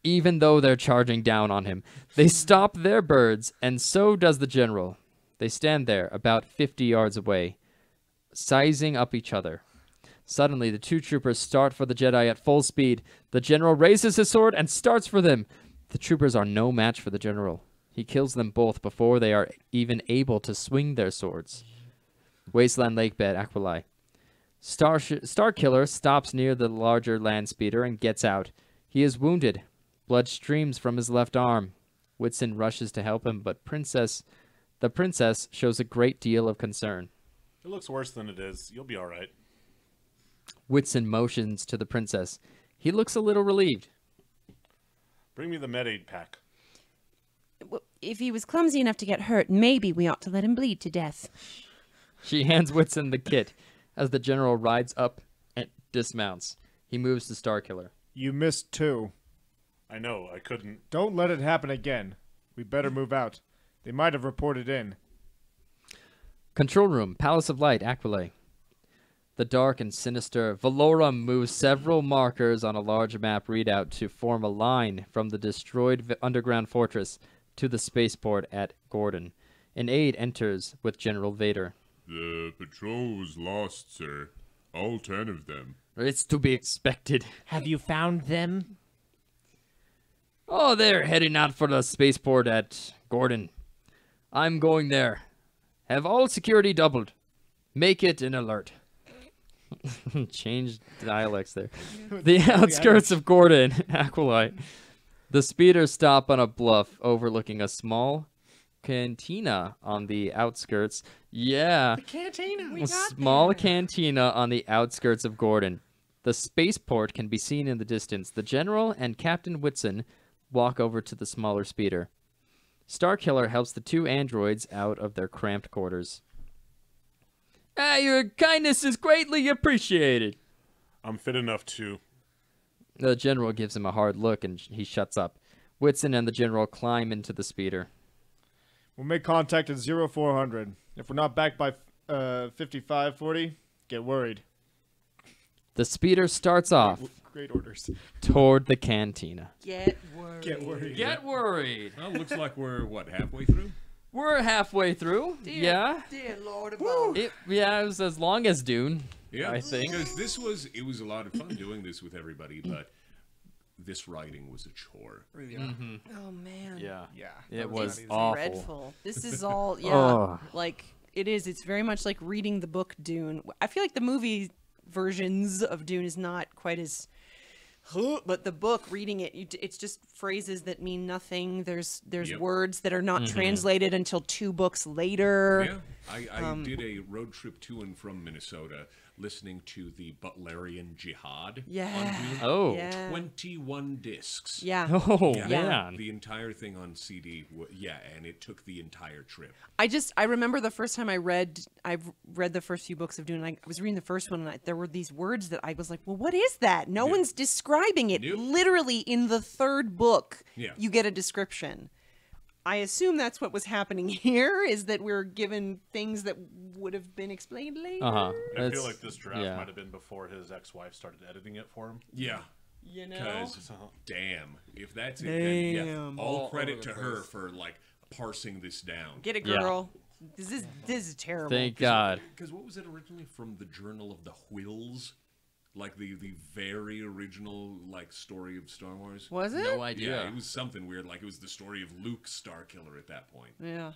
Even though they're charging down on him, they stop their birds, and so does the general. They stand there, about 50 yards away, sizing up each other. Suddenly, the 2 troopers start for the Jedi at full speed. The general raises his sword and starts for them. The troopers are no match for the general. He kills them both before they are even able to swing their swords. Wasteland Lakebed, Aquilay. Starkiller stops near the larger land speeder and gets out. He is wounded. Blood streams from his left arm. Whitson rushes to help him, but the princess shows a great deal of concern. It looks worse than it is. You'll be all right. Whitson motions to the princess. He looks a little relieved. Bring me the med-aid pack. Well, if he was clumsy enough to get hurt, maybe we ought to let him bleed to death. She hands Whitson the kit as the general rides up and dismounts. He moves to Starkiller. You missed 2. I know, I couldn't. Don't let it happen again. We better move out. They might have reported in. Control room, Palace of Light, Aquilay. The dark and sinister Valorum moves several markers on a large map readout to form a line from the destroyed underground fortress to the spaceport at Gordon. An aide enters with General Vader. The patrol was lost, sir. All 10 of them. It's to be expected. Have you found them? Oh, they're heading out for the spaceport at Gordon. I'm going there. Have all security doubled. Make it an alert. Change dialects there. The outskirts of Gordon, Aquilite. The speeders stop on a bluff overlooking a small cantina on the outskirts. Yeah. The cantina. A small cantina on the outskirts of Gordon. The spaceport can be seen in the distance. The General and Captain Whitson walk over to the smaller speeder. Starkiller helps the 2 androids out of their cramped quarters. Your kindness is greatly appreciated. I'm fit enough to. The General gives him a hard look and he shuts up. Whitson and the General climb into the speeder. We'll make contact at 0400. If we're not back by 5540, get worried. The speeder starts off Great orders. toward the cantina. Get worried. Get worried. Get worried. Well, looks like we're, what, halfway through? We're halfway through. Yeah. Dear Lord above. It was as long as Dune. Yeah, I think. because it was a lot of fun doing this with everybody, but this writing was a chore. Oh man. Yeah. Yeah. It was It's awful. dreadful. This is all Oh. like it is. It's very much like reading the book Dune. I feel like the movie versions of Dune is not quite as but the book, reading it, it's just phrases that mean nothing. There's Yep. words that are not translated until 2 books later. Yeah, I did a road trip to and from Minnesota, listening to the Butlerian Jihad. Yeah. On Dune. Oh. Yeah. 21 discs. Yeah. Oh, Yeah. man. The entire thing on CD. And it took the entire trip. I remember the first time I read the first few books of Dune. And I was reading the first one, and there were these words that I was like, "Well, what is that?" No one's describing it. Nope. Literally in the 3rd book, Yeah. you get a description. I assume that's what was happening here. Is that we're given things that would have been explained later. Uh-huh. I feel like this draft yeah. might have been before his ex-wife started editing it for him. Yeah. You know. Because, damn, if that's it, then Damn. all All credit over to the her place. for, like, parsing this down. Get it, Yeah. girl. This is terrible. Thank God. Because what was it originally from the Journal of the Whills? Like the very original like story of Star Wars? Was it? No idea. Yeah, it was something weird. Like it was the story of Luke Starkiller at that point. Yeah.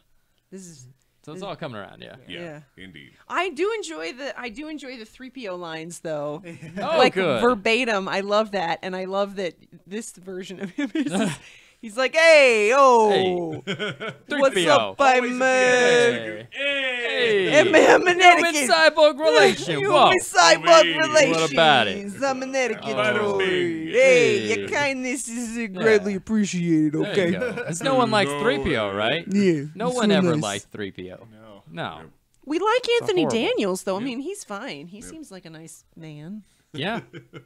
This is. So it's all coming around, yeah. Yeah, indeed. I do enjoy the 3PO lines though. Oh, like good. verbatim. I love that, and I love that this version of him is just, he's like, "Hey, oh, what's 3PO. up, my Always at the man? end. Hey. I'm Human etiquette. cyborg relation. Human Whoa. cyborg me. relations. What about it? I'm an etiquette About it, droid. me. Hey, Hey. your kindness is greatly appreciated. There Okay. you go. 'Cause no one likes 3PO, right? Yeah. No it's one so ever nice. liked 3PO. No. We like Anthony horrible. Daniels, though. I mean, he's fine. He seems like a nice man. Yeah.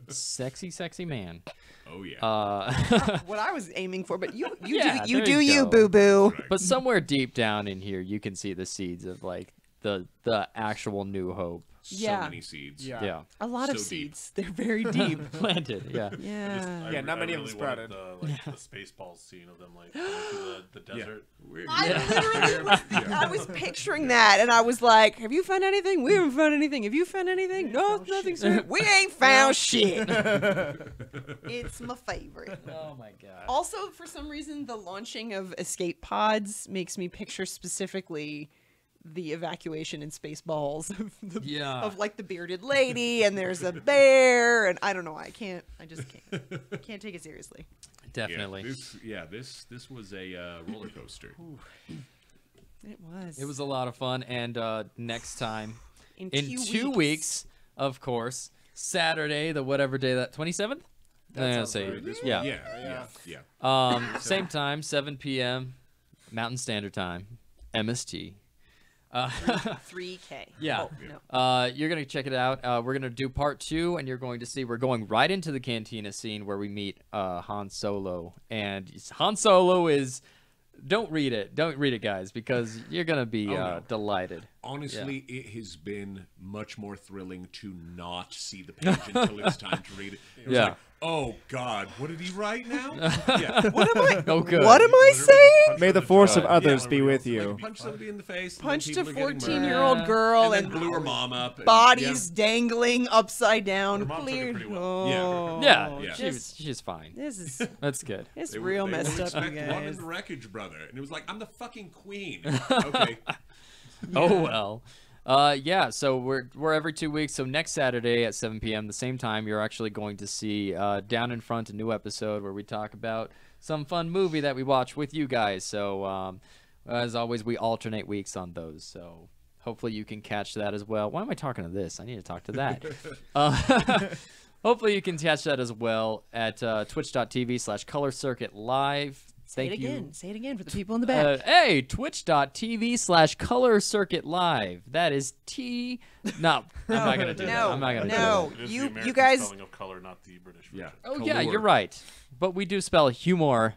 Sexy, sexy man. Oh yeah. What I was aiming for, but you Yeah, do there you go. boo boo. But somewhere deep down in here, you can see the seeds of like the actual New Hope. So Yeah. many seeds. Yeah. A lot of So deep. seeds. They're very deep. Planted. Yeah. Yeah. Yeah, not many of them really wanted sprouted. the Spaceballs scene of them like going through the desert. Weird. I literally was, I was picturing that, and I was like, "Have you found anything? We haven't found anything. Have you found anything? No, nothing. Sir. We ain't found shit." It's my favorite. Oh my God. Also, for some reason, the launching of escape pods makes me picture specifically the evacuation in Spaceballs of like the bearded lady, and there's a bear, and I don't know. I just can't take it seriously. Definitely. This was a roller coaster. It was. It was a lot of fun. And next time, in in 2 weeks, of course, Saturday, the whatever day that 27th. Yeah. Same time, 7 p.m. Mountain Standard Time, MST. 3K. Yeah. Oh, no. You're going to check it out. We're going to do part 2, and you're going to see we're going right into the cantina scene where we meet Han Solo. And Han Solo is... Don't read it. Don't read it, guys, because you're going to be delighted. Honestly, it has been much more thrilling to not see the page until it's time to read it. It was like, oh, God, what did he write now? Yeah. What am I? Oh, good. What am I saying? May the force of others be with you. Like, punch somebody in the face. Punched a and then people are getting 14-year-old murdered. girl and and then blew her mom up. And, bodies dangling upside down. Her mom took it Clear. pretty well. Oh, Yeah, just- she's fine. This is That's good. it's They real were messed up, you expect one in guys. the wreckage, brother. And it was like, I'm the fucking queen. Okay. Oh, well. Yeah, so we're every 2 weeks. So next Saturday at 7 p.m., the same time, you're actually going to see Down in Front, a new episode where we talk about some fun movie that we watch with you guys. So as always, we alternate weeks on those. So hopefully you can catch that as well. Why am I talking to this? I need to talk to that. Hopefully you can catch that as well at twitch.tv/colorcircuitlive. Say it again. Say it again for the people in the back. Hey, twitch.tv/colorcircuitlive. That is T. No, I'm not gonna do that. I'm not gonna do that. No, It is the you American guys. spelling of color, not the British version. Oh yeah, you're right. But we do spell humor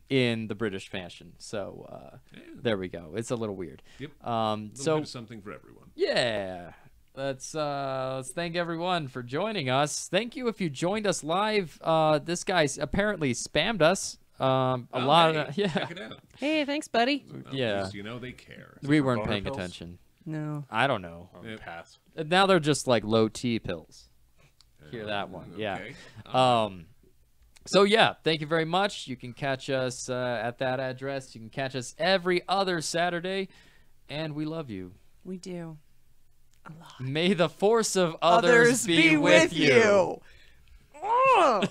in the British fashion, so there we go. It's a little weird. Yep. So bit of something for everyone. yeah, let's thank everyone for joining us. Thank you if you joined us live. This guy apparently spammed us. A lot of yeah. Check it out. Hey, thanks, buddy. Well, Yeah. at least, you know they care. We weren't boner paying pills? attention. No. I don't know. Pass. Now they're just like low T pills. Hear that one? Yeah. Okay. So yeah, thank you very much. You can catch us at that address. You can catch us every other Saturday, and we love you. We do. A lot. May the force of others be with you. Oh.